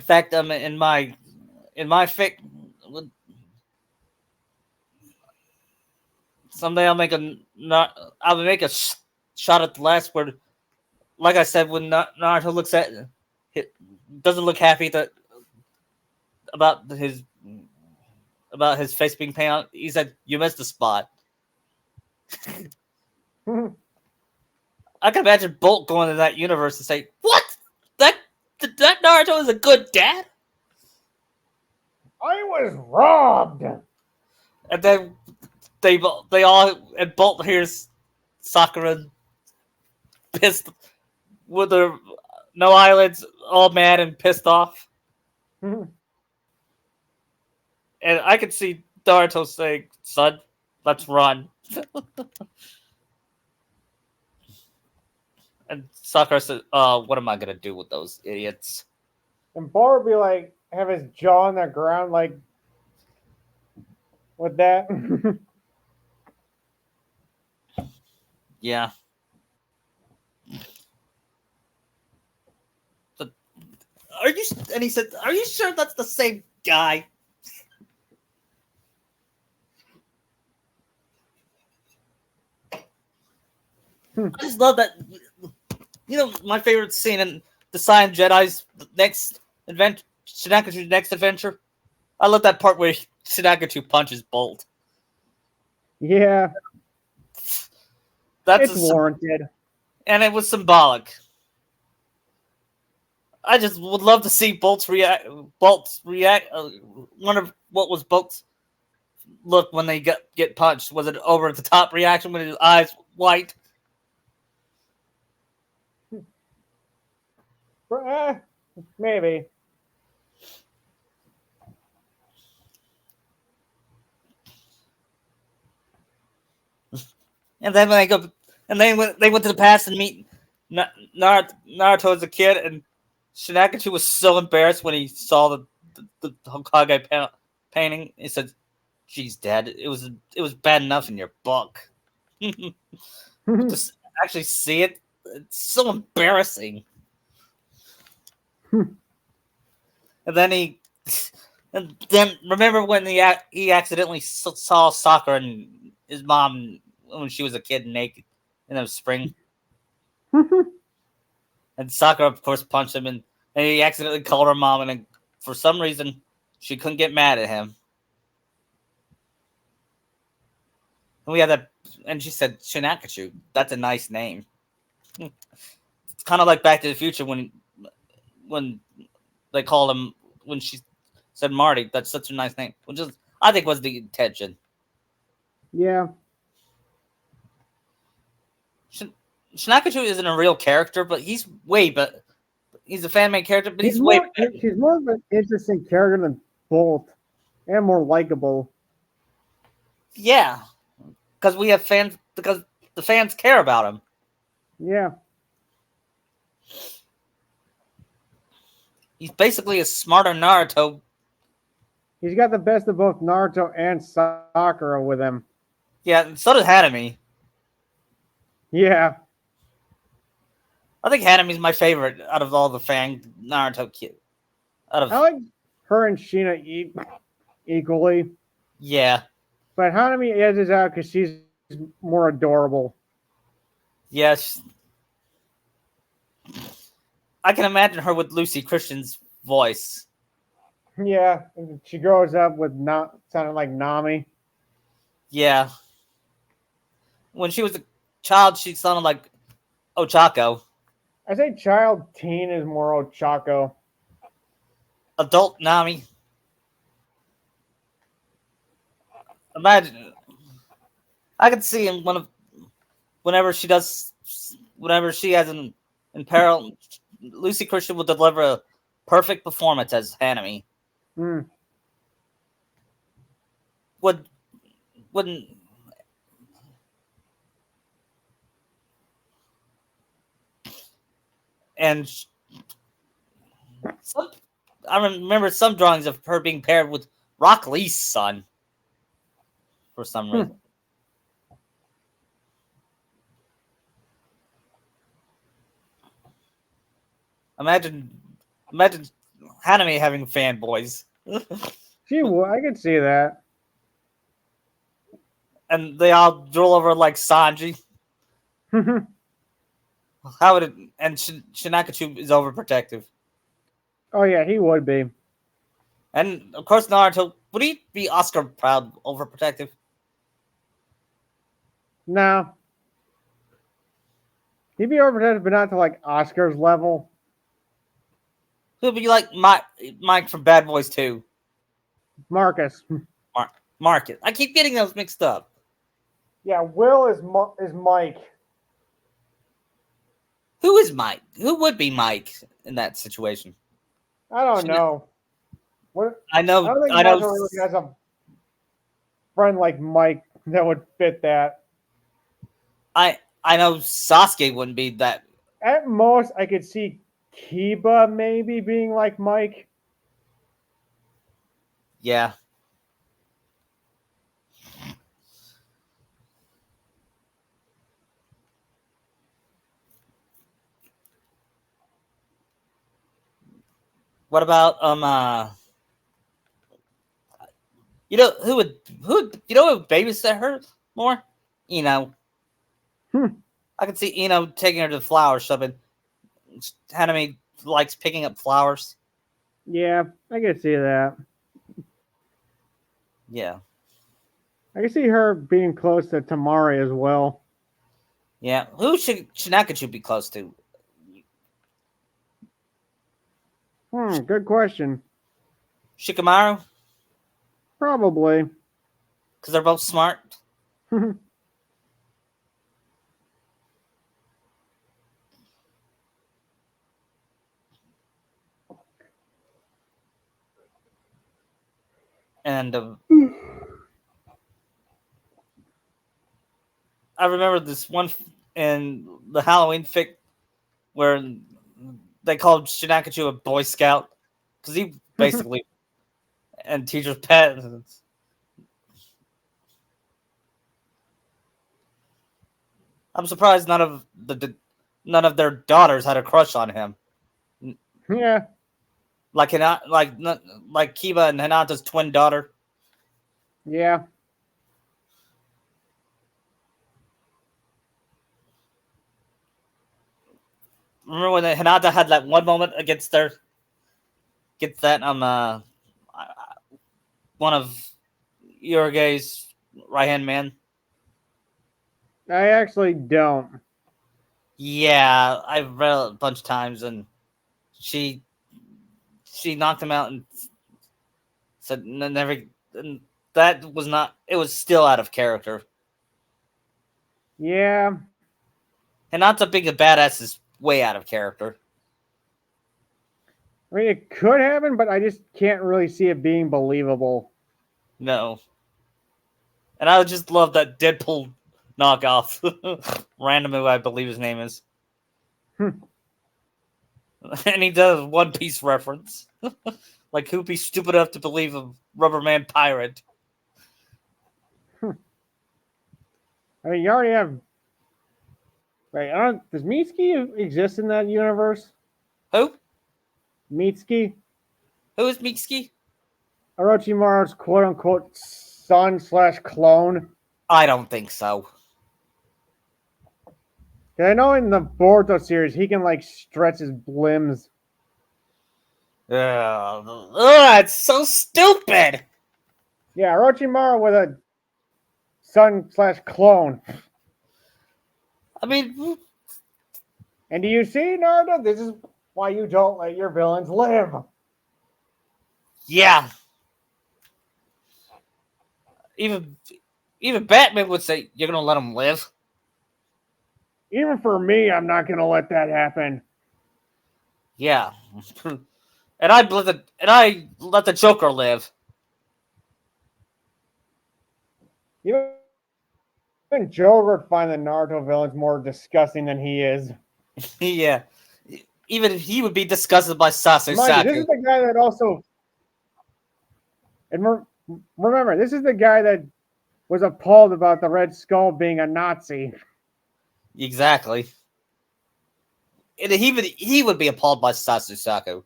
fact, in my fic, someday I'll make a shot at the last word. Like I said, when Naruto looks at it, doesn't look happy about his about his face being painted. He said, "You missed the spot." I can imagine Bolt going to that universe and say, "What? That that Naruto is a good dad?" I was robbed. And then they all and Bolt hears Sakura pissed with her no eyelids, all mad and pissed off. And I could see Naruto saying, "Son, let's run." And Sakura said, what am I gonna do with those idiots?" And Bar would be like, have his jaw on the ground, like, with that. Yeah. But are you? And he said, "Are you sure that's the same guy?" I just love that. My favorite scene in the Saiyan Jedi's next adventure, Shinakachu's next adventure. I love that part where Shinakachu punches Bolt. Yeah, That's it's warranted. and it was symbolic. I just would love to see Bolt's react. Wonder what was Bolt's look when they get punched. Was it over the top reaction with his eyes white? Maybe. And then when they go, and then when they went to the past and meet Naruto as a kid, and Shinakachu was so embarrassed when he saw the Hokage painting. He said, "Geez, Dad, it was bad enough in your book. Just actually see it. It's so embarrassing." And then remember when he accidentally saw Sakura and his mom when she was a kid naked in the spring, and Sakura of course punched him, and he accidentally called her mom, and then, for some reason she couldn't get mad at him. And we had that, and she said Shinakachu. That's a nice name. It's kind of like Back to the Future when they called him when she said Marty. That's such a nice name, which is I think was the intention. Yeah. Shinakachu isn't a real character, but he's a fan made character, but he's way better. He's more of an interesting character than Bolt, and more likable. Yeah, because we have fans, because the fans care about him. Yeah. He's basically a smarter Naruto. He's got the best of both Naruto and Sakura with him. Yeah, and so does Hanami. Yeah. I think Hanami's my favorite out of all the fan Naruto kids. I like her and Sheena equally. Yeah. But Hanami edges out because she's more adorable. Yes. I can imagine her with Lucy Christian's voice. Yeah, she grows up with not sounding like Nami. Yeah. When she was a child, she sounded like Ochako. I say child teen is more Ochako. Adult Nami. Imagine. I could see in whenever she has in peril, Lucy Christian will deliver a perfect performance as Hanami. Mm. Would wouldn't and some I remember some drawings of her being paired with Rock Lee's son for some Hmm. reason. Imagine, imagine Hanami having fanboys, I could see that. and they all drool over like Sanji. How would it? And Shinakachu is overprotective, Oh yeah, he would be. and of course Naruto would he be Oscar proud overprotective? No, he'd be overprotective, but not to like Oscar's level. He would be like Mike from Bad Boys 2. Marcus. Market. I keep getting those mixed up. Yeah, Will is Mike. Who is Mike? Who would be Mike in that situation? I don't know. What? I I know. don't think I know. Naruto really has a friend like Mike that would fit that. I know Sasuke wouldn't be that. At most, I could see Kiba maybe being like Mike. Yeah. What about you know who would babysit her more? Hmm. I could see taking her to the flower shop, and Hanami likes picking up flowers. Yeah, I could see that. Yeah. I could see her being close to Tamari as well. Yeah. Who should Shinakachu be close to? Good question. Shikamaru? Probably. Because they're both smart. And I remember this one in the Halloween fic where they called Shinakachu a Boy Scout because he basically and teacher's pet. I'm surprised none of their daughters had a crush on him. Yeah. Like like Kiba and Hinata's twin daughter. Yeah. Remember when Hinata had that one moment against that one of Yurigei's right hand man? I actually don't. Yeah, I've read it a bunch of times, and she she knocked him out and said never. And that was not. It was still out of character. Yeah. Hinata being a badass is way out of character. I mean, it could happen, but I just can't really see it being believable. No, and I just love that Deadpool knockoff, random who I believe his name is, Hmm. and he does One Piece reference. Like, who'd be stupid enough to believe a Rubberman pirate? I mean, you already have. Right? Does Mitsuki exist in that universe? Who? Mitsuki, Who is Mitsuki? Orochimaru's quote unquote son slash clone. I don't think so. I know in the Boruto series he can like stretch his limbs. It's so stupid. Yeah, Orochimaru with a son/clone. I mean, And do you see, Naruto? This is why you don't let your villains live. yeah. Even even Batman would say, "You're gonna let him live." Even for me, I'm not going to let that happen. Yeah. And I let the Joker live. Even Joker would find the Naruto villains more disgusting than he is. Yeah. Even he would be disgusted by Sasuke. Mind you, this is the guy that also. And remember, this is the guy that was appalled about the Red Skull being a Nazi. Exactly. And he would be appalled by Sasuke.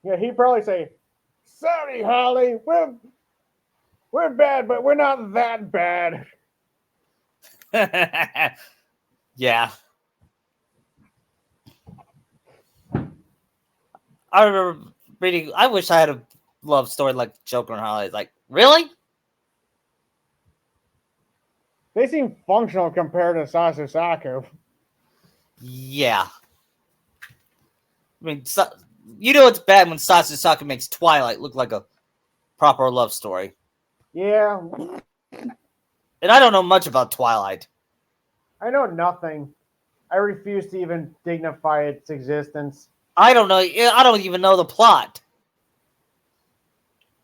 Yeah, he'd probably say, "Sorry, Holly, we're bad, but we're not that bad." Yeah. I remember reading. I wish I had a love story like Joker and Harley. Like, really? They seem functional compared to Sasuke. Yeah. I mean, it's bad when Sasuke makes Twilight look like a proper love story. Yeah, And I don't know much about Twilight. I know nothing. I refuse to even dignify its existence. I don't know. I don't even know the plot.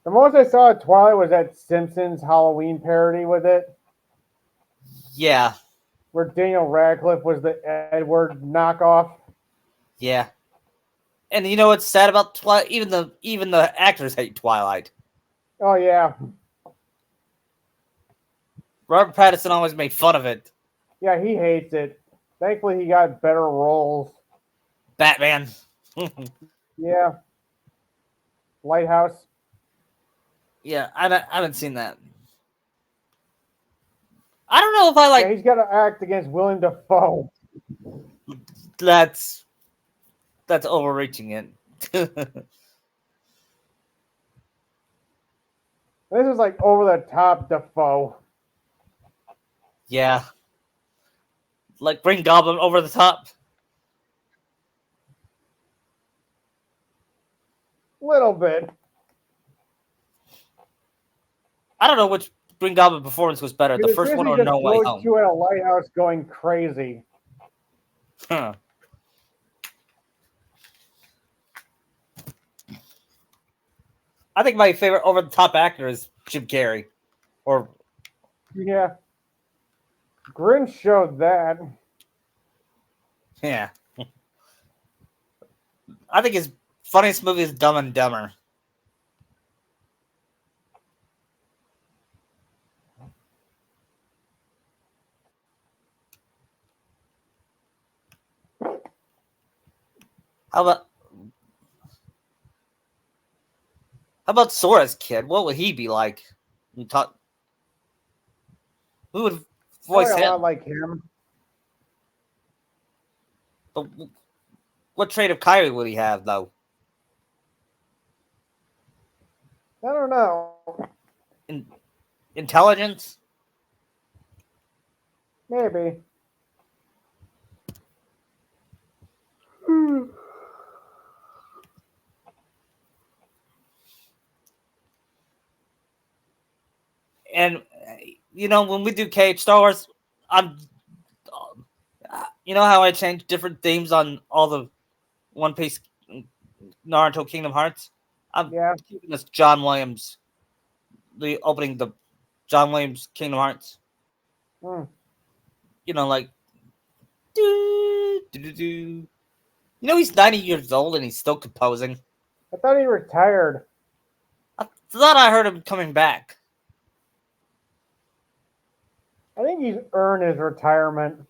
The most I saw of Twilight was that Simpsons Halloween parody with it, Yeah. where Daniel Radcliffe was the Edward knockoff. Yeah. And you know what's sad about Twilight? Even the actors hate Twilight. Oh yeah, Robert Pattinson always made fun of it. yeah, he hates it. Thankfully, he got better roles. Batman. Yeah, Lighthouse. Yeah, I haven't seen that. I don't know if I Yeah, like. he's got to act against William Dafoe. That's overreaching it. This is like over the top Dafoe. Yeah, like Green Goblin over the top. Little bit. I don't know which Green Goblin performance was better, He the was first one basically or just No Way those Home. two at a lighthouse going crazy. Huh. I think my favorite over the top actor is Jim Carrey, or Yeah. Grinch showed that. yeah. I think his funniest movie is Dumb and Dumber. How about Sora's kid? What would he be like? You talk. Who would Probably voice a lot him? like him. But what trait of Kyrie would he have, though? I don't know. In, intelligence? Maybe. And when we do Cage Star Wars, I'm. You know how I change different themes on all the One Piece, Naruto, Kingdom Hearts? I'm Yeah. keeping this John Williams, the opening, the John Williams Kingdom Hearts. Hmm. Like do do do do. He's 90 years old and he's still composing. I thought he retired. I thought I heard him coming back. I think he's earned his retirement.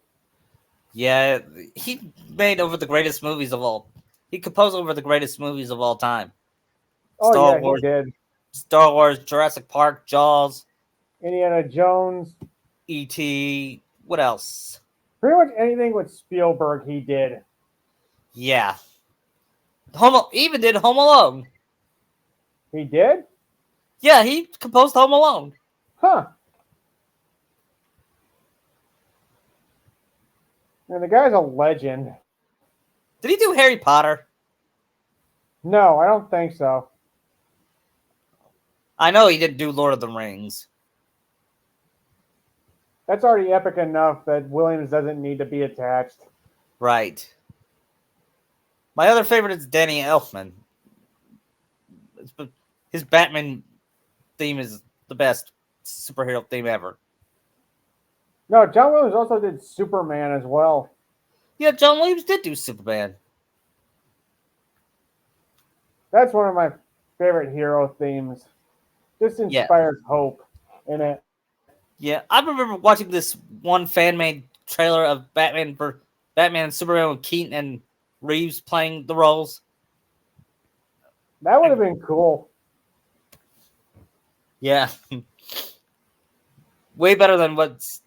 Yeah, he made over the greatest movies of all. He composed over the greatest movies of all time. Oh Star yeah, he Wars, did. Star Wars, Jurassic Park, Jaws, Indiana Jones. E.T. What else? Pretty much anything with Spielberg he did. Yeah. He even did Home Alone. He did? Yeah, he composed Home Alone. Huh. And the guy's a legend. Did he do Harry Potter? No, I don't think so. I know he didn't do Lord of the Rings. That's already epic enough that Williams doesn't need to be attached. Right. My other favorite is Danny Elfman. His Batman theme is the best superhero theme ever. No, John Williams also did Superman as well. Yeah, John Williams did do Superman. That's one of my favorite hero themes. Just Yeah. inspires hope in it. Yeah, I remember watching this one fan-made trailer of Batman and Superman with Keaton and Reeves playing the roles. That would have been cool. Yeah. Way better than what's...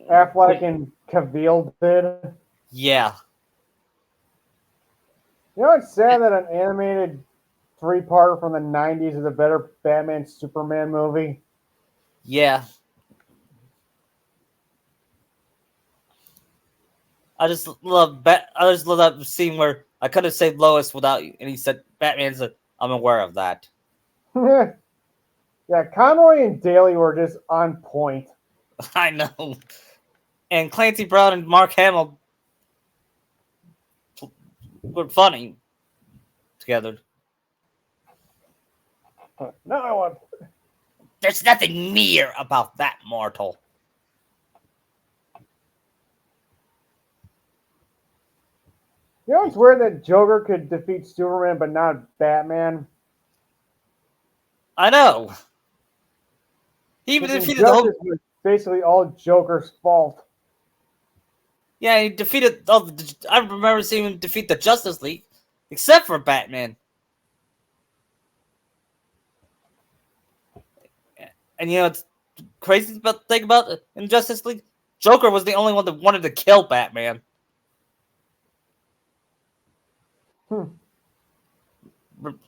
Affleck and Cavill did. Yeah. You know, it's sad that an animated three-parter from the 90s is a better Batman Superman movie. Yeah. I just love that scene where I could have saved Lois without you, and he said, "Batman's like, I'm aware of that." Yeah, Conroy and Daly were just on point. I know. And Clancy Brown and Mark Hamill were funny together. No, I want. There's nothing near about that mortal. You know, it's weird that Joker could defeat Superman, but not Batman. I know. He even Because defeated the whole... Injustice was basically all Joker's fault. Yeah, he defeated... I remember seeing him defeat the Justice League, except for Batman. And you know, it's crazy thing about Injustice League? Joker was the only one that wanted to kill Batman.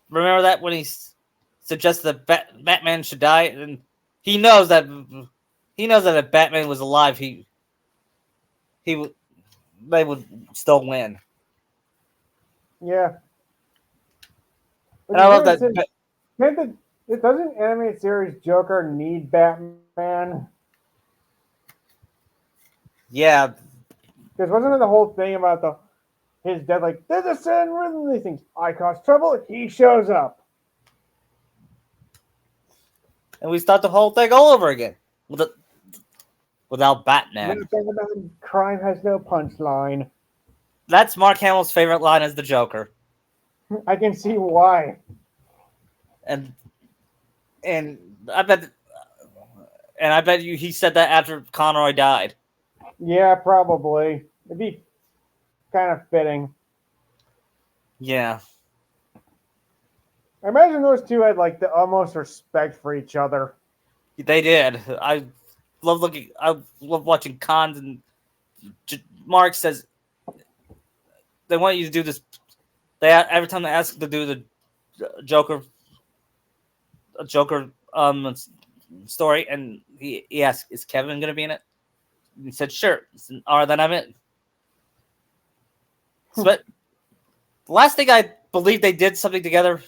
Remember that when he suggested that Batman should die, and he knows that if Batman was alive, they would still win. Yeah. And I love that. It doesn't animated series Joker need Batman? Yeah. Because wasn't it the whole thing about his death? Like, there's a certain rhythm. These things. I cause trouble. He shows up. And we start the whole thing all over again without Batman. Crime has no punchline. That's Mark Hamill's favorite line as the Joker. I can see why. And I bet you he said that after Conroy died. Yeah, probably. It'd be kind of fitting. Yeah. I imagine those two had like the utmost respect for each other. They did. I love watching cons, and Mark says they want you to do this. Every time they ask him to do the Joker story, and he asked, "Is Kevin going to be in it?" And he said, "Sure." He said, "All right, then I'm in." But the last thing I believe they did something together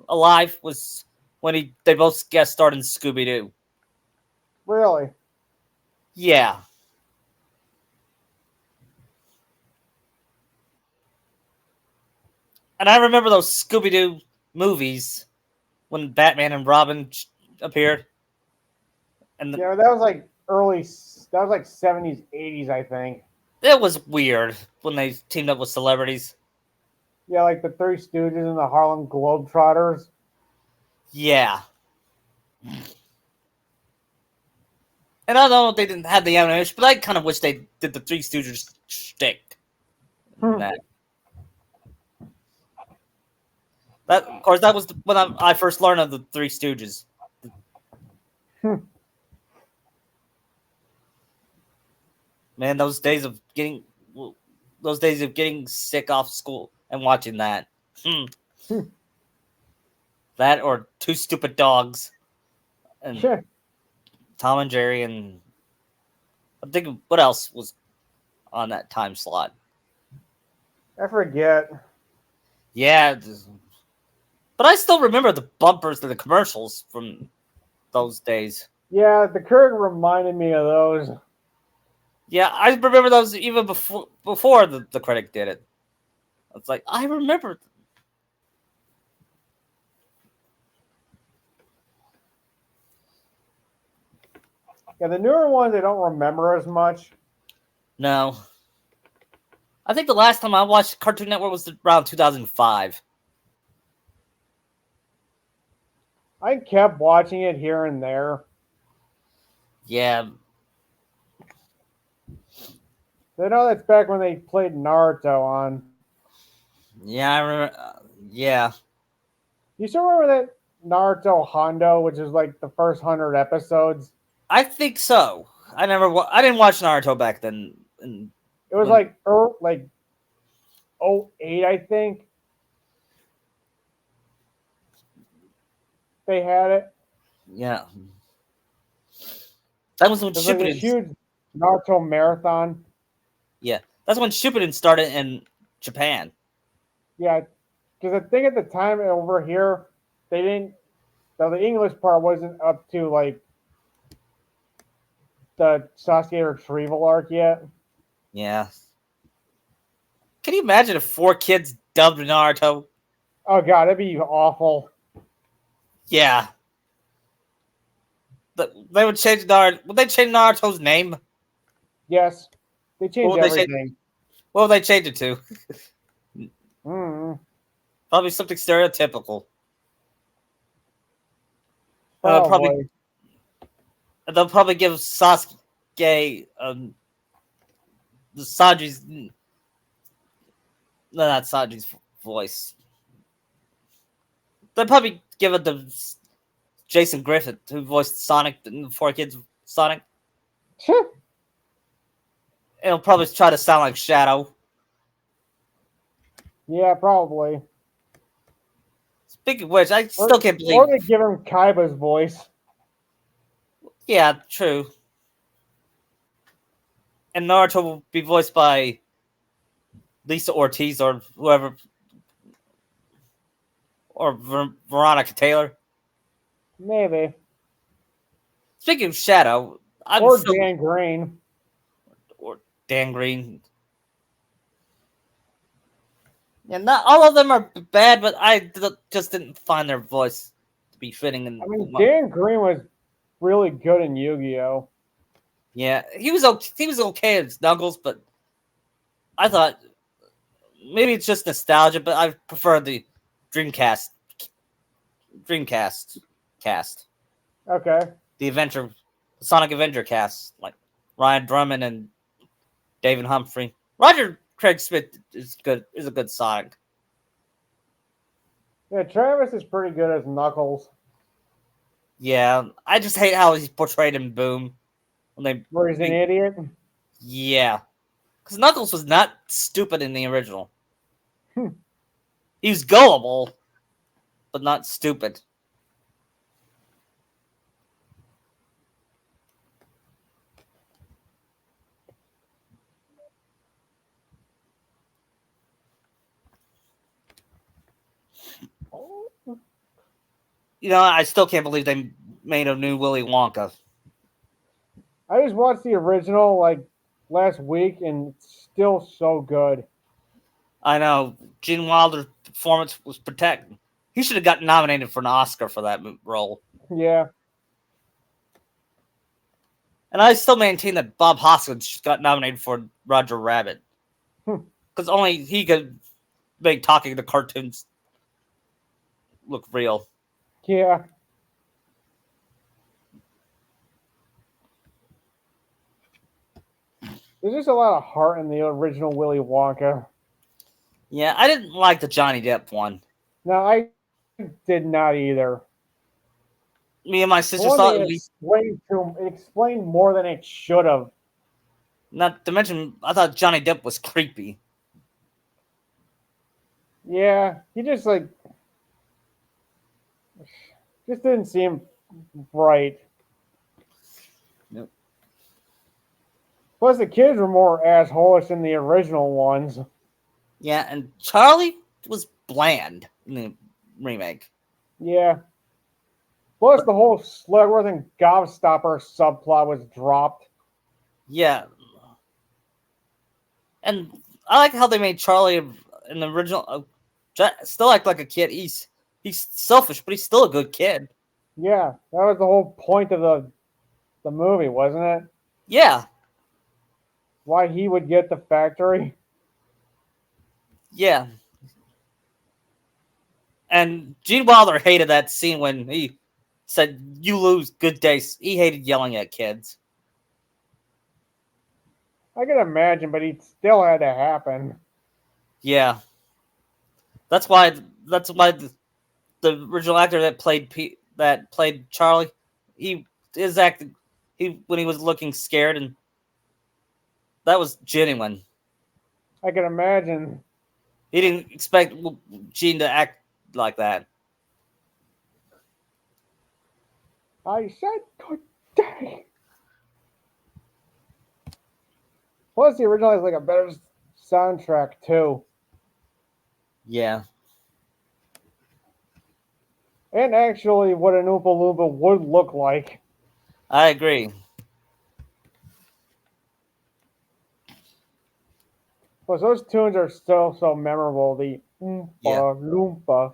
alive was when they both guest starred in Scooby Doo. Really? Yeah. And I remember those Scooby Doo movies when Batman and Robin appeared. And Yeah, that was like that was like 70s, 80s, I think. it was weird when they teamed up with celebrities. Yeah, like the Three Stooges and the Harlem Globetrotters. Yeah. And I don't know if they didn't have the animation, but I kind of wish they did the Three Stooges shtick. That, of course, that was when I first learned of the Three Stooges. Man, those days of getting sick off school and watching that. Hmm. That or Two Stupid Dogs and Sure. Tom and Jerry, and I think what else was on that time slot. I forget. Yeah, but I still remember the bumpers to the commercials from those days. Yeah, the curtain reminded me of those. Yeah, I remember those even before the critic did it. It's like I remember. Yeah, the newer ones I don't remember as much. No, I think the last time I watched Cartoon Network was around 2005. I kept watching it here and there. Yeah, I know that's back when they played Naruto on. yeah, I remember. Yeah, You still remember that Naruto Hondo, which is like the first 100 episodes? I think so. I never. I didn't watch Naruto back then. And It was when like '08, I think. They had it. yeah, that was when It was like this Shippuden. huge Naruto marathon. Yeah, that's when Shippuden started in Japan. Yeah, because I think at the time over here, they didn't. The English part wasn't up to like the Sasuke retrieval arc yet. Yeah, can you imagine if 4 kids dubbed Naruto? Oh god, that'd be awful. Yeah, they would change Naruto. Would they change Naruto's name? Yes, they What changed would they change? everything. What would they change it to? Mm, Probably something stereotypical. Probably probably. they'll probably give Sasuke the Sanji's no, not Sanji's voice. They'll probably give it to Jason Griffith, who voiced Sonic in the 4 Kids Sonic. It'll probably try to sound like Shadow. Yeah, probably. Speaking of which, I Or, still can't or believe. they give him Kaiba's voice. Yeah, true. And Naruto will be voiced by Lisa Ortiz or whoever, or Veronica Taylor. Maybe. Speaking of Shadow, I'm Or still Dan Green. or Dan Green. Yeah, not all of them are bad, but just didn't find their voice to be fitting. I mean, Dan Green was really good in Yu-Gi-Oh! Yeah, he was okay. He was okay as Knuckles, but I thought maybe it's just nostalgia. But I prefer the Dreamcast, Dreamcast cast, Okay. the Adventure, Sonic Adventure cast, like Ryan Drummond and David Humphrey. Roger Craig Smith is good. Is a good Sonic. Yeah, Travis is pretty good as Knuckles. Yeah, I just hate how he's portrayed in Boom. When Where he's an idiot. yeah, because Knuckles was not stupid in the original. He was gullible, but not stupid. You know, I still can't believe they made a new Willy Wonka. I just watched the original like last week and it's still so good. I know Gene Wilder's performance was protected. He should have gotten nominated for an Oscar for that role. Yeah. And I still maintain that Bob Hoskins got nominated for Roger Rabbit because only he could make talking the cartoons look real. Yeah. There's just a lot of heart in the original Willy Wonka. Yeah, I didn't like the Johnny Depp one. No, I did not either. Me and my For sister one saw thing, it. it explained more than it should have. Not to mention, I thought Johnny Depp was creepy. Yeah, he just didn't seem right. Nope. Plus, the kids were more assholish than the original ones. Yeah, and Charlie was bland in the remake. Yeah. Plus, the whole Slugworth and Gobstopper subplot was dropped. Yeah, and I like how they made Charlie in the original still act like a kid. He's selfish, but he's still a good kid. Yeah, that was the whole point of the movie, wasn't it? Yeah, Why he would get the factory. yeah. And Gene Wilder hated that scene when he said, "You lose, good day." He hated yelling at kids. I can imagine, but it still had to happen. Yeah, that's why. That's why the original actor that played Charlie, he is acting. He when he was looking scared, and that was genuine. I can imagine. He didn't expect Gene to act like that. I said good day. Plus, the original has like a better soundtrack too, Yeah, and actually, what an Oompa Loompa would look like. I agree. Plus, those tunes are still so memorable. The Yeah, Oompa Loompa.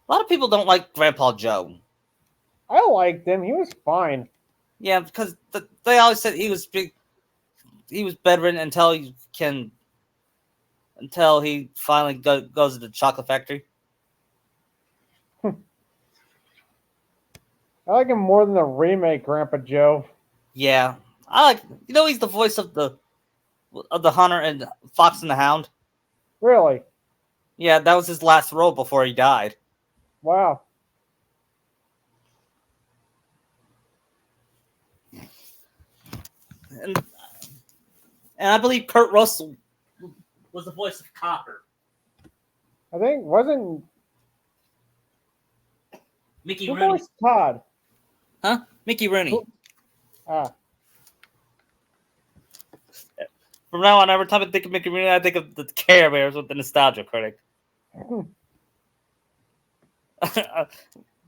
a lot of people don't like Grandpa Joe. I liked him. He was fine. Yeah, because they always said he was bedridden until he finally goes to the chocolate factory. I like him more than the remake Grandpa Joe. Yeah, I like he's the voice of the hunter and Fox and the Hound. Really? Yeah, that was his last role before he died. Wow. And I believe Kurt Russell was the voice of Copper. I think wasn't Mickey who Rooney. voiced Todd? Huh? Mickey Rooney. Ah, From now on, every time I think of Mickey Rooney, I think of the Care Bears with the Nostalgia Critic.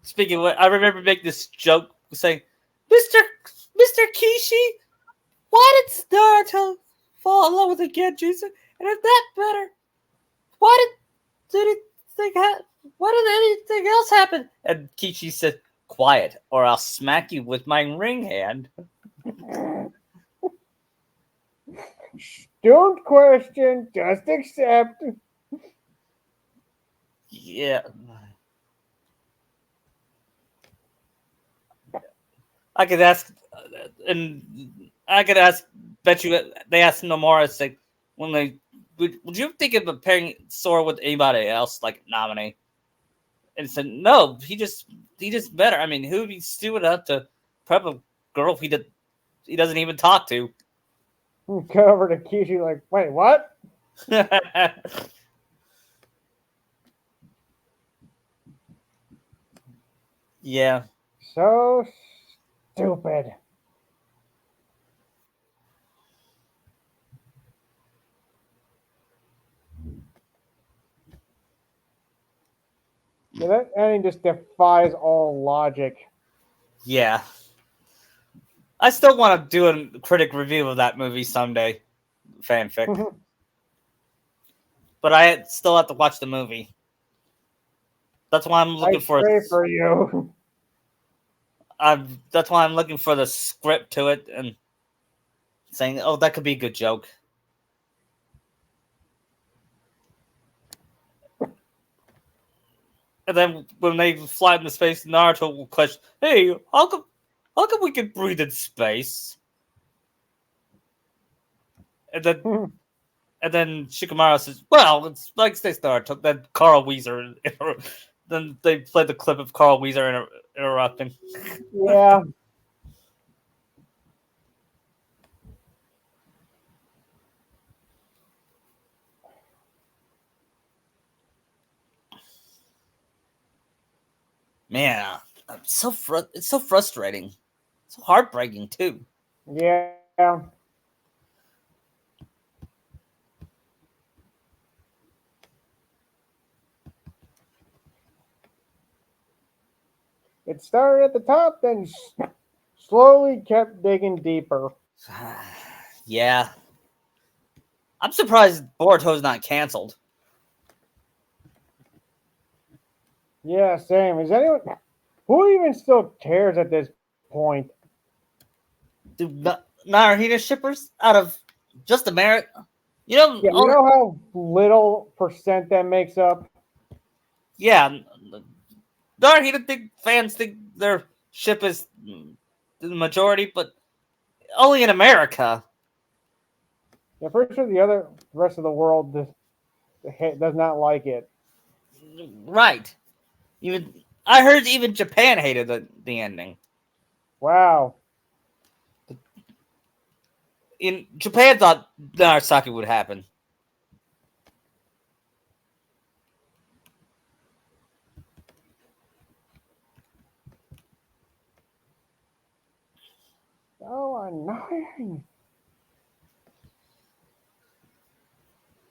Speaking of what, I remember making this joke saying, Mr. Kishi, why did Naruto fall in love with a Genjutsu? And if that better, why did anything why did anything else happen? And Kishi said, quiet, or I'll smack you with my ring hand. don't question, just accept. Yeah. I could ask, and I could ask. Bet you they asked Nomura like when they would you think of pairing Sora with anybody else like nominee? And said no. He just better. I mean, who'd be stupid enough to prep a girl he doesn't even talk to? Go over to Kishi like, wait, what? Yeah, So stupid. Yeah, that ending just defies all logic. yeah. I still want to do a critic review of that movie someday, fanfic. But I still have to watch the movie. That's why I'm I looking for. pray for you. That's why I'm looking for the script to it and saying, "Oh, that could be a good joke." And then when they fly into space, Naruto will question, "Hey, how come we can breathe in space?" And then Shikamaru says, "Well, it's like space Naruto." Then Carl Weezer, then they play the clip of Carl Weezer interrupting. Yeah. Man, it's so frustrating. So heartbreaking too. Yeah. It started at the top, then slowly kept digging deeper. Yeah. I'm surprised Boruto's not canceled. Yeah, same. Is anyone who even still cares at this point? Do Naruto shippers out of just America? You know, Yeah, you know how little percent that makes up? yeah, Naruto think fans think their ship is the majority, but only in America. Yeah, pretty sure the rest of the world does not like it. Right. Even I heard even Japan hated the ending. Wow. In Japan thought Nagasaki would happen. So annoying.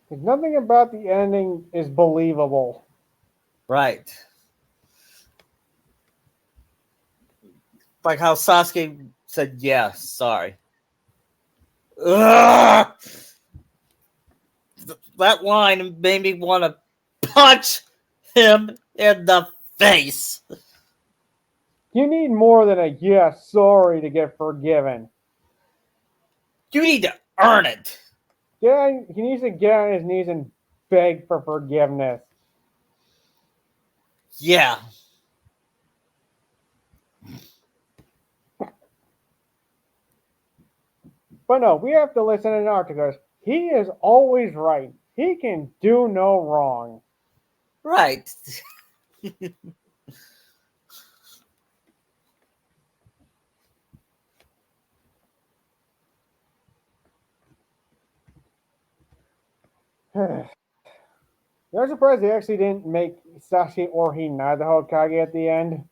Because nothing about the ending is believable. Right. Like how Sasuke said, "Yeah, sorry." Ugh! That line made me want to punch him in the face. You need more than a yeah, sorry to get forgiven. You need to earn it. He needs to get on his knees and beg for forgiveness. Yeah. But no, we have to listen to Naruto because he is always right. He can do no wrong. Right. You're surprised they actually didn't make Sasuke or Hinata the Hokage at the end.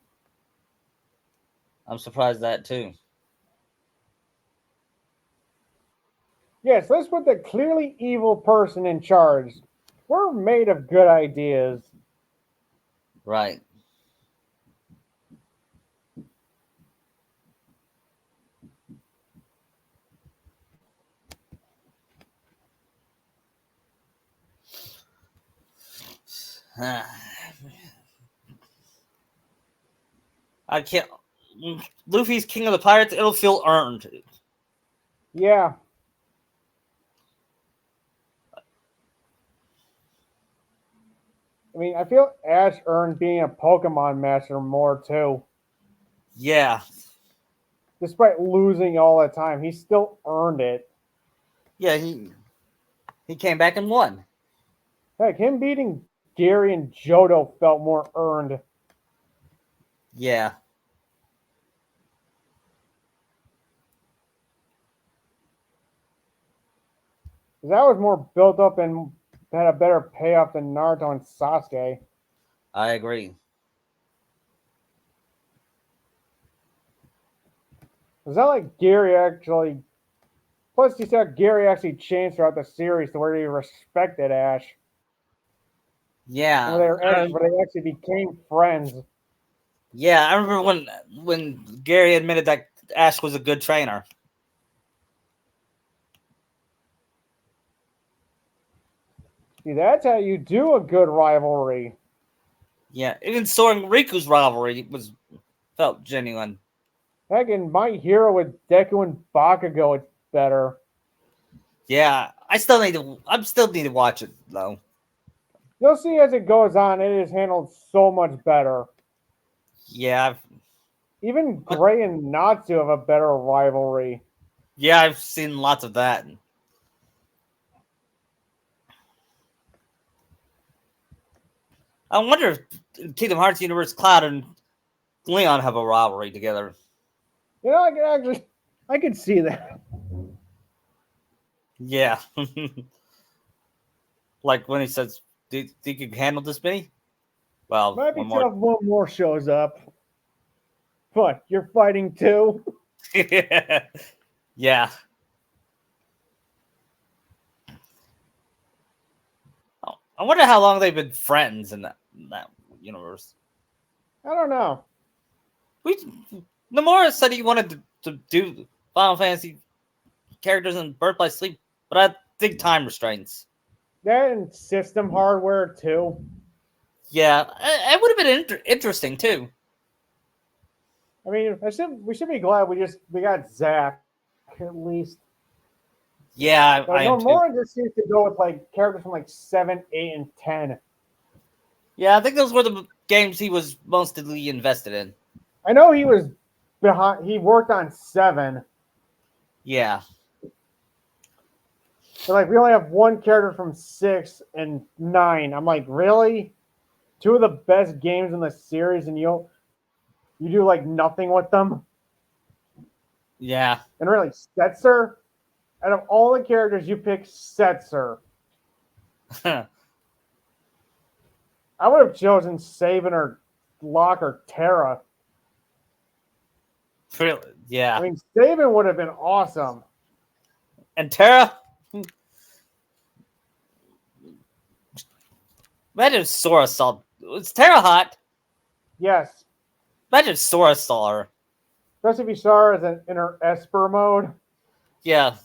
I'm surprised that too. Yes, let's put the clearly evil person in charge. We're made of good ideas. Right. I can't. Luffy's king of the pirates. It'll feel earned. Yeah. I mean, I feel Ash earned being a Pokemon master more too. Yeah. Despite losing all the time, he still earned it. Yeah. He came back and won. Heck, him beating Gary and Johto felt more earned. Yeah. That was more built up and had a better payoff than Naruto and Sasuke. I agree. It's not like Gary actually. Plus, you saw Gary actually changed throughout the series to where he respected Ash, and Yeah. where they actually became friends. Yeah. I remember when Gary admitted that Ash was a good trainer. See, that's how you do a good rivalry. Yeah. Even Soren Riku's rivalry was felt genuine. Heck, in My Hero with Deku and Bakugo, it's better. Yeah. I still need to. I still need to watch it though. You'll see as it goes on, it is handled so much better. Yeah. Even But Gray and Natsu have a better rivalry. yeah, I've seen lots of that. I wonder if in Kingdom Hearts universe, Cloud and Leon have a rivalry together. You know, I could see that. Yeah. Like when he says, "Do you think you can handle this, Benny?" Well, Might be one more. tough. One more shows up. But you're fighting too. Yeah. Oh, I wonder how long they've been friends in that universe. I don't know. We Nomura said he wanted to do Final Fantasy characters in Birth by Sleep, but I think time restraints. That and system hardware too. Yeah, it would have been interesting too. I mean, we should be glad we got Zach at least. Yeah, But I no am too. more just seems to go with like characters from like 7, 8, and 10. Yeah, I think those were the games he was mostly invested in. I know he was behind. He worked on 7, Yeah, but like we only have one character from 6 and 9. I'm like, really? Two of the best games in the series, and you do like nothing with them. yeah. And really, Setzer. Out of all the characters, you pick Setzer. I would have chosen Saban or Locke or Terra. Really, yeah. I mean, Saban would have been awesome. And Terra. Imagine Sora saw. Was Terra hot? Yes. Imagine Sora saw her. Especially if you saw her as in her Esper mode. Yeah.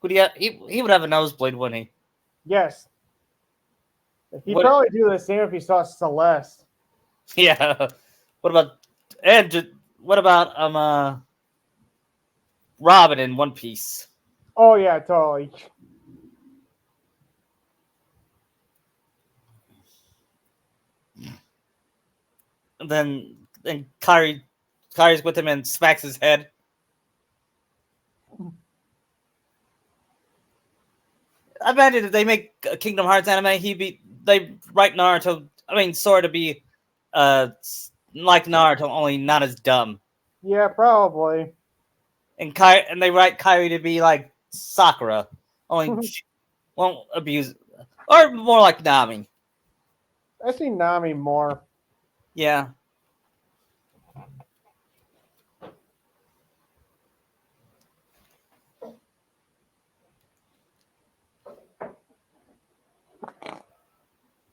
Would he would have a nosebleed, wouldn't he? Yes. He'd What? probably do the same if he saw Celeste. Yeah. What about what about Robin in One Piece? Oh, yeah, totally. And then Kyrie's with him and smacks his head. I imagine if they make a Kingdom Hearts anime, they write Naruto. I mean, Sora to be like Naruto, only not as dumb. Yeah, probably. And they write Kyrie to be like Sakura, only she won't abuse, or more like Nami. I see Nami more. Yeah.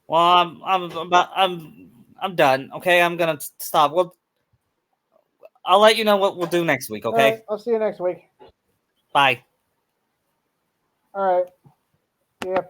Well, I'm done. Okay, I'm gonna stop. Well, I'll let you know what we'll do next week. All Okay. right, I'll see you next week. Bye. All right. Yeah.